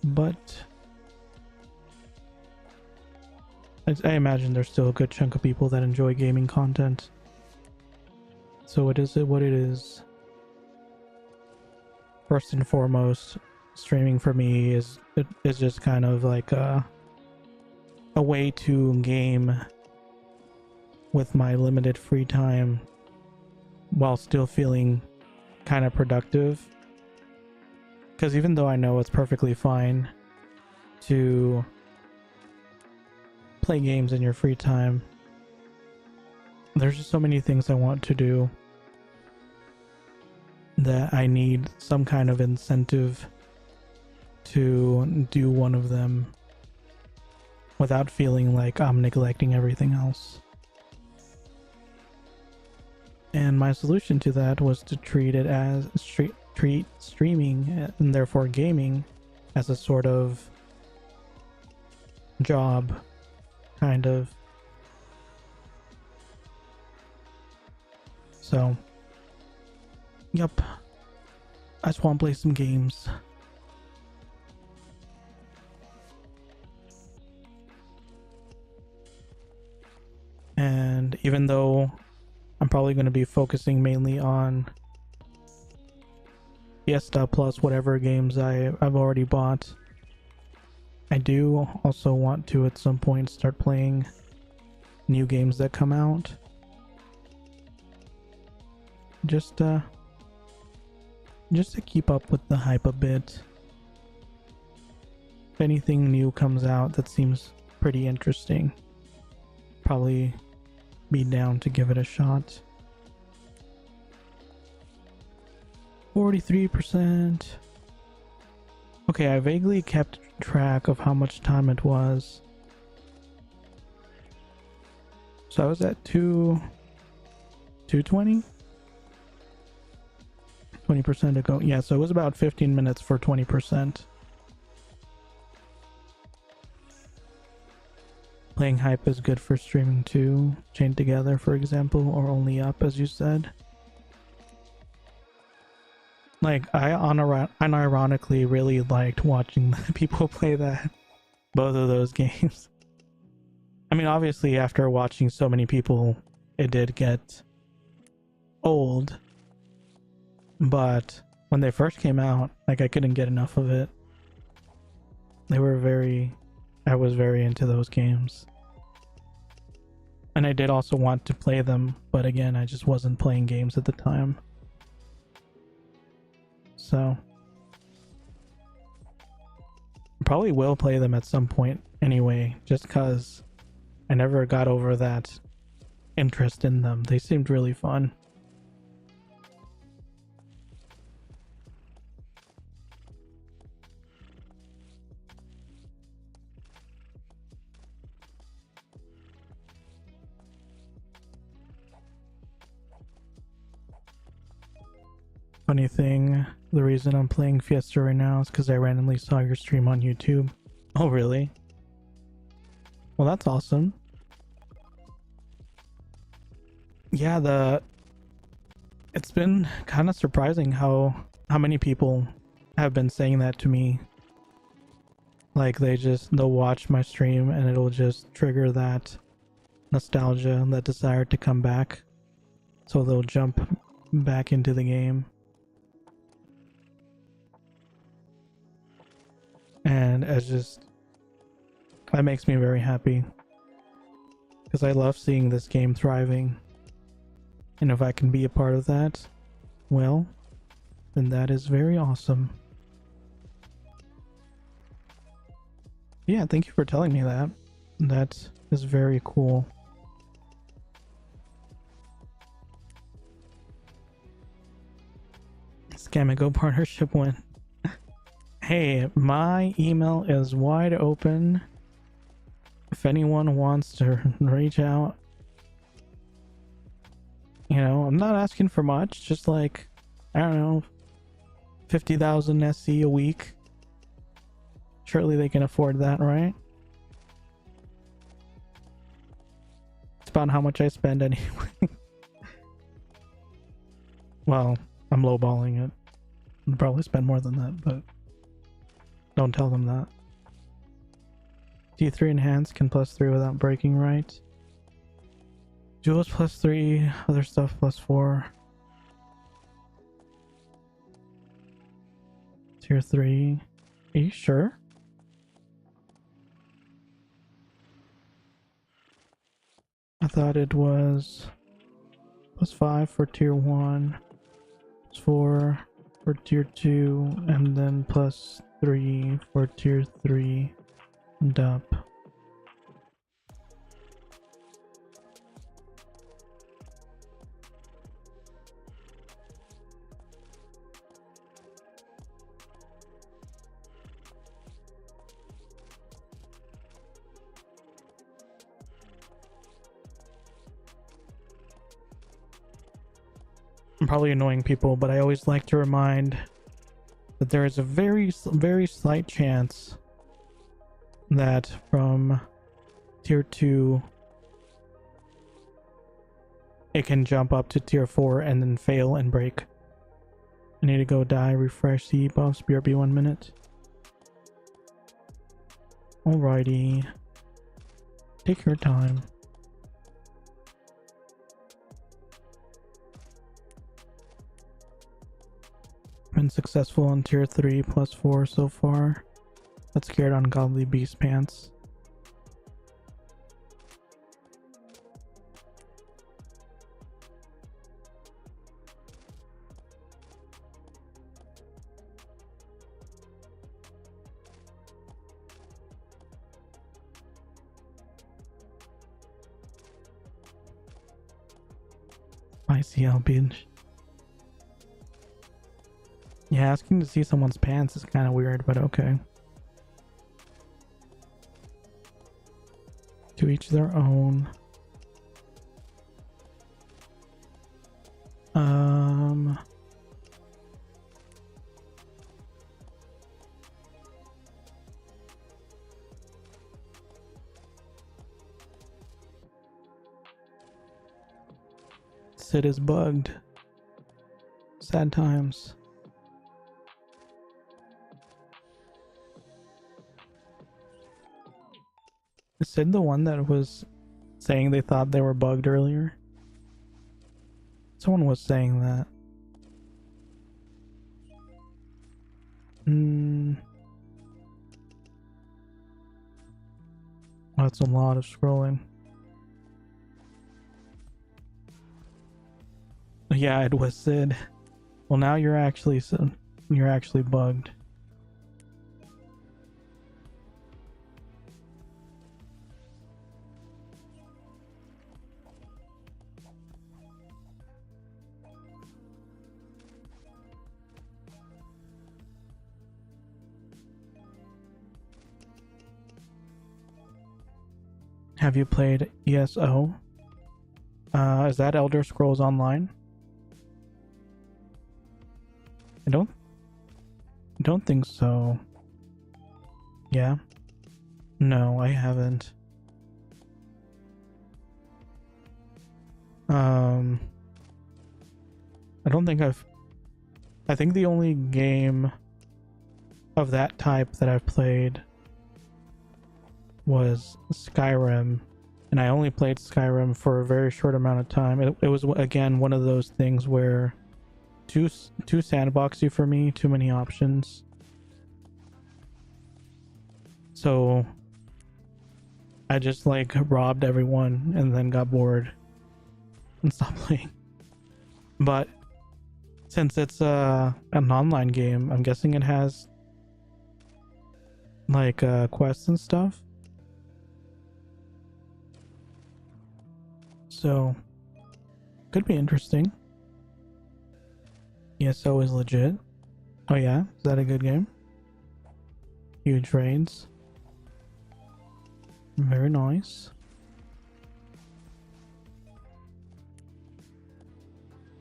But I imagine there's still a good chunk of people that enjoy gaming content. So it is what it is. First and foremost, streaming for me is just kind of like a way to game with my limited free time while still feeling kind of productive. Because even though I know it's perfectly fine to play games in your free time, there's just so many things I want to do that I need some kind of incentive to do one of them without feeling like I'm neglecting everything else. And my solution to that was to treat it as treat streaming and therefore gaming as a sort of job, kind of. So, yep, I just want to play some games. And even though I'm probably going to be focusing mainly on Fiesta plus whatever games I've already bought, I do also want to at some point start playing new games that come out. Just to keep up with the hype a bit. If anything new comes out that seems pretty interesting, probably be down to give it a shot. 43%. Okay, I vaguely kept track of how much time it was. So I was at 220? 20% ago. Yeah, so it was about 15 minutes for 20%. Playing hype is good for streaming too. Chained together, for example, or only up, as you said. Like, I unironically really liked watching people play both of those games. I mean, obviously, after watching so many people, it did get old. But when they first came out, like, I couldn't get enough of it. I was very into those games. And I did also want to play them, but again, I just wasn't playing games at the time. So probably will play them at some point anyway, just because I never got over that interest in them. They seemed really fun. Funny thing, the reason I'm playing Fiesta right now is because I randomly saw your stream on YouTube. Oh, really? Well, that's awesome. Yeah, it's been kind of surprising how many people have been saying that to me. Like they'll watch my stream and it'll just trigger that nostalgia, that desire to come back. So they'll jump back into the game. And that makes me very happy. Because I love seeing this game thriving. And if I can be a part of that, well, then that is very awesome. Yeah, thank you for telling me that. That is very cool. Scamigo partnership win. Hey, my email is wide open. If anyone wants to reach out, you know, I'm not asking for much, just like, I don't know, 50,000 SC a week. Surely they can afford that, right? It's about how much I spend anyway. Well, I'm lowballing it. I'll probably spend more than that, but don't tell them that. D3 enhanced can +3 without breaking, right? Jewels +3, other stuff +4. Tier 3. Are you sure? I thought it was +5 for tier 1, +4 for tier 2, and then +3 for tier 3 and up. I'm probably annoying people, but I always like to remind that there is a very slight chance that from tier 2 it can jump up to tier 4 and then fail and break. I need to go die, refresh, see buffs, BRB 1 minute. Alrighty. Take your time. Been successful on tier 3 +4 so far. That's scared ungodly beast pants. ICL binge. Yeah, asking to see someone's pants is kind of weird, but okay. To each their own. Sid is bugged. Sad times. Is Sid the one that was saying they thought they were bugged earlier? Someone was saying that. That's a lot of scrolling. Yeah, it was Sid. Well, now you're actually bugged. Have you played ESO? Is that Elder Scrolls Online? I don't think so. Yeah. No, I haven't. I don't think I think the only game of that type that I've played was Skyrim, and I only played Skyrim for a very short amount of time. It was again one of those things where too sandboxy for me, too many options. So I just like robbed everyone and then got bored and stopped playing. But since it's an online game, I'm guessing it has like quests and stuff. So could be interesting. ESO is legit. Oh yeah, is that a good game? Huge raids. Very nice.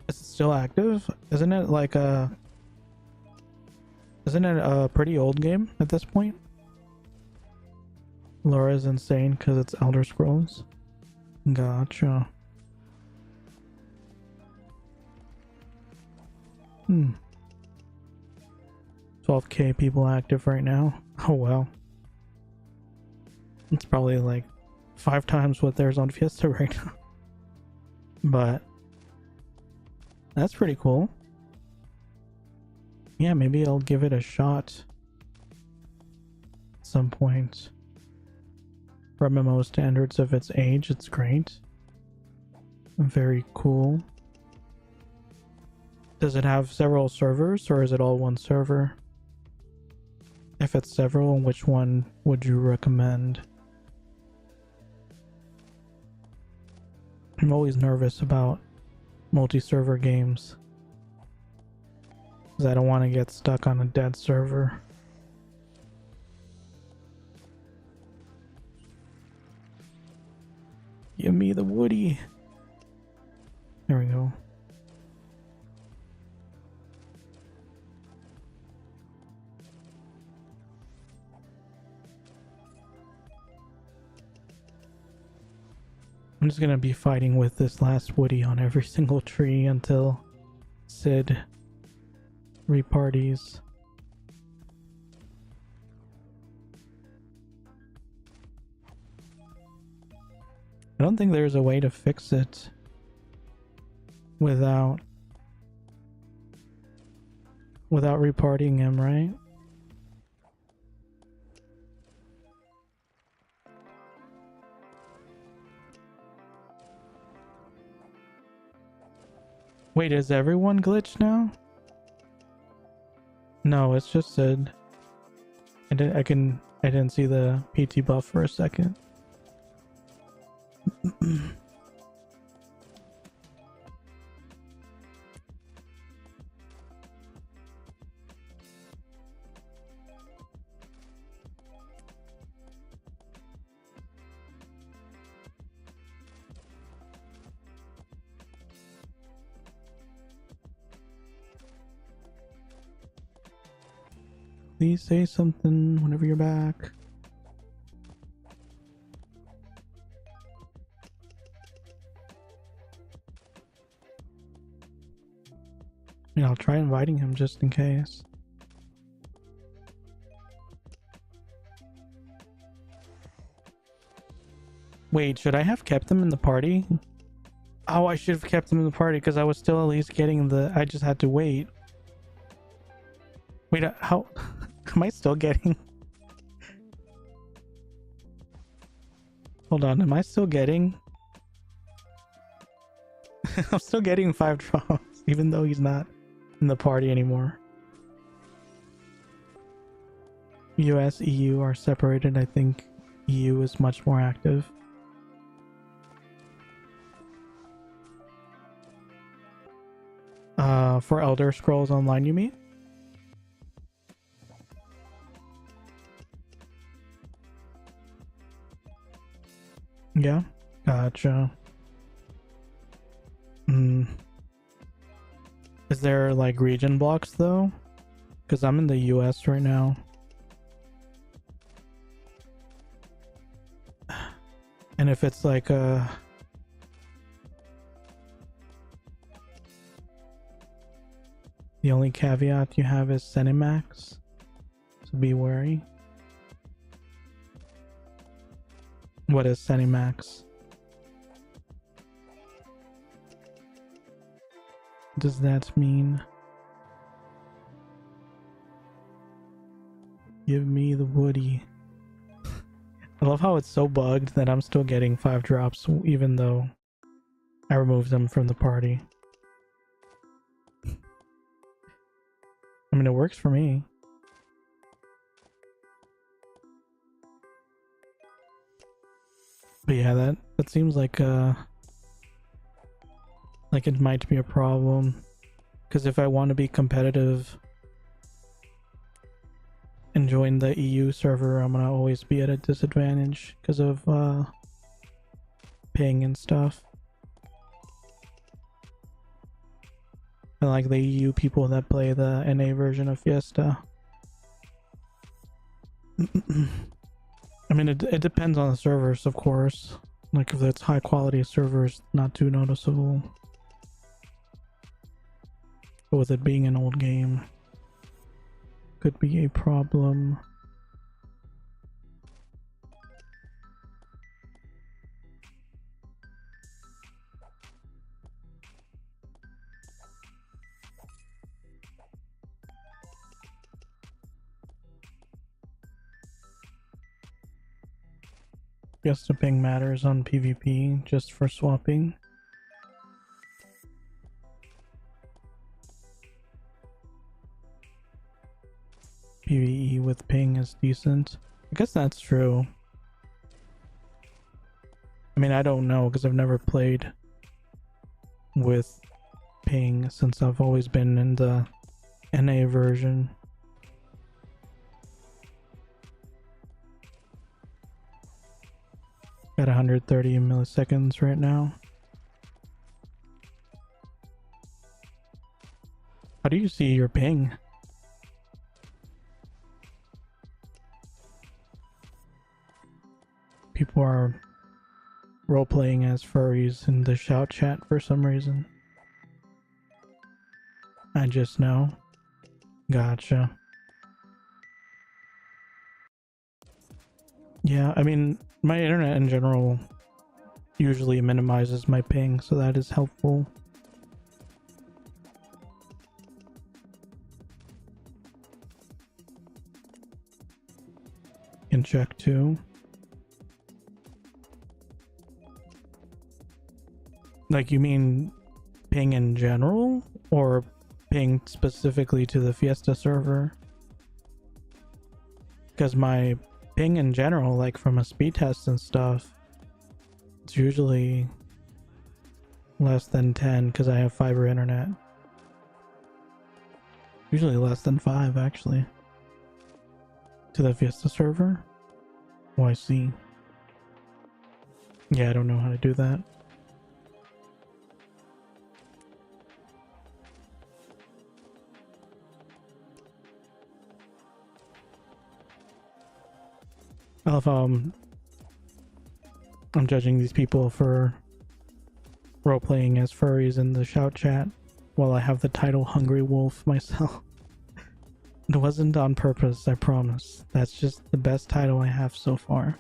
Is it still active? Isn't it like isn't it a pretty old game at this point? Laura is insane because it's Elder Scrolls. Gotcha. 12k people active right now. Oh wow. It's probably like 5 times what there's on Fiesta right now. But that's pretty cool. Yeah, maybe I'll give it a shot at some point. For MMO standards of its age, it's great. Very cool. Does it have several servers, or is it all one server? If it's several, which one would you recommend? I'm always nervous about multi-server games, because I don't want to get stuck on a dead server. Give me the woody. There we go. I'm just gonna be fighting with this last woody on every single tree until Sid reparties. I don't think there's a way to fix it without repartying him, right? Wait, is everyone glitched now? No, it's just Sid. I didn't see the PT buff for a second. Please say something whenever you're back. And I'll try inviting him just in case. Wait, should I have kept him in the party? Oh, I should have kept him in the party because I was still at least getting the... I just had to wait. Wait, how... Am I still getting... Hold on, am I still getting... I'm still getting 5 drops, even though he's not in the party anymore. US, EU are separated. I think EU is much more active. For Elder Scrolls Online, you mean? Yeah, gotcha. Is there like region blocks though? Because I'm in the US right now. And if it's like the only caveat you have is Cinemax, so be wary. What is Cinemax? What does that mean? Give me the woody. I love how it's so bugged that I'm still getting 5 drops even though I removed them from the party. I mean, it works for me. But yeah, that seems like it might be a problem. Because if I want to be competitive and join the EU server, I'm gonna always be at a disadvantage because of ping and stuff. I like the EU people that play the NA version of Fiesta. I mean, it depends on the servers, of course. Like if it's high quality servers, not too noticeable. But with it being an old game, could be a problem. Fiesta ping matters on PvP just for swapping. PvE with ping is decent. I guess that's true. I mean, I don't know because I've never played with ping since I've always been in the NA version. Got 130 milliseconds right now. How do you see your ping? People are role-playing as furries in the shout chat for some reason. I just know. Gotcha. Yeah, I mean, my internet in general usually minimizes my ping, so that is helpful. Can check too. Like, you mean ping in general, or ping specifically to the Fiesta server? Because my ping in general, like from a speed test and stuff, it's usually less than 10 because I have fiber internet. Usually less than 5 actually. To the Fiesta server? Oh, I see. Yeah, I don't know how to do that. I love how I'm judging these people for role-playing as furries in the shout chat while I have the title Hungry Wolf myself. It wasn't on purpose, I promise. That's just the best title I have so far.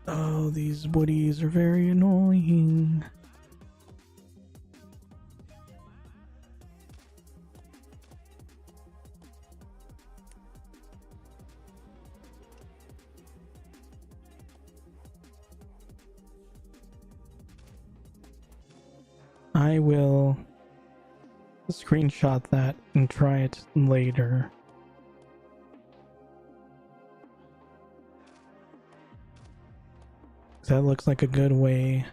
Oh, these woodies are very annoying. I will screenshot that and try it later. That looks like a good way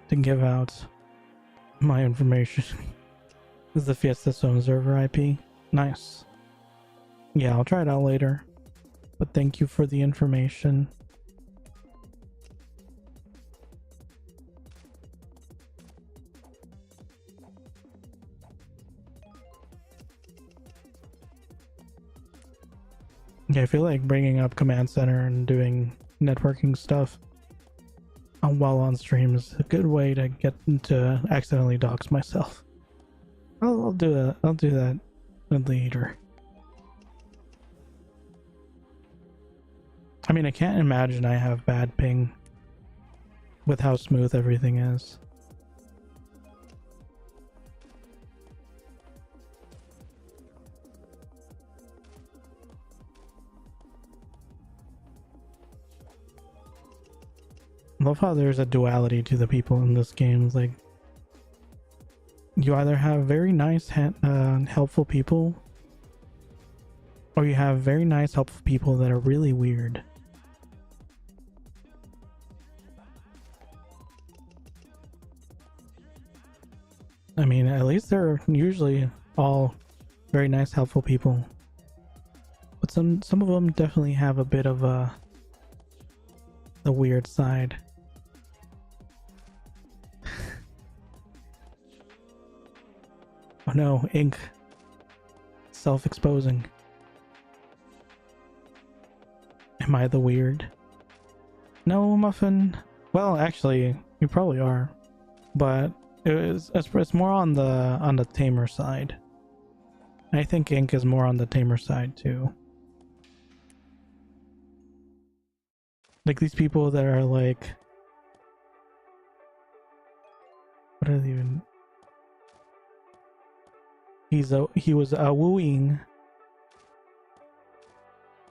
to give out my information. This is the Fiesta Zone server IP. Nice. Yeah, I'll try it out later. But thank you for the information. Yeah, I feel like bringing up Command Center and doing networking stuff while on stream is a good way to get to accidentally dox myself. I'll do that. I'll do that later. I mean, I can't imagine I have bad ping with how smooth everything is. I love how there's a duality to the people in this game. Like, you either have very nice, helpful people, or you have very nice, helpful people that are really weird. I mean, at least they're usually all very nice, helpful people. But some of them definitely have a bit of the weird side. Oh no, ink. Self-exposing. Am I the weird? No, Muffin. Well, actually, you probably are. But it's more on the tamer side. I think ink is more on the tamer side too. Like these people that are like, what are they even? He was wooing.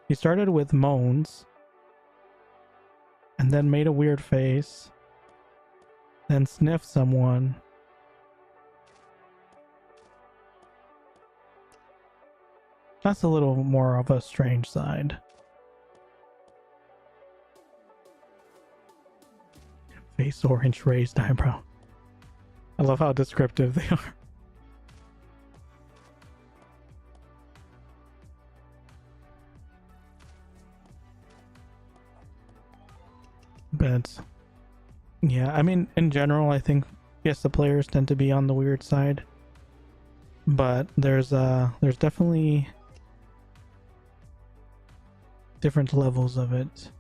He started with moans, and then made a weird face, then sniffed someone. That's a little more of a strange side. Face orange, raised eyebrow. I love how descriptive they are. But yeah, I mean, in general, I think yes, the players tend to be on the weird side, but there's definitely different levels of it.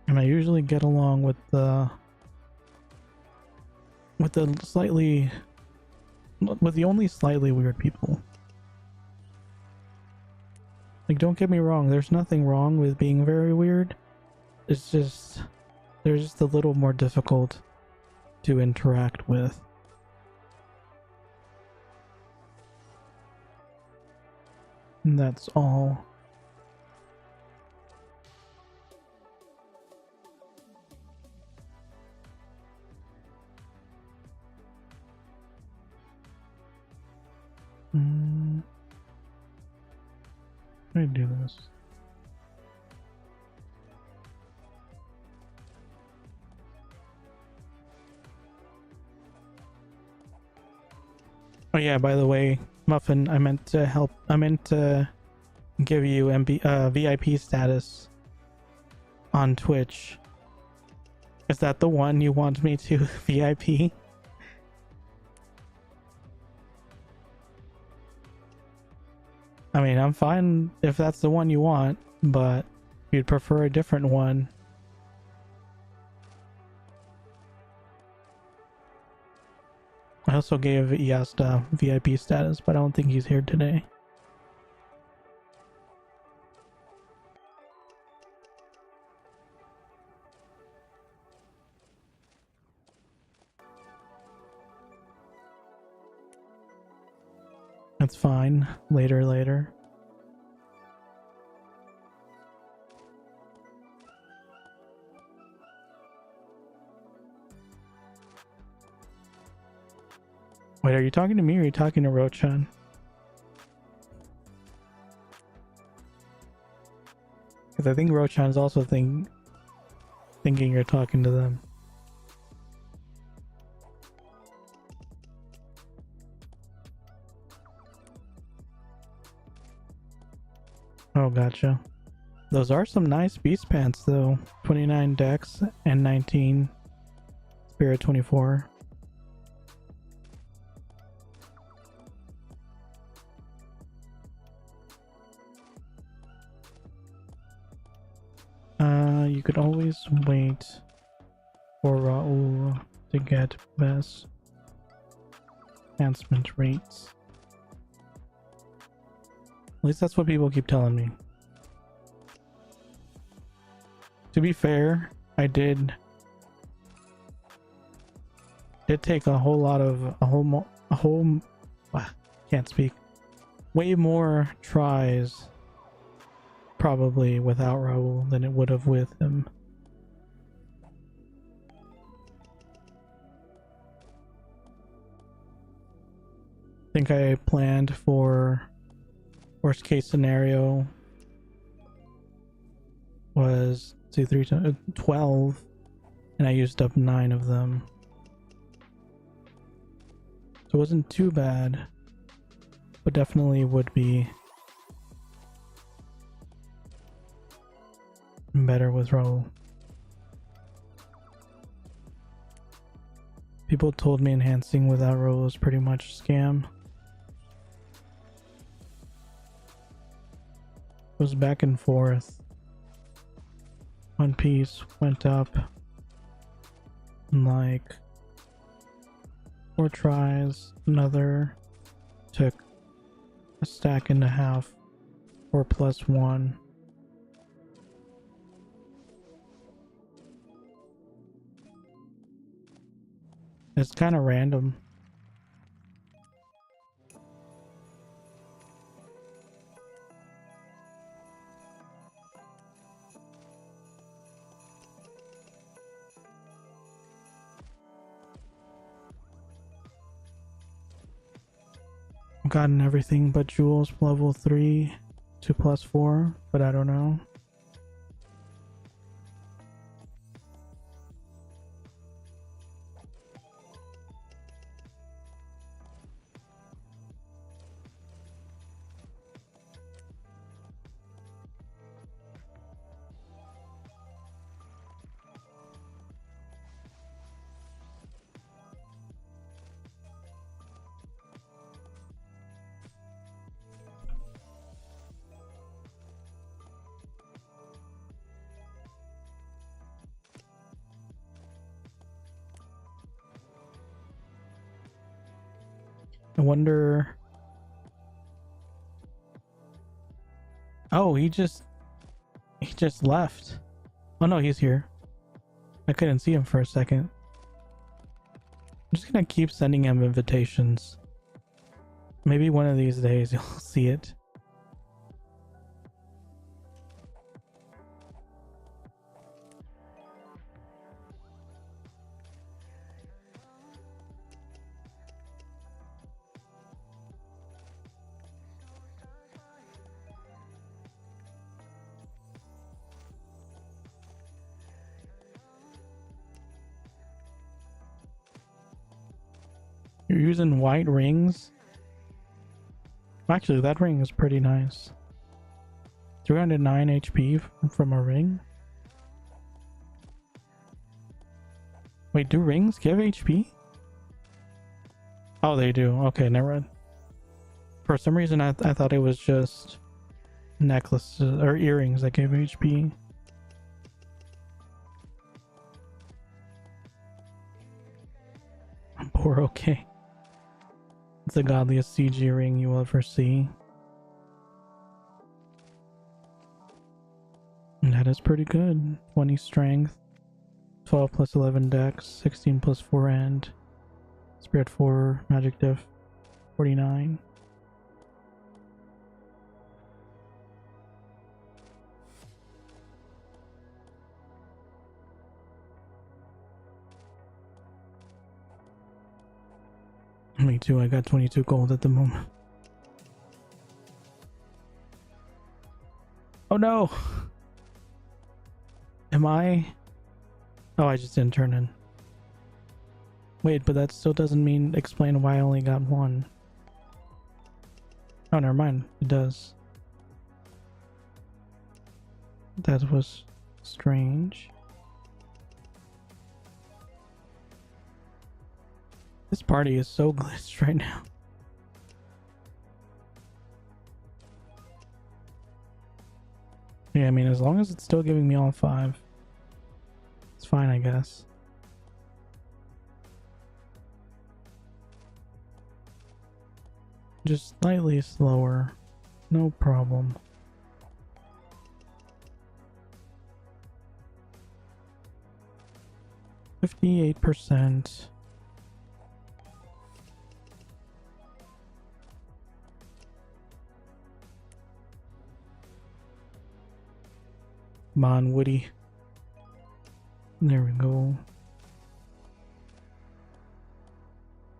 And I usually get along with the only slightly weird people. Like, don't get me wrong, there's nothing wrong with being very weird. It's just they're just a little more difficult to interact with. And that's all. Let me do this. Oh yeah, by the way, Muffin, I meant to give you VIP status on Twitch. Is that the one you want me to VIP? I mean, I'm fine if that's the one you want, but if you'd prefer a different one. I also gave Yasta VIP status, but I don't think he's here today. That's fine. Later. Wait, are you talking to me or are you talking to Rochan? Because I think Rochan's also thinking thinking you're talking to them. Oh, gotcha. Those are some nice beast pants though. 29 dex and 19 spirit 24. You could always wait for Raul to get best enhancement rates. At least that's what people keep telling me. To be fair, I did take a whole lot of can't speak. Way more tries probably without Raul than it would have with him. I think I planned for worst case scenario was 12 and I used up 9 of them. So it wasn't too bad, but definitely would be better with Raul. People told me enhancing without Raul was pretty much a scam. It was back and forth. One piece went up in like 4 tries, another took a stack and a half or +1. It's kind of random. I've gotten everything but jewels level 3 to +4, but I don't know. I wonder. Oh, he just left. Oh no, he's here. I couldn't see him for a second. I'm just gonna keep sending him invitations. Maybe one of these days you'll see it. You're using white rings? Actually, that ring is pretty nice. 309 HP from a ring? Wait, do rings give HP? Oh, they do. Okay, never mind. For some reason, I thought it was just necklaces or earrings that gave HP. Poor okay. It's the godliest CG ring you will ever see. And that is pretty good. 20 strength, 12 plus 11 dex, 16 plus 4 and spirit 4, magic diff 49. Me too, I got 22 gold at the moment. Oh no! Am I Oh, I just didn't turn in. Wait, but that still doesn't explain why I only got one. Oh, never mind. It does. That was strange. This party is so glitched right now. Yeah, I mean, as long as it's still giving me all 5, it's fine, I guess. Just slightly slower. No problem. %58%. Come on, Woody. There we go.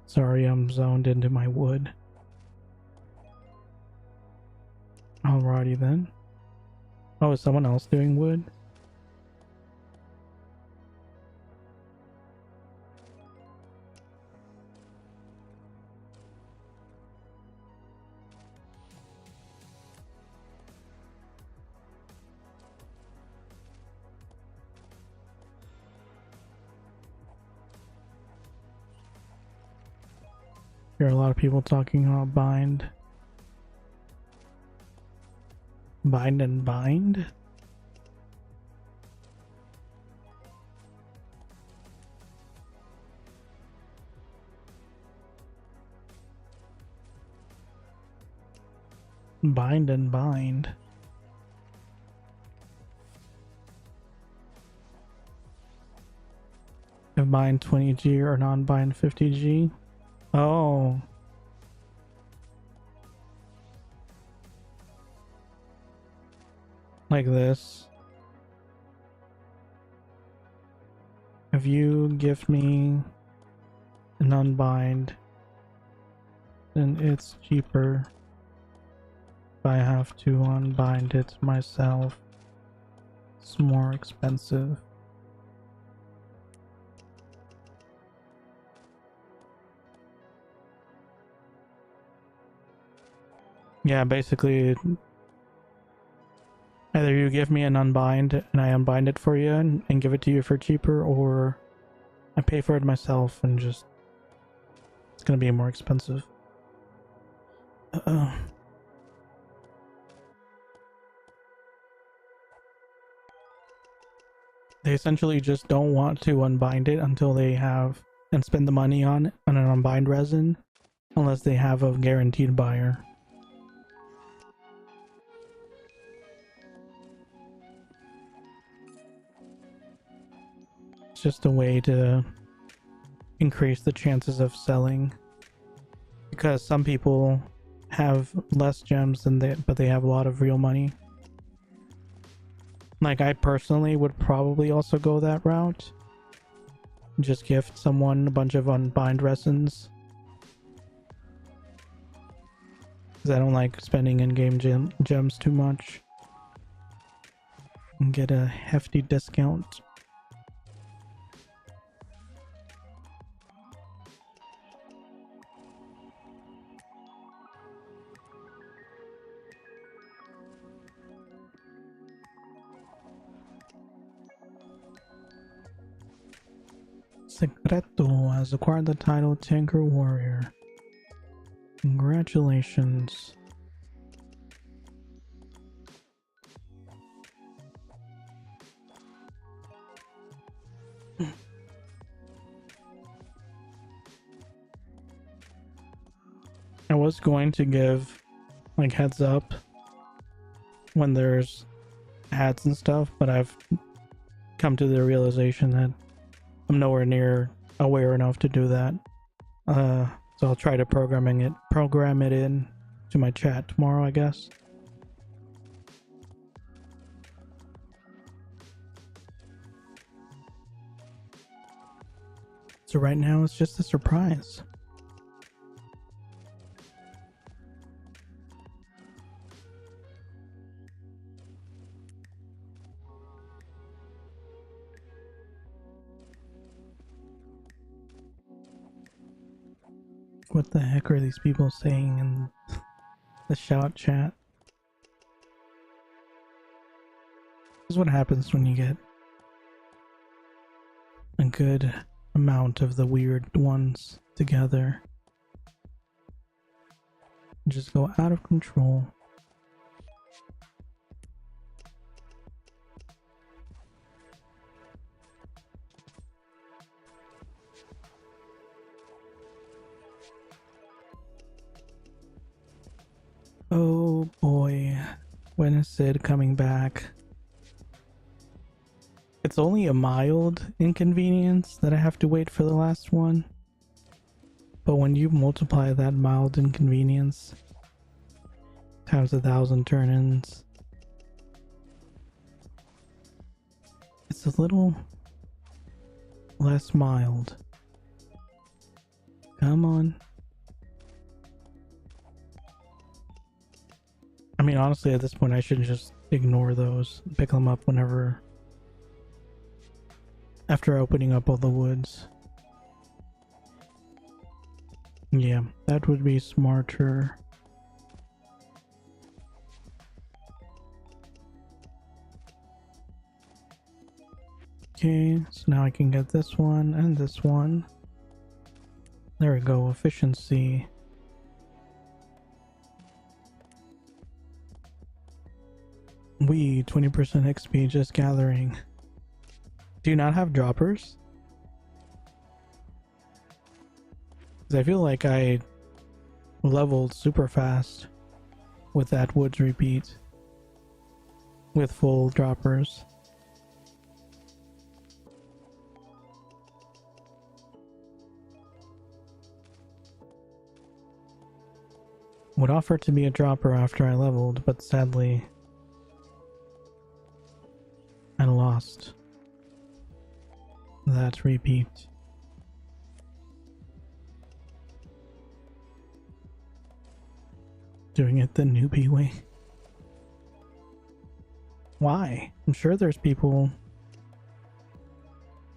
Sorry, I'm zoned into my wood. Alrighty then. Oh, is someone else doing wood? There are a lot of people talking about bind. Bind and bind? Bind and bind. If bind 20G or non-bind 50G? Oh. Like this. If you gift me an unbind, then it's cheaper. If I have to unbind it myself, it's more expensive. Yeah, basically, either you give me an unbind and I unbind it for you and give it to you for cheaper, or I pay for it myself and just, it's gonna be more expensive. They essentially just don't want to unbind it until they have and spend the money on an unbind resin, unless they have a guaranteed buyer. It's just a way to increase the chances of selling, because some people have less gems than but they have a lot of real money. Like, I personally would probably also go that route. Just gift someone a bunch of unbind resins, because I don't like spending in-game gems too much and get a hefty discount. Secreto has acquired the title Tanker Warrior. Congratulations. I was going to give like heads up when there's ads and stuff, but I've come to the realization that I'm nowhere near aware enough to do that. So I'll try to program it in to my chat tomorrow, I guess. So right now it's just a surprise. what the heck are these people saying in the shout chat? This is what happens when you get a good amount of the weird ones together. Just go out of control. Oh boy, when is Sid coming back? It's only a mild inconvenience that I have to wait for the last one. But when you multiply that mild inconvenience times 1,000 turn-ins, it's a little less mild. Come on. I mean, honestly, at this point, I should just ignore those. Pick them up whenever... after opening up all the woods. Yeah, that would be smarter. Okay, so now I can get this one and this one. There we go, efficiency. We 20% XP just gathering. Do you not have droppers? Because I feel like I leveled super fast with that woods repeat with full droppers. Would offer to be a dropper after I leveled, but sadly I lost that repeat. Doing it the newbie way. Why? I'm sure there's people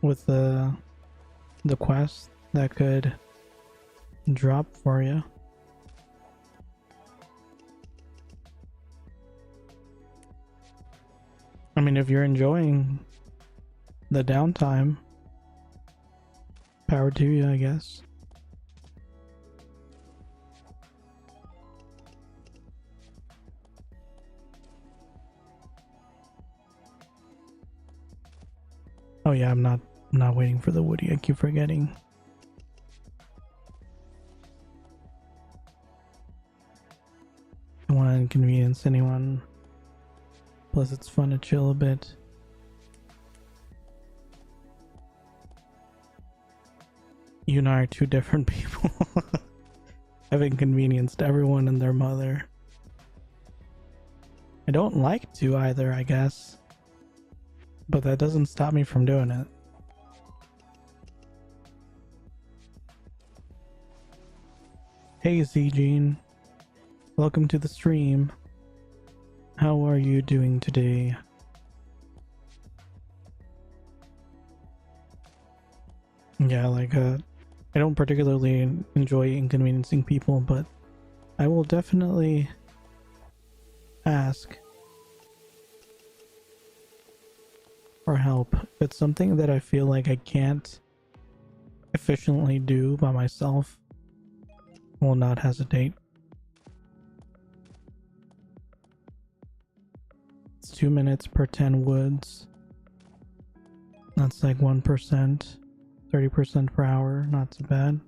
with the quest that could drop for you. I mean, if you're enjoying the downtime, power to you, I guess. Oh yeah, I'm not waiting for the woody. I keep forgetting. I don't want to inconvenience anyone. Plus, it's fun to chill a bit. You and I are two different people. I've inconvenienced everyone and their mother. I don't like to either, I guess. But that doesn't stop me from doing it. Hey Z-Gene. Welcome to the stream. How are you doing today? Yeah, like, I don't particularly enjoy inconveniencing people, but I will definitely ask for help. If it's something that I feel like I can't efficiently do by myself, I will not hesitate. It's 2 minutes per 10 woods. That's like 1%, 30% per hour, not too bad.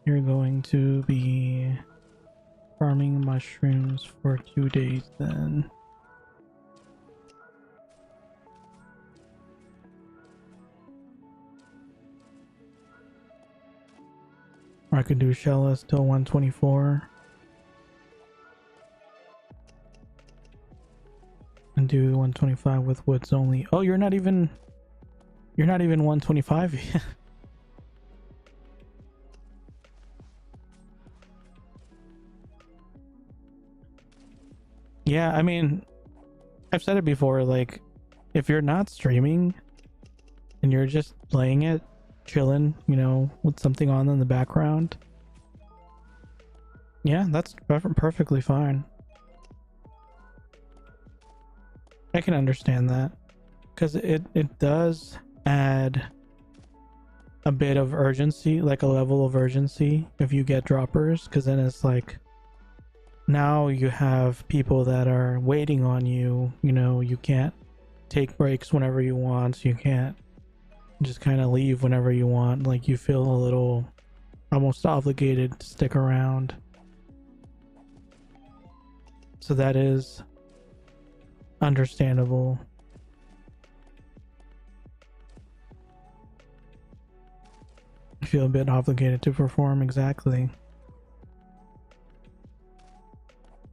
You're going to be farming mushrooms for 2 days then. Or I could do shellless till 124. And do 125 with woods only. Oh, you're not even 125 yet. Yeah, I mean, I've said it before, like, if you're not streaming and you're just playing it, chilling, you know, with something on in the background, yeah, that's perfectly fine. I can understand that, because it does add a bit of urgency, like a level of urgency if you get droppers, because then it's like now you have people that are waiting on you. You know, you can't take breaks whenever you want, you can't just kind of leave whenever you want. Like, you feel a little almost obligated to stick around. So that is understandable. I feel a bit obligated to perform, exactly.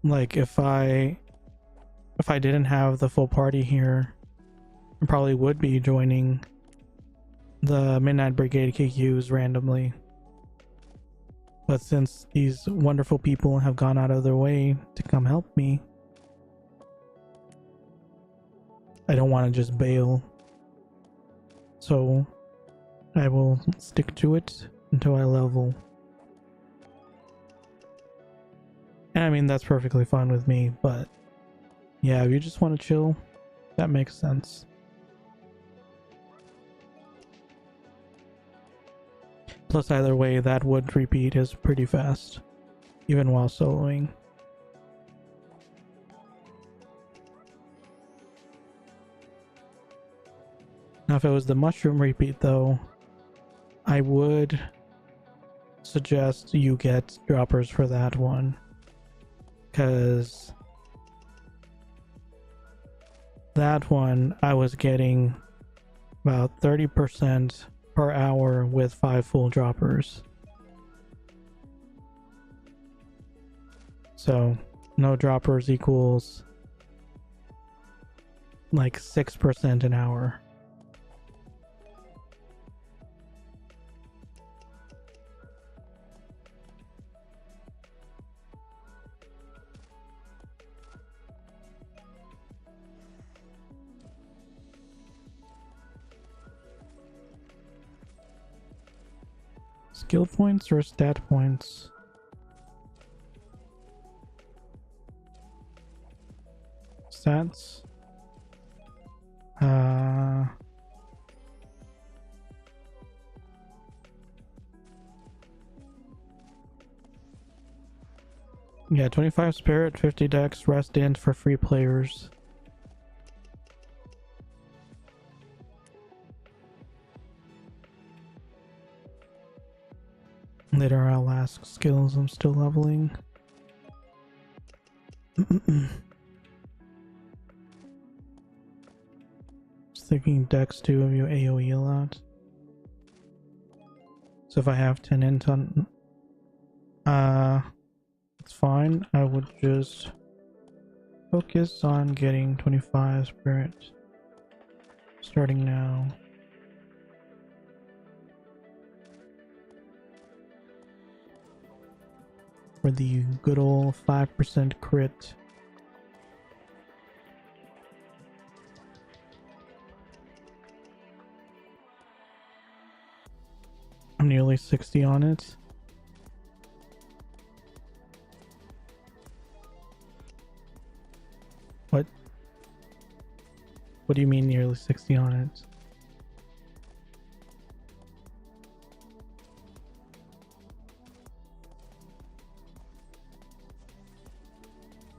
Like, if I didn't have the full party here, I probably would be joining the Midnight Brigade KQs randomly. But since these wonderful people have gone out of their way to come help me, I don't want to just bail. So I will stick to it until I level. And I mean, that's perfectly fine with me, but yeah, if you just want to chill, that makes sense. Plus, either way, that wood repeat is pretty fast, even while soloing. Now, if it was the mushroom repeat, though, I would suggest you get droppers for that one, because that one I was getting about 30% per hour with 5 full droppers. So no droppers equals like 6% an hour. Skill points or stat points? Stats? Yeah, 25 spirit, 50 dex, rest int for free players. Later I'll ask skills I'm still leveling. Just thinking dex too of you AoE a lot. So if I have 10 int on, it's fine. I would just focus on getting 25 spirit starting now. For the good old 5% crit. I'm nearly 60 on it. What do you mean nearly 60 on it?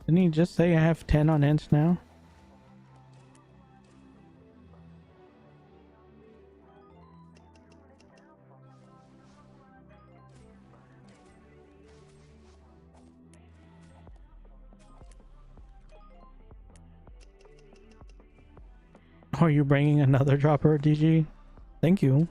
Didn't he just say I have 10 on int now? Are you bringing another dropper, DG? Thank you.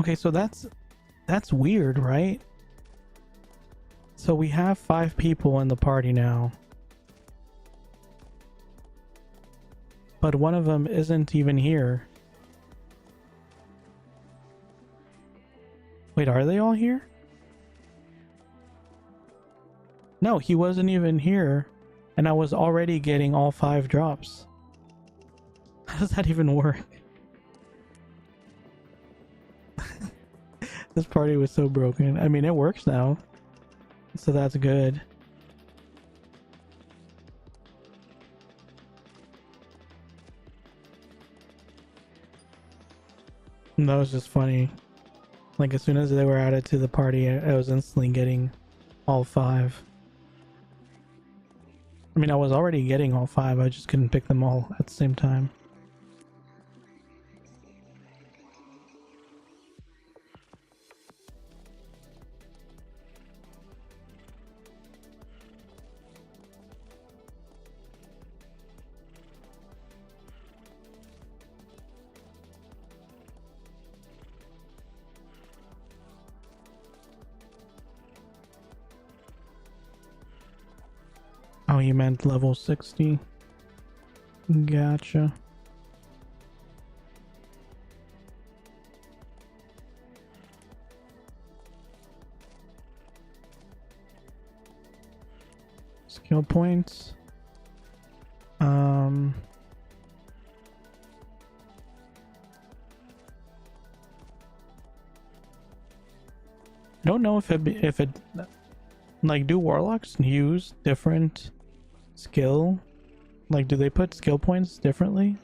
Okay, so that's weird, right? So we have 5 people in the party now. But one of them isn't even here. Wait, are they all here? No, he wasn't even here, and I was already getting all 5 drops. How does that even work? This party was so broken. I mean, it works now, so that's good. And that was just funny. Like, as soon as they were added to the party, I was instantly getting all 5. I mean, I was already getting all 5, I just couldn't pick them all at the same time. Oh, you meant level 60? Gotcha. Skill points. I don't know if it like, do warlocks use different skill? Like, do they put skill points differently?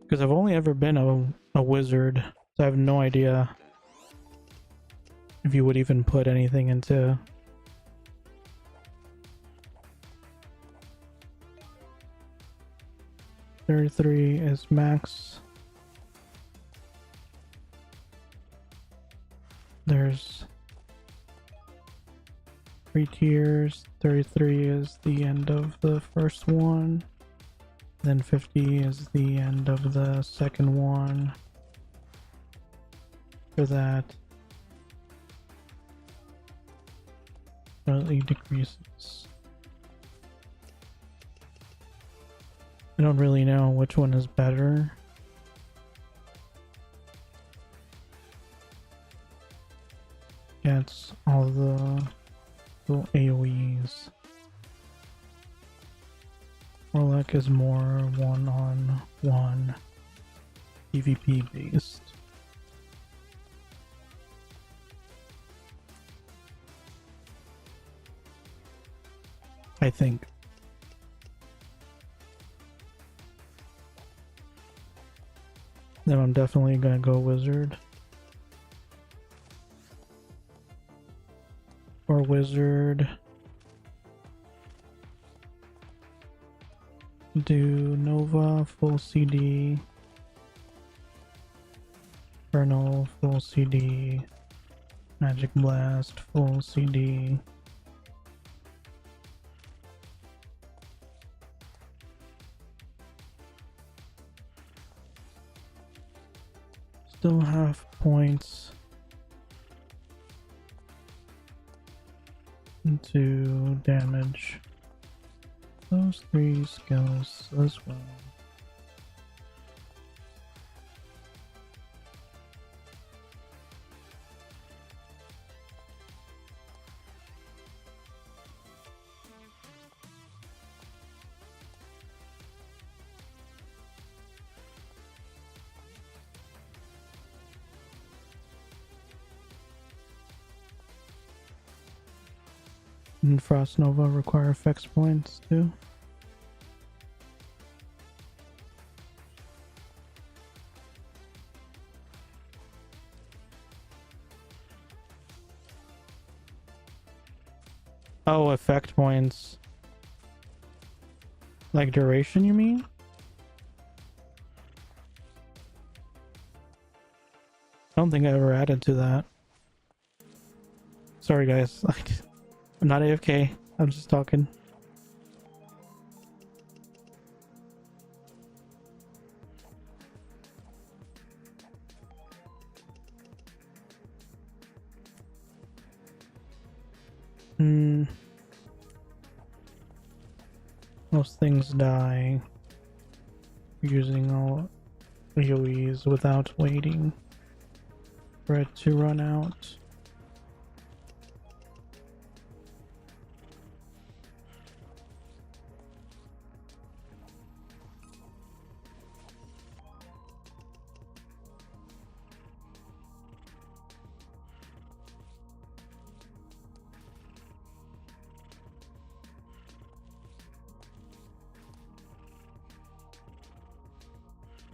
Because I've only ever been a wizard, so I have no idea if you would even put anything into... $33 is max. There's 3 tiers. 33 is the end of the first one. Then 50 is the end of the second one. For that, slightly decreases. I don't really know which one is better. Gets all the little AoEs. Warlock is more one-on-one PvP based. I think. Then I'm definitely gonna go wizard. Or wizard. Do Nova full CD. Infernal full CD. Magic Blast full CD. Still have points to damage those 3 skills as well. And Frost Nova require effects points too. Oh, effect points. Like duration, you mean? I don't think I ever added to that. Sorry guys, I'm not AFK, I'm just talking. Most things die using all AoEs without waiting for it to run out.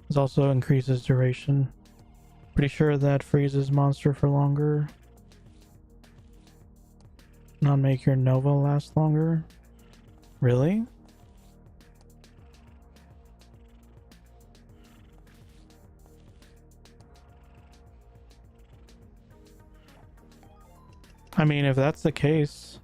This also increases duration. Pretty sure that freezes monster for longer. Not make your Nova last longer. Really? I mean, if that's the case...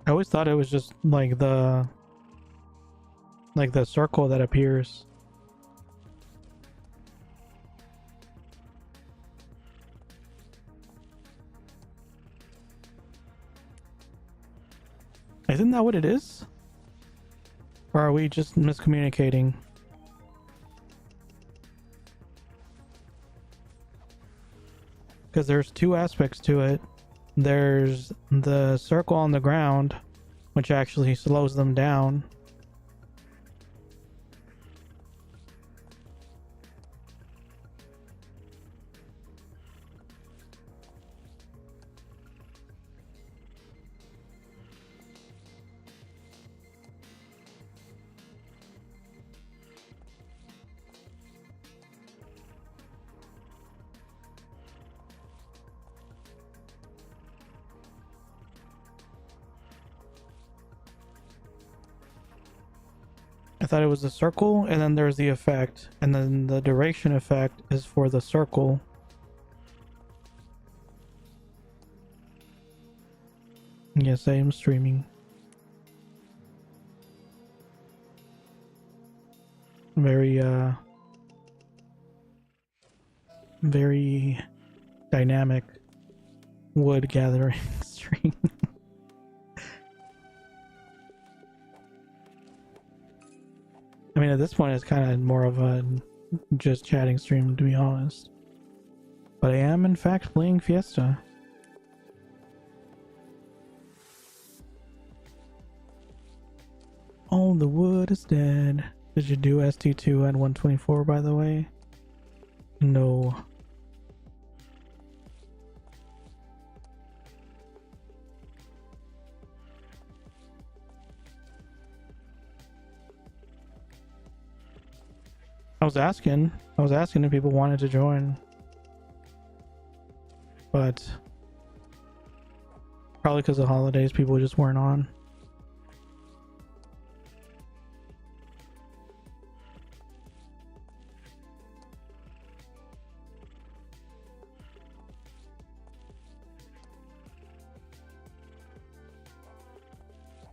I always thought it was just like the circle that appears. Isn't that what it is? Or are we just miscommunicating? Because there's two aspects to it. There's the circle on the ground, which actually slows them down. I thought it was the circle, and then there's the effect, and then the duration effect is for the circle. Yes, I am streaming. Very dynamic wood gathering stream. I mean, at this point, it's kind of more of a just chatting stream, to be honest. But I am, in fact, playing Fiesta. All the wood is dead. Did you do ST2 at 124, by the way? No. I was asking if people wanted to join, but probably because of holidays, people just weren't on.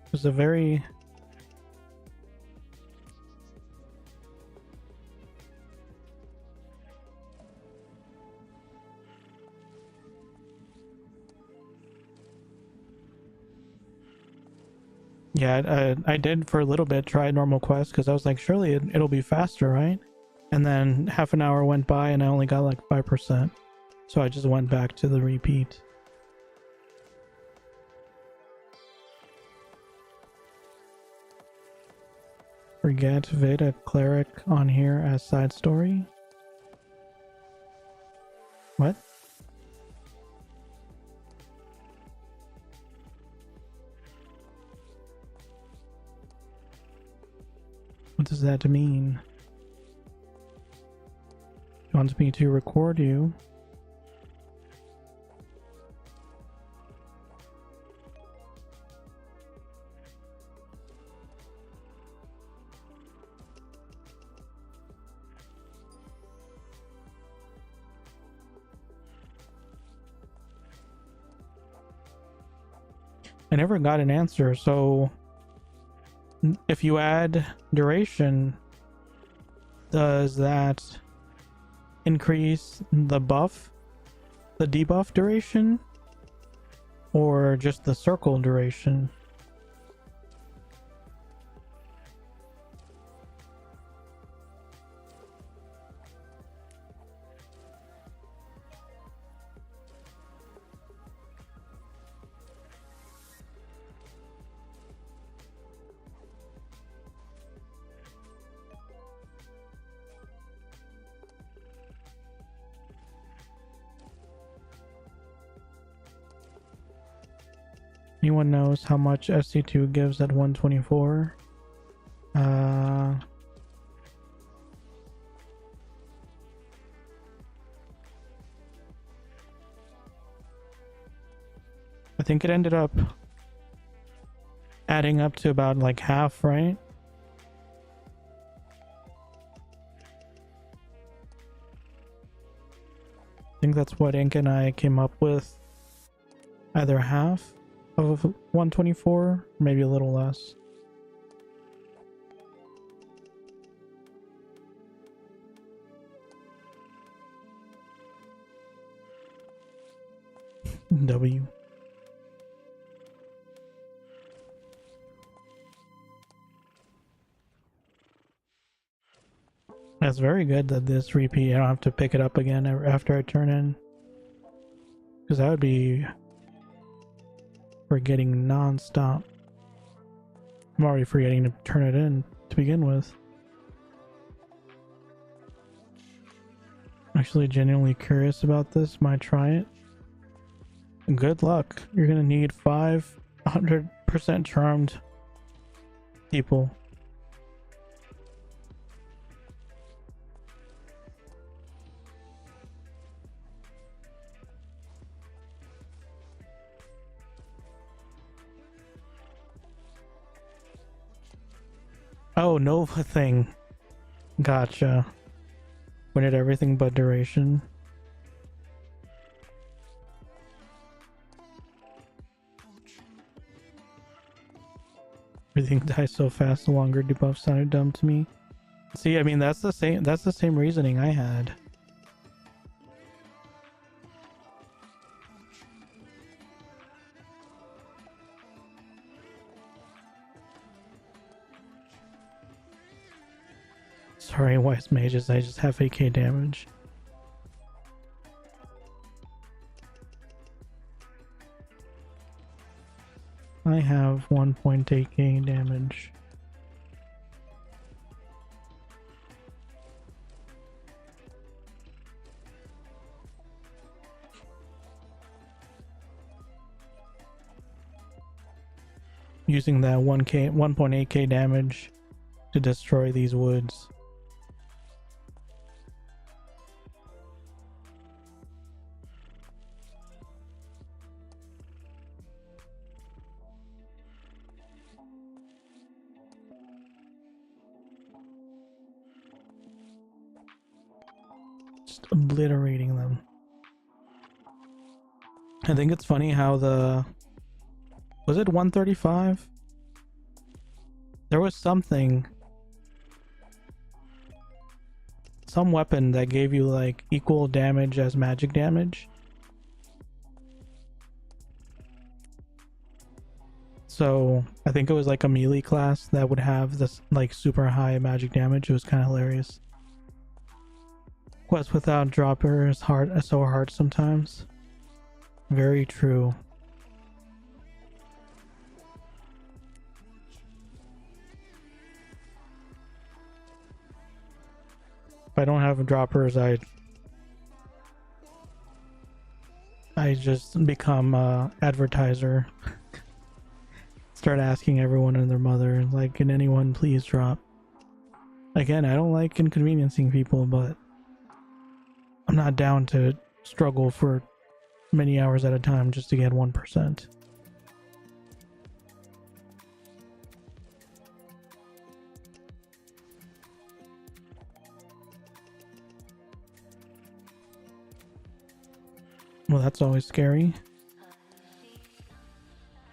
It was a very Yeah, I did for a little bit try normal quest because I was like, surely it'll be faster, right? And then half an hour went by and I only got like 5%. So I just went back to the repeat. Forget Veda Cleric on here as side story. What? What does that mean? He wants me to record you. I never got an answer. So if you add duration, does that increase the debuff duration, or just the circle duration? Anyone knows how much SC2 gives at 124? I think it ended up adding up to about like half, right? I think that's what Ink and I came up with. Either half of 124, maybe a little less. W. That's very good that this repeat, I don't have to pick it up again after I turn in. Because that would be forgetting non-stop. I'm already forgetting to turn it in to begin with. Actually genuinely curious about this. Might try it. Good luck. You're gonna need 500% charmed people. Oh, Nova thing. Gotcha. When did everything but duration? Everything dies so fast, the longer debuff sounded dumb to me. See, I mean, that's the same reasoning I had. Sorry, wise mages, I just have 8k damage. I have 1.8k damage. Using that 1.8k damage to destroy these woods. Just obliterating them. I think it's funny how was it 135? There was some weapon that gave you like equal damage as magic damage. So I think it was like a melee class that would have this like super high magic damage. It was kind of hilarious. Quest without dropper is so hard sometimes. Very true. If I don't have droppers, I just become a advertiser. Start asking everyone and their mother, like, can anyone please drop? Again, I don't like inconveniencing people, but I'm not down to struggle for many hours at a time just to get 1%. Well, that's always scary.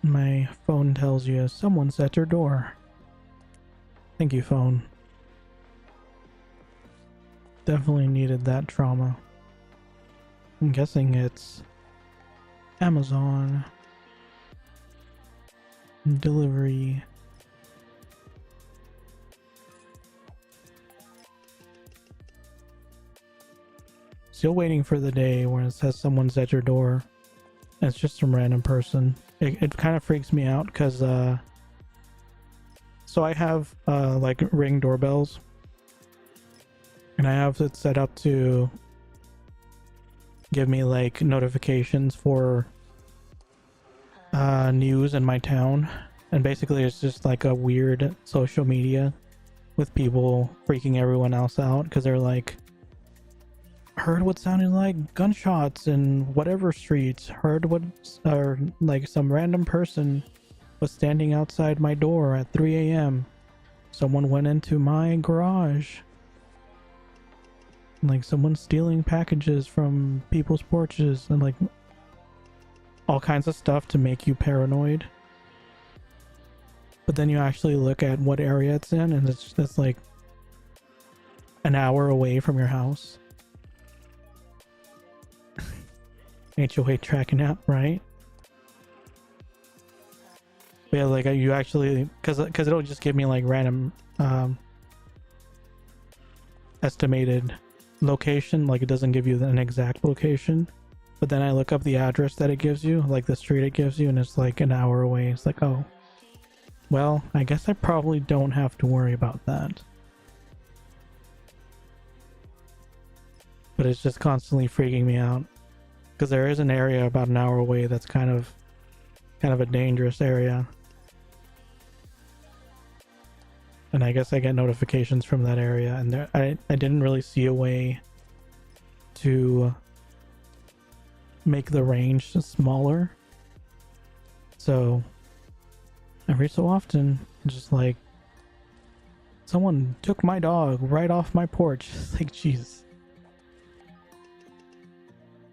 My phone tells you someone's at your door. Thank you, phone. Definitely needed that trauma. I'm guessing it's Amazon delivery. Still waiting for the day where it says someone's at your door. And it's just some random person. It kind of freaks me out because so I have like Ring doorbells, and I have it set up to give me like notifications for news in my town. And basically it's just like a weird social media with people freaking everyone else out because they're like, heard what sounded like gunshots in whatever streets, heard what, or like some random person was standing outside my door at 3 a.m. Someone went into my garage. Like someone's stealing packages from people's porches, and like all kinds of stuff to make you paranoid. But then you actually look at what area it's in, and it's like an hour away from your house. HOA tracking out, right? But yeah, like you actually, because it'll just give me like random estimated location. Like it doesn't give you an exact location, but then I look up the address that it gives you, like the street it gives you, and it's like an hour away. It's like, oh, well, I guess I probably don't have to worry about that. But it's just constantly freaking me out because there is an area about an hour away that's kind of a dangerous area. And I guess I get notifications from that area, and there, I didn't really see a way to make the range smaller. So every so often, just like, someone took my dog right off my porch. It's like, jeez.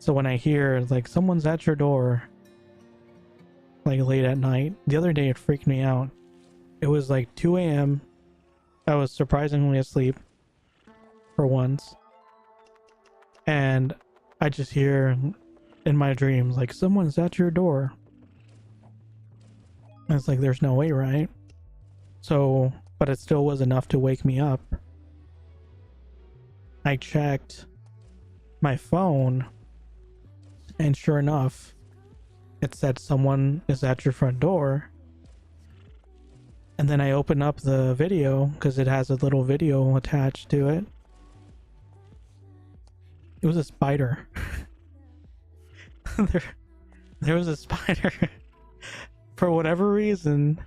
So when I hear like someone's at your door, like late at night, the other day it freaked me out. It was like 2 a.m. I was surprisingly asleep for once, and I just hear in my dreams like someone's at your door. And it's like, there's no way, right? So, but it still was enough to wake me up. I checked my phone, and sure enough, it said someone is at your front door. And then I open up the video because it has a little video attached to it. It was a spider. there was a spider. For whatever reason,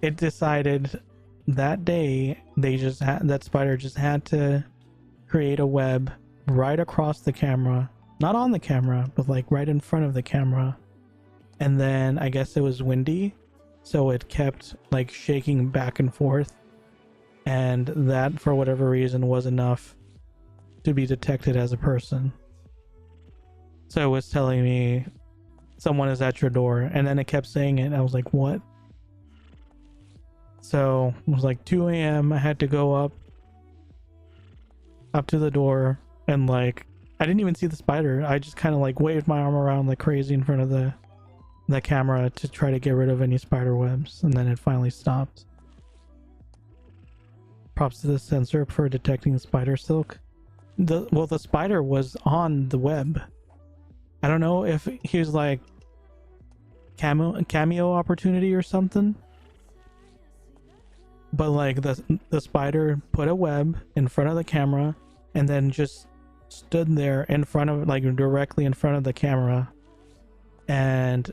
it decided that day that spider just had to create a web right across the camera. Not on the camera, but like right in front of the camera. And then I guess it was windy, so it kept like shaking back and forth. And that, for whatever reason, was enough to be detected as a person. So it was telling me someone is at your door, and then it kept saying it. I was like, what? So it was like 2 a.m. I had to go up to the door, and like I didn't even see the spider. I just kind of like waved my arm around like crazy in front of the camera to try to get rid of any spider webs, and then it finally stopped. Props to the sensor for detecting spider silk. The spider was on the web. I don't know if he was like cameo opportunity or something, but like the spider put a web in front of the camera and then just stood there in front of, like, directly in front of the camera, and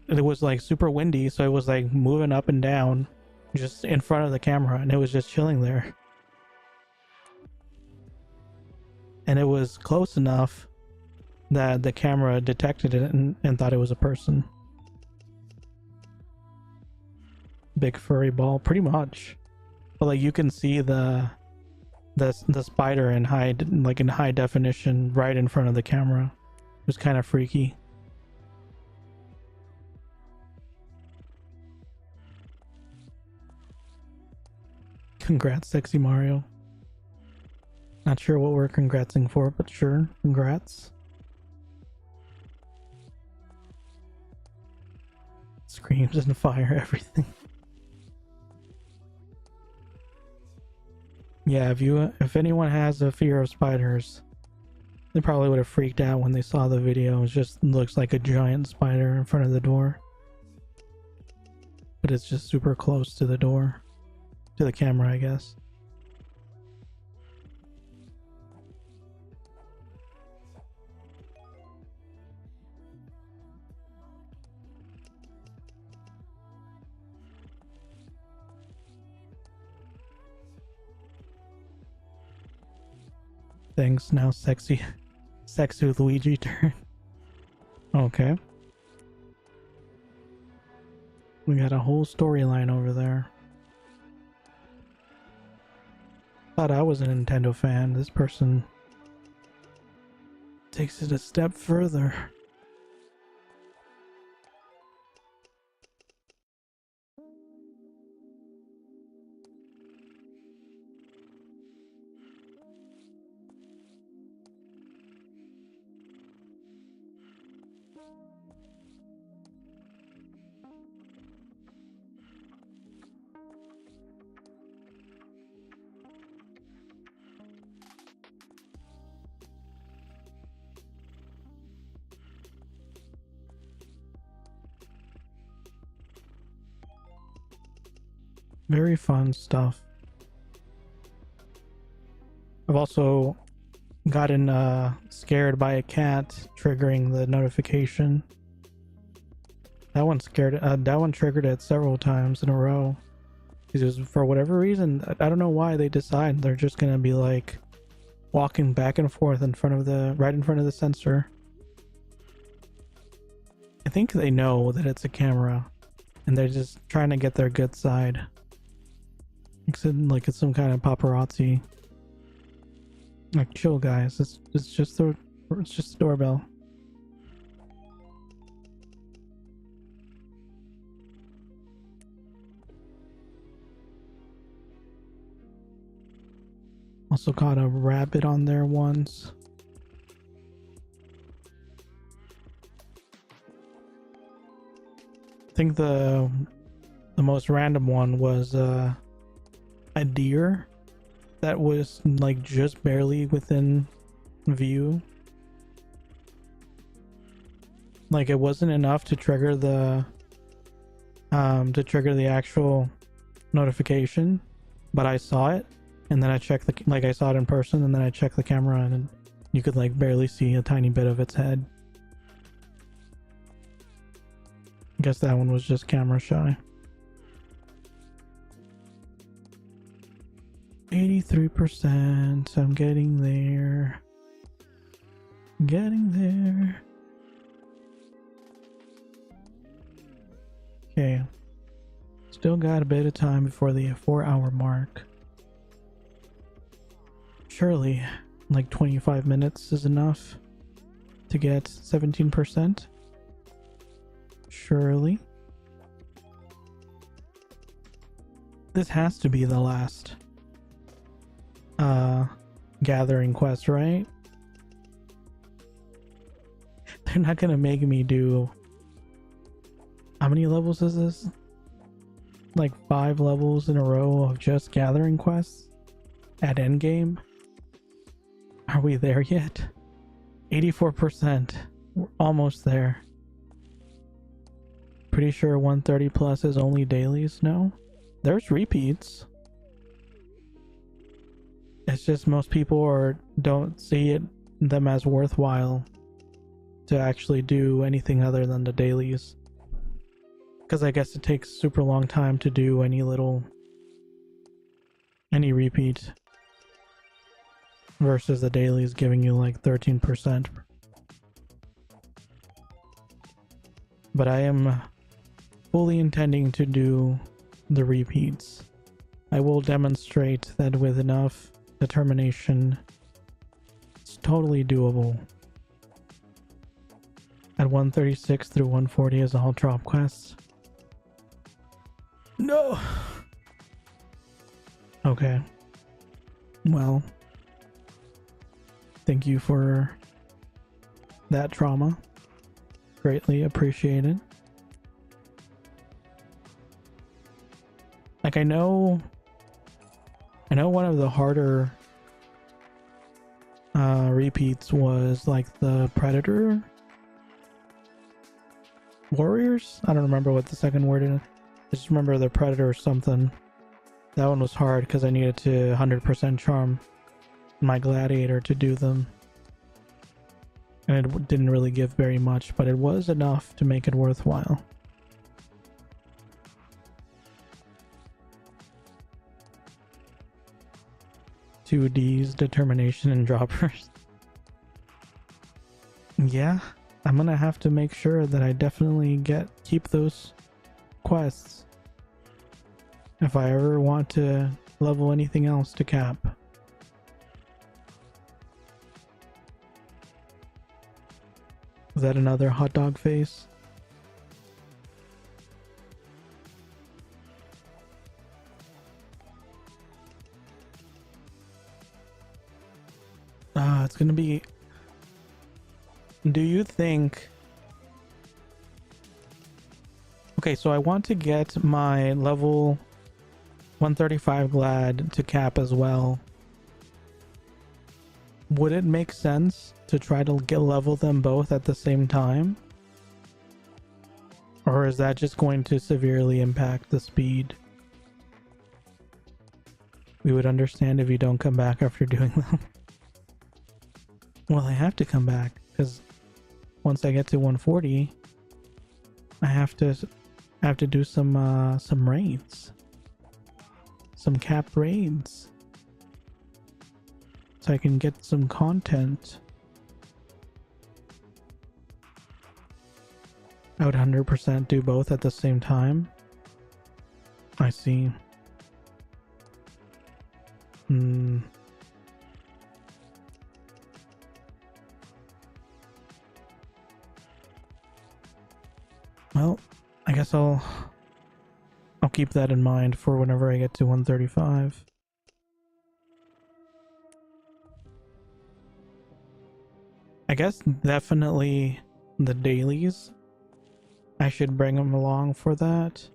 it was like super windy, so it was like moving up and down just in front of the camera, and it was just chilling there. And it was close enough that the camera detected it and thought it was a person. Big furry ball, pretty much. But like you can see the spider in high definition right in front of the camera. It was kind of freaky. Congrats, Sexy Mario. Not sure what we're congratsing for, but sure, congrats. Screams and fire, everything. Yeah, if anyone has a fear of spiders, they probably would have freaked out when they saw the video. It just looks like a giant spider in front of the door. But it's just super close to the door. To the camera, I guess. Thanks, now sexy with Luigi turn. Okay. We got a whole storyline over there. Thought I was a Nintendo fan. This person takes it a step further. Very fun stuff. I've also gotten scared by a cat triggering the notification. That one triggered it several times in a row. Because for whatever reason, I don't know why they decide they're just gonna be like walking back and forth right in front of the sensor. I think they know that it's a camera and they're just trying to get their good side. Like it's some kind of paparazzi. Like, chill guys, it's just a doorbell. Also caught a rabbit on there once. I think the most random one was a deer that was like just barely within view. Like it wasn't enough to trigger the actual notification, but I saw it and then I checked I saw it in person and then I checked the camera and you could like barely see a tiny bit of its head. I guess that one was just camera shy. 83%. I'm getting there. Okay. Still got a bit of time before the 4-hour mark. Surely, like 25 minutes is enough to get 17%. Surely. This has to be the last gathering quest, right? They're not gonna make me do... How many levels is this? Like 5 levels in a row of just gathering quests at endgame? Are we there yet? 84%. We're almost there. Pretty sure 130 plus is only dailies. No? There's repeats. It's just most people don't see them as worthwhile to actually do anything other than the dailies. Because I guess it takes super long time to do any repeat. Versus the dailies giving you like 13%. But I am fully intending to do the repeats. I will demonstrate that with enough determination, it's totally doable. At 136 through 140 is all drop quests. No! Okay. Well, thank you for that trauma. Greatly appreciated. Like, I know one of the harder repeats was like the Predator Warriors. I don't remember what the second word is. I just remember the Predator or something. That one was hard because I needed to 100% charm my gladiator to do them. And it didn't really give very much, but it was enough to make it worthwhile. Two D's, determination and droppers. Yeah, I'm gonna have to make sure that I definitely keep those quests if I ever want to level anything else to cap. Is that another hot dog face? It's gonna be... Do you think... Okay, so I want to get my level 135 Glad to cap as well. Would it make sense to try to level them both at the same time? Or is that just going to severely impact the speed? We would understand if you don't come back after doing them. Well, I have to come back, because once I get to 140, I have to do some raids. Some cap raids. So I can get some content. I would 100% do both at the same time. I see. Well, I guess I'll keep that in mind for whenever I get to 135. I guess definitely the dailies. I should bring them along for that.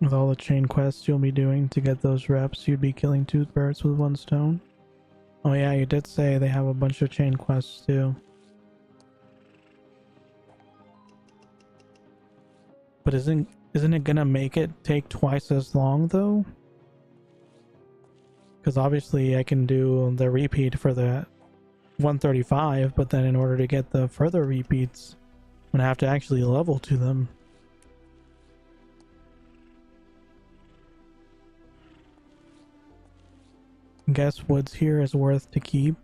With all the chain quests you'll be doing to get those reps, you'd be killing 2 birds with 1 stone. Oh yeah, you did say they have a bunch of chain quests too. But isn't it gonna make it take twice as long though? Because obviously I can do the repeat for the 135, but then in order to get the further repeats, I'm gonna have to actually level to them. Guess woods here is worth to keep.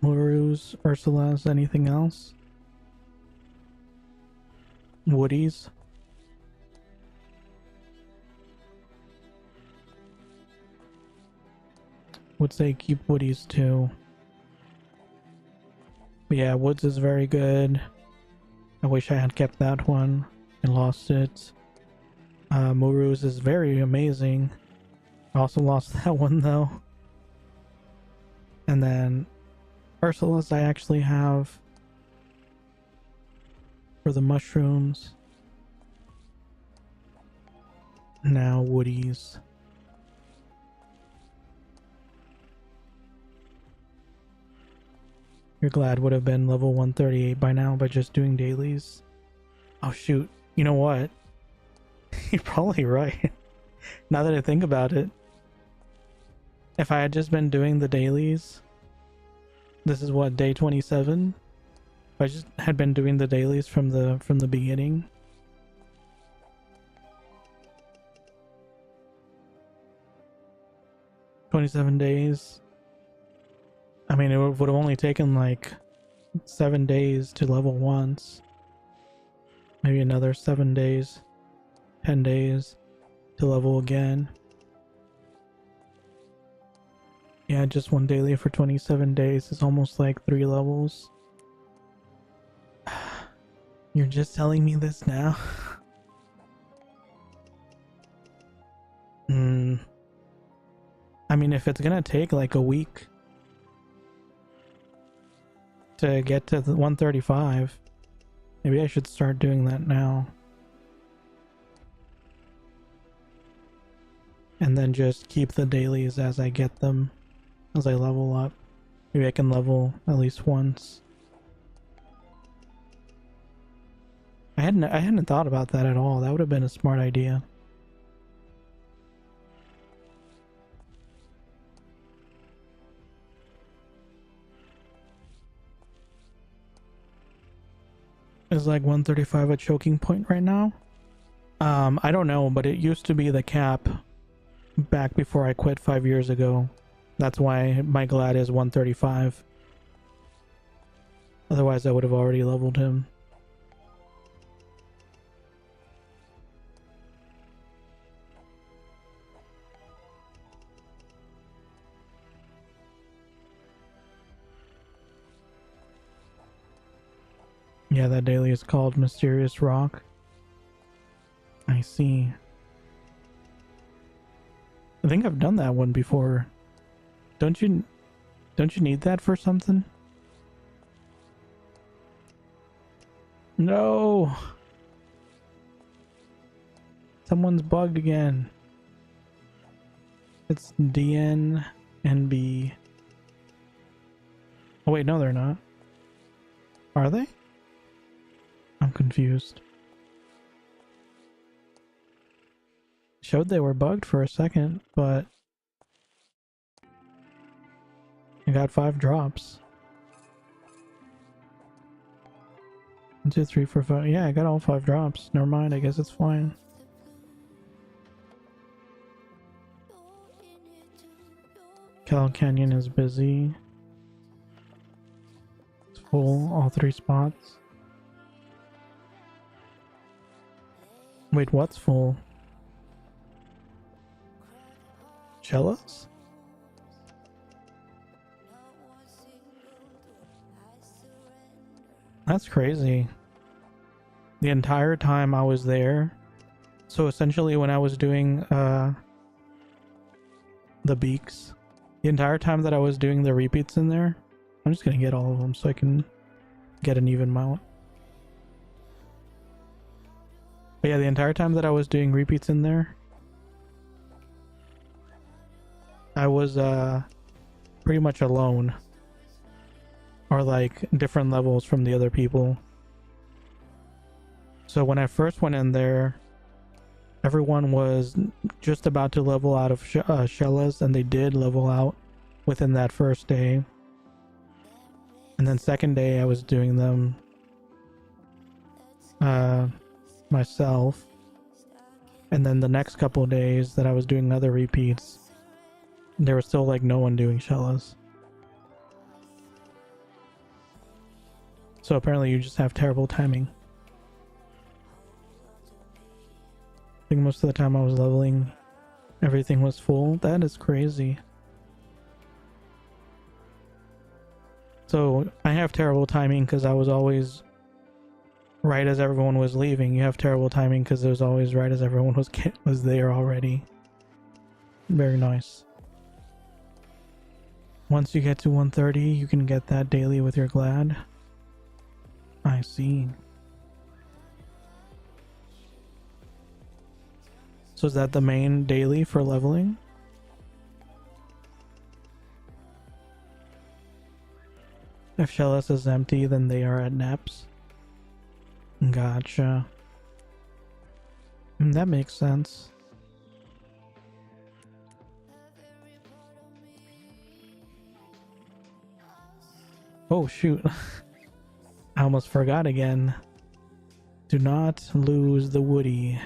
Murus, Ursulas, anything else? Woodies. Would say keep woodies too. But yeah, woods is very good. I wish I had kept that one and lost it. Murus is very amazing. I also lost that one though. And then Ursulas I actually have for the mushrooms. Now woodies. Your glad would have been level 138 by now by just doing dailies. Oh shoot, you know what? You're probably right. Now that I think about it. If I had just been doing the dailies, this is what, day 27? If I just had been doing the dailies from the beginning. "27 days. I mean, it would have only taken like 7 days to level once. Maybe another 7 days, 10 days to level again. Yeah, just one daily for 27 days is almost like 3 levels. You're just telling me this now? I mean, if it's gonna take like a week to get to the 135, maybe I should start doing that now. And then just keep the dailies as I get them, as I level up. Maybe I can level at least once. I hadn't thought about that at all. That would have been a smart idea. Is like 135 a choking point right now? I don't know, but it used to be the cap back before I quit 5 years ago. That's why my glad is 135. Otherwise I would have already leveled him. Yeah, that daily is called Mysterious Rock. I see. I think I've done that one before. Don't you need that for something? No. Someone's bugged again. It's DNNB. Oh wait, no they're not. Are they? I'm confused. Showed they were bugged for a second, but I got 5 drops. 1, 2, 3, 4, 5. Yeah, I got all 5 drops. Never mind, I guess it's fine. Cal Canyon is busy. It's full, all 3 spots. Wait, what's full? Cellos? That's crazy. The entire time I was there. So essentially when I was doing the beaks, the entire time that I was doing the repeats in there, I'm just gonna get all of them so I can get an even mount. But yeah, the entire time that I was doing repeats in there, I was pretty much alone. Or like different levels from the other people. So when I first went in there, everyone was just about to level out of Shellas, and they did level out within that first day. And then second day I was doing them myself. And then the next couple of days that I was doing other repeats, there was still like no one doing Shellas. So apparently you just have terrible timing. I think most of the time I was leveling, everything was full. That is crazy. So I have terrible timing because I was always right as everyone was leaving. You have terrible timing because it was always right as everyone was there already. Very nice. Once you get to 130, you can get that daily with your glad. I see. So is that the main daily for leveling? If Shellas is empty, then they are at Neps. Gotcha. That makes sense. Oh shoot. I almost forgot again. Do not lose the woody.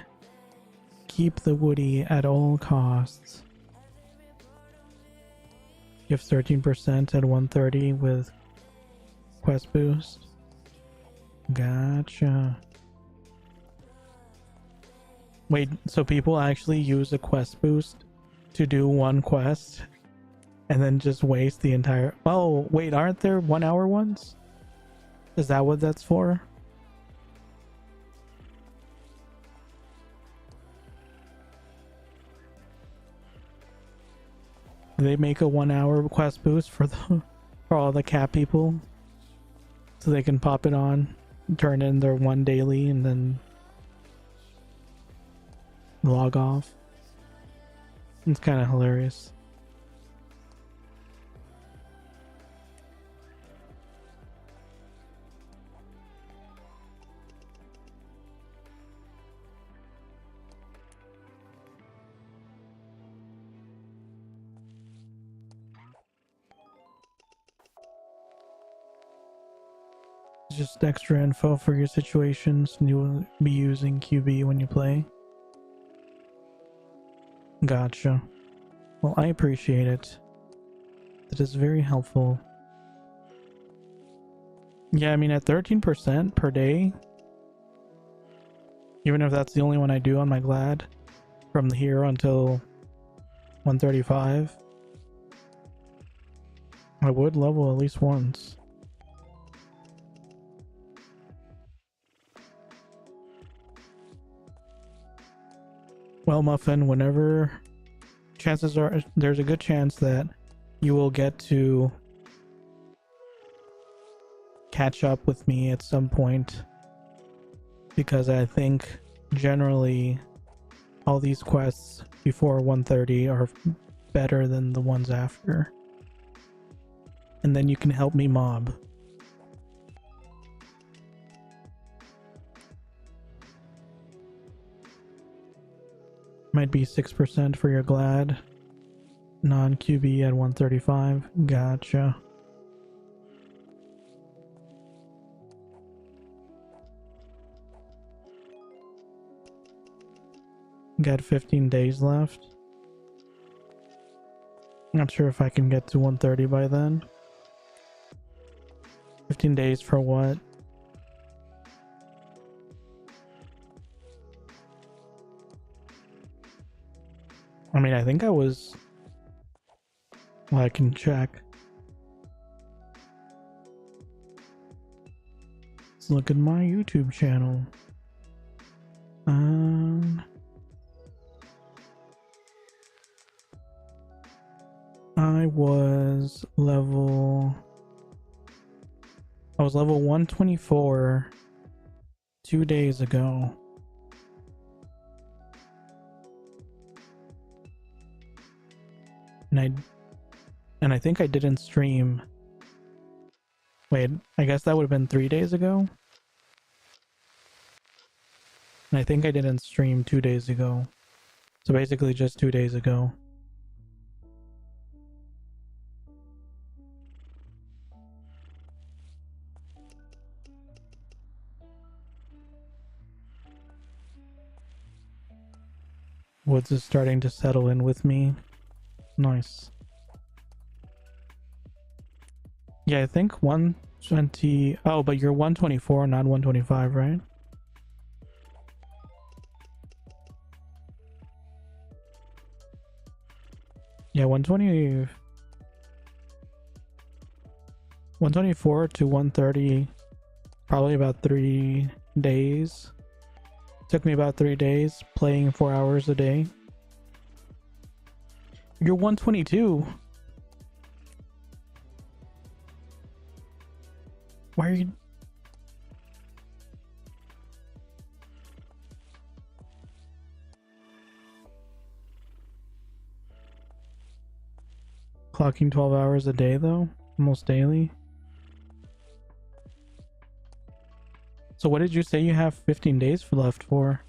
Keep the woody at all costs. You have 13% at 130 with quest boost. Gotcha. Wait, so people actually use a quest boost to do one quest and then just waste the entire... Oh, wait, aren't there 1 hour ones? Is that what that's for? They make a 1 hour quest boost for the for all the cat people, so they can pop it on, turn in their one daily, and then log off. It's kind of hilarious. Just extra info for your situations, and you will be using QB when you play. Gotcha. Well, I appreciate it. That is very helpful. Yeah, I mean, at 13% per day, even if that's the only one I do on my Glad, from here until 135, I would level at least once. Well, Muffin, whenever chances are, there's a good chance that you will get to catch up with me at some point, because I think generally all these quests before 130 are better than the ones after. And then you can help me mob. Might be 6% for your Glad. Non-QB at 135. Gotcha. Got 15 days left. Not sure if I can get to 130 by then. 15 days for what? I mean, I think I was... Well, I can check. Let's look at my YouTube channel. I was level 124 2 days ago. And I think I didn't stream. Wait, I guess that would have been 3 days ago. And I think I didn't stream 2 days ago. So basically just 2 days ago. Woods is starting to settle in with me. Nice. Yeah, I think 120... Oh, but you're 124, not 125, right? Yeah, 124 to 130, probably about 3 days. Took me about 3 days, playing 4 hours a day. You're 122. Why are you... Clocking 12 hours a day though? Almost daily? So what did you say you have 15 days left for?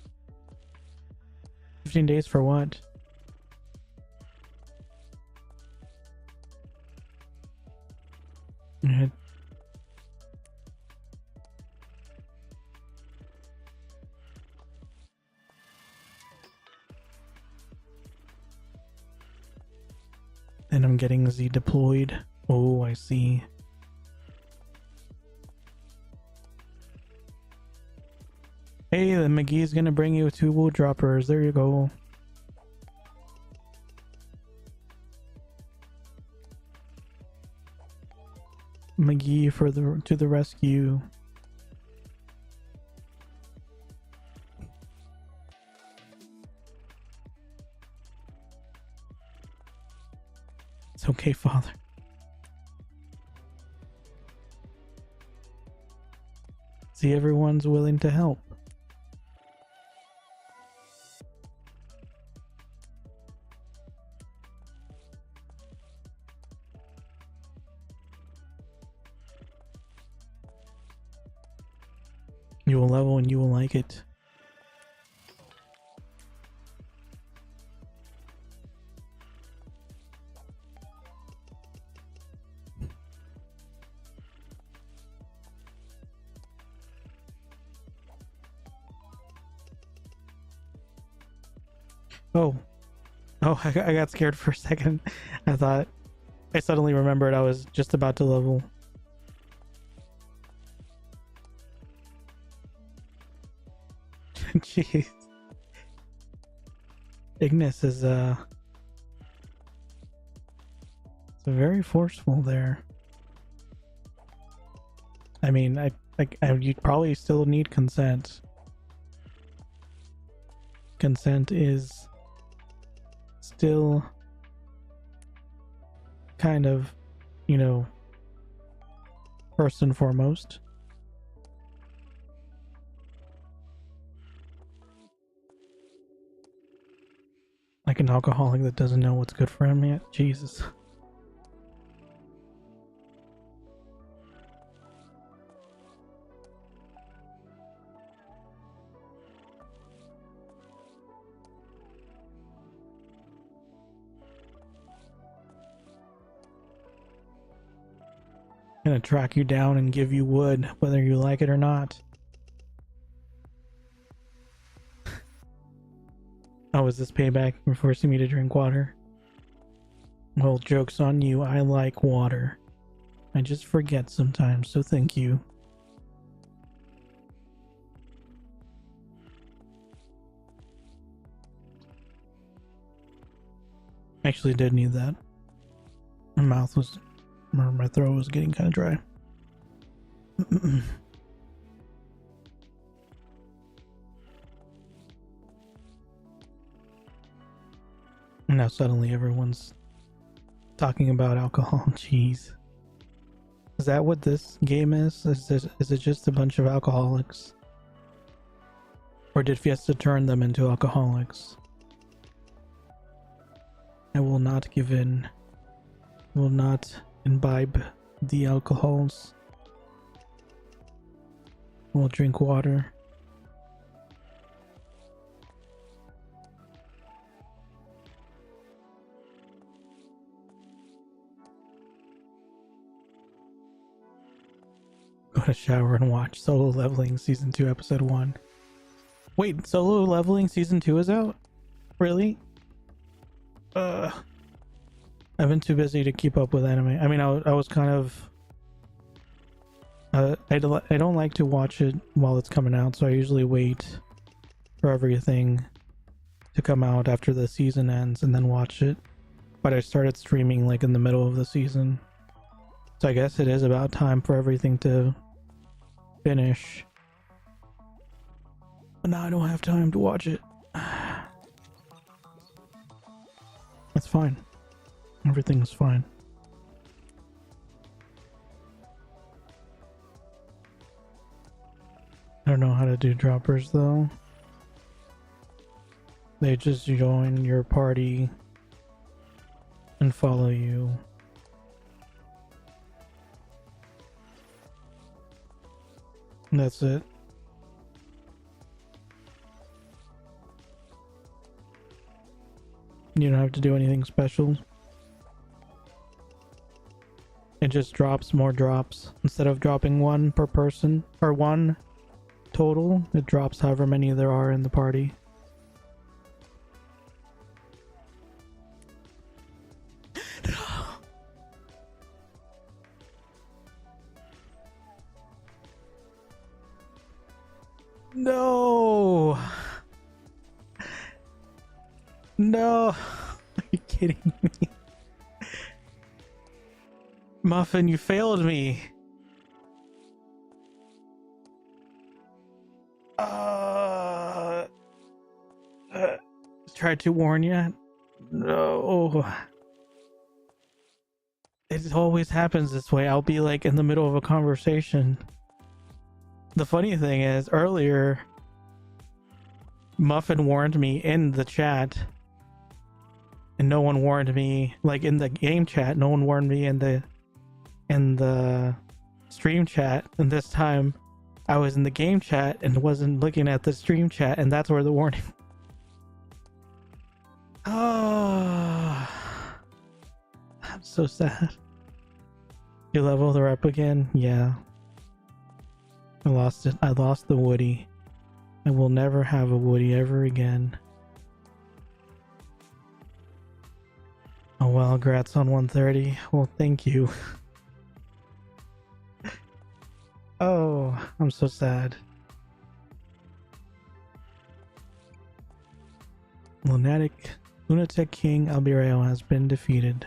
15 days for what? Yeah. And I'm getting Z deployed. Oh, I see. Hey, the McGee's gonna bring you 2 wool droppers. There you go. McGee for to the rescue. Okay, Father. See, everyone's willing to help. You will level and you will like it. Oh, I got scared for a second. I suddenly remembered I was just about to level. Jeez. Ignis is it's very forceful there. I mean, you'd probably still need consent. Consent is still kind of, you know, first and foremost. Like an alcoholic that doesn't know what's good for him yet. Jesus. Gonna track you down and give you wood, whether you like it or not. Oh, is this payback for forcing me to drink water? Well, joke's on you. I like water. I just forget sometimes, so thank you. Actually did need that. My throat was getting kind of dry. Now suddenly everyone's talking about alcohol. Jeez. Is that what this game is? Is it just a bunch of alcoholics? Or did Fiesta turn them into alcoholics? I will not give in. I will not imbibe the alcohols. I will drink water. Go to shower and watch Solo Leveling Season 2 Episode 1. Wait, Solo Leveling Season 2 is out? Really? I've been too busy to keep up with anime. I mean, I was kind of... I don't like to watch it while it's coming out, so I usually wait for everything to come out after the season ends and then watch it. But I started streaming like in the middle of the season. So I guess it is about time for everything to finish. But now I don't have time to watch it. That's fine. Everything's fine. I don't know how to do droppers though. They just join your party and follow you. And that's it. You don't have to do anything special. It just drops more drops. Instead of dropping one per person, or one total, it drops however many there are in the party. No! No! Are you kidding me? Muffin, you failed me. Tried to warn you. No. It always happens this way. I'll be like in the middle of a conversation. The funny thing is, earlier, Muffin warned me in the chat, and no one warned me, like in the game chat, no one warned me in the stream chat. And this time, I was in the game chat and wasn't looking at the stream chat, and that's where the warning. Oh, I'm so sad. You leveled her up again? Yeah. I lost it. I lost the woody. I will never have a woody ever again. Oh well, grats on 130. Well, thank you. Oh, I'm so sad. Lunatic King Albireo has been defeated.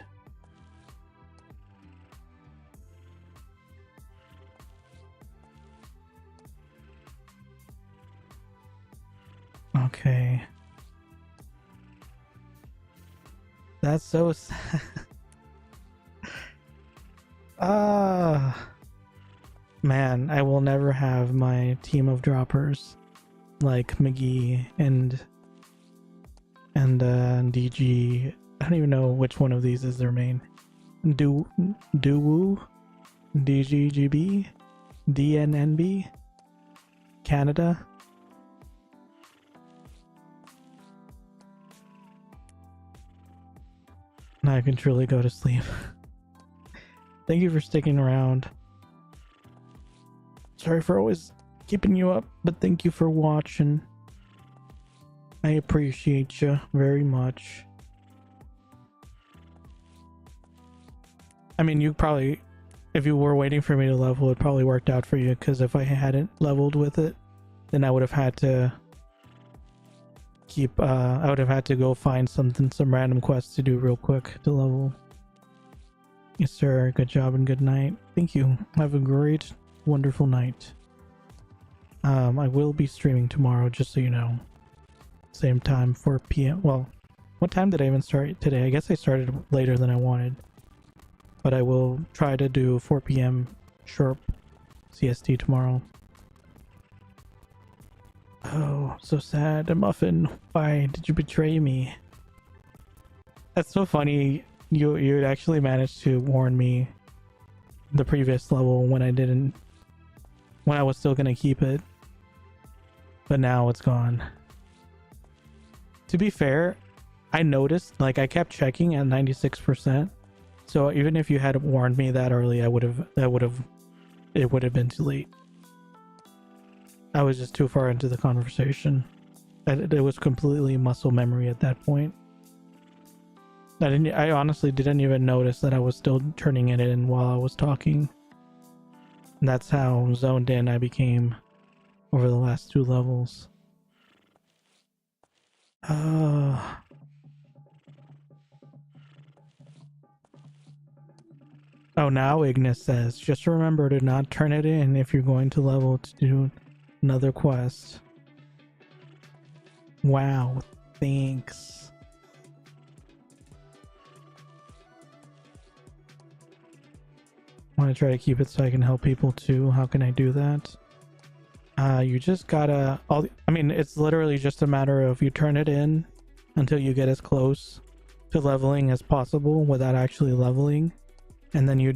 Okay. That's so sad. Man, I will never have my team of droppers like McGee and DG. I don't even know which one of these is their main. Duwu, DGGB, DNNB, Canada. Now I can truly go to sleep. Thank you for sticking around. Sorry for always keeping you up, but thank you for watching. I appreciate you very much. I mean, you probably, if you were waiting for me to level, it probably worked out for you, because if I hadn't leveled with it, then I would have had to I would have had to go find some random quests to do real quick to level. Yes, sir. Good job and good night. Thank you. Have a great, wonderful night. I will be streaming tomorrow, just so you know. Same time, 4 p.m. Well, what time did I even start today? I guess I started later than I wanted. But I will try to do 4 p.m. sharp CST tomorrow. Oh, so sad. Muffin, why did you betray me? That's so funny. You actually managed to warn me the previous level when I was still gonna keep it. But now it's gone. To be fair, I noticed, like, I kept checking at 96%. So even if you had warned me that early, it would have been too late. I was just too far into the conversation. It was completely muscle memory at that point. I honestly didn't even notice that I was still turning it in while I was talking. And that's how zoned in I became over the last 2 levels. Oh, now Ignis says, just remember to not turn it in if you're going to level to do another quest. Wow, thanks. I want to try to keep it so I can help people too. How can I do that? You just gotta... I mean, it's literally just a matter of you turn it in until you get as close to leveling as possible without actually leveling. And then you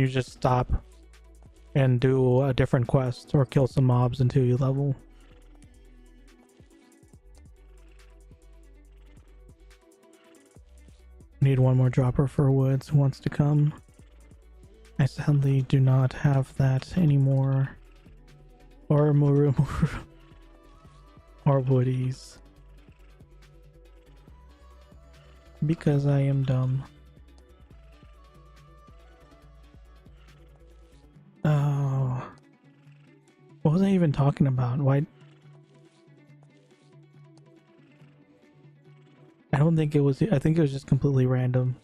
just stop and do a different quest or kill some mobs until you level. Need one more dropper for Woods who wants to come. I sadly do not have that anymore. Or Muru or woodies. Because I am dumb. Oh, what was I even talking about? Why? I don't think it was. I think it was just completely random.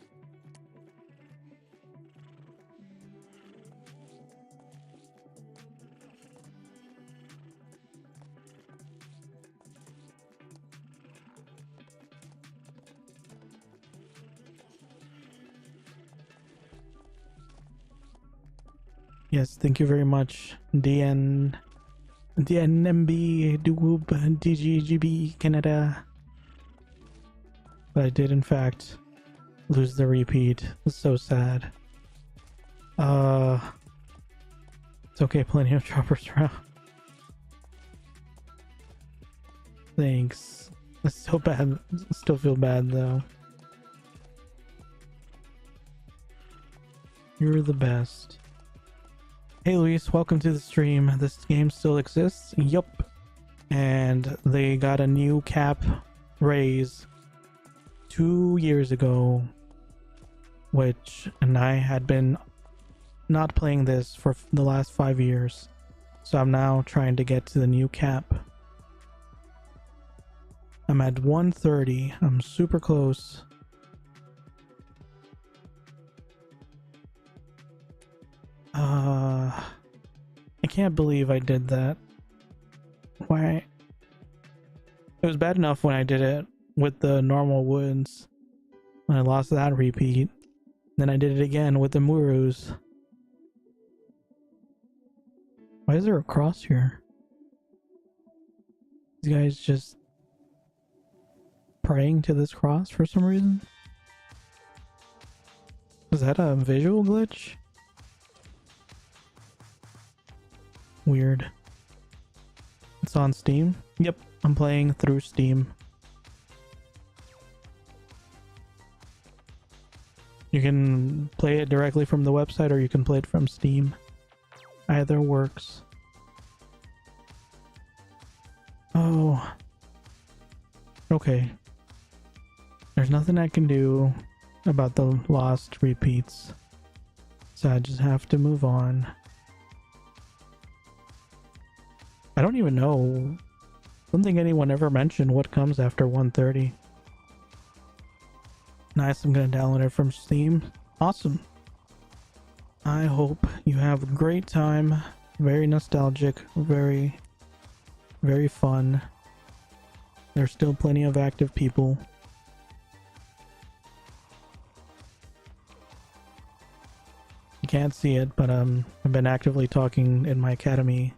Yes, thank you very much, DNMB, Doob, DGGB, Canada. But I did, in fact, lose the repeat. It's so sad. It's okay, plenty of choppers around. Thanks. It's still bad. Still feel bad though. You're the best. Hey Luis, welcome to the stream. This game still exists? Yup. And they got a new cap raise 2 years ago, and I had been not playing this for the last 5 years, so I'm now trying to get to the new cap. I'm at 130. I'm super close. I can't believe I did that. Why? It was bad enough when I did it with the normal woods. When I lost that repeat. Then I did it again with the Murus. Why is there a cross here? These guys just praying to this cross for some reason? Was that a visual glitch? Weird. It's on Steam? Yep, I'm playing through Steam. You can play it directly from the website or you can play it from Steam. Either works. Oh. Okay. There's nothing I can do about the lost repeats. So I just have to move on. I don't even know. I don't think anyone ever mentioned what comes after 130. Nice, I'm gonna download it from Steam. Awesome. I hope you have a great time. Very nostalgic, very, very fun. There's still plenty of active people. You can't see it, but I've been actively talking in my academy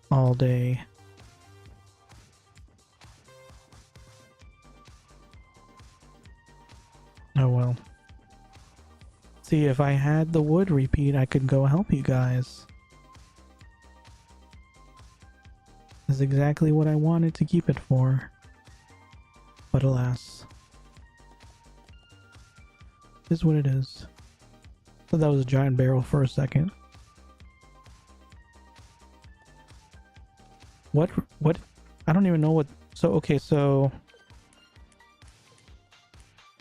all day. Oh well. See, if I had the wood repeat, I could go help you guys. That's exactly what I wanted to keep it for. But alas. It is what it is. Thought that was a giant barrel for a second. What? I don't even know what... So, okay, so...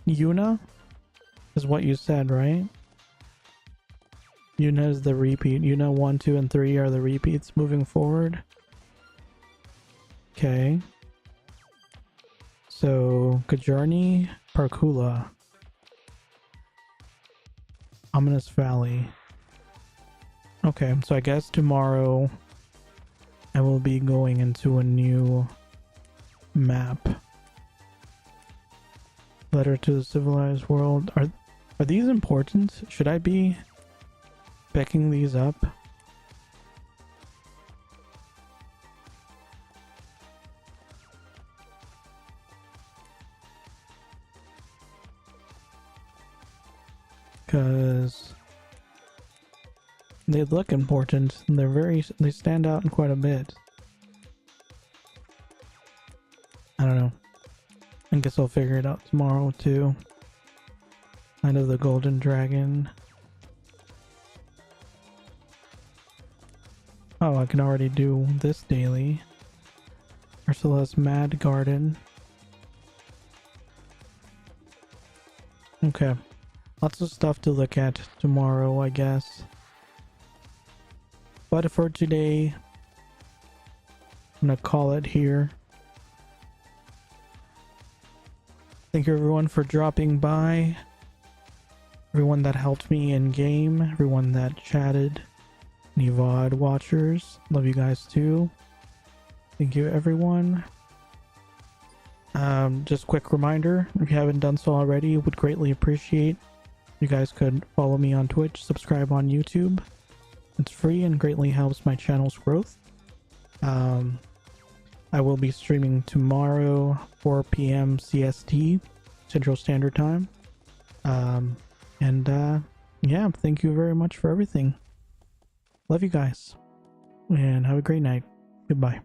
Yuna is what you said, right? Yuna is the repeat. Yuna 1, 2, and 3 are the repeats moving forward. Okay. So, Kajarni, Parkula. Ominous Valley. Okay, so I guess tomorrow I will be going into a new map. Letter to the civilized world. Are these important? Should I be picking these up? Because they look important. And they stand out in quite a bit. I don't know. I guess I'll figure it out tomorrow too. Night of the Golden Dragon. Oh, I can already do this daily. Ursula's Mad Garden. Okay. Lots of stuff to look at tomorrow, I guess. But for today, I'm gonna call it here. Thank you everyone for dropping by. Everyone that helped me in game. Everyone that chatted. Any VOD watchers. Love you guys too. Thank you everyone. Just quick reminder, if you haven't done so already, would greatly appreciate you guys could follow me on Twitch, subscribe on YouTube. It's free and greatly helps my channel's growth. I will be streaming tomorrow, 4 p.m. CST, Central Standard Time. Yeah, thank you very much for everything. Love you guys, and have a great night. Goodbye.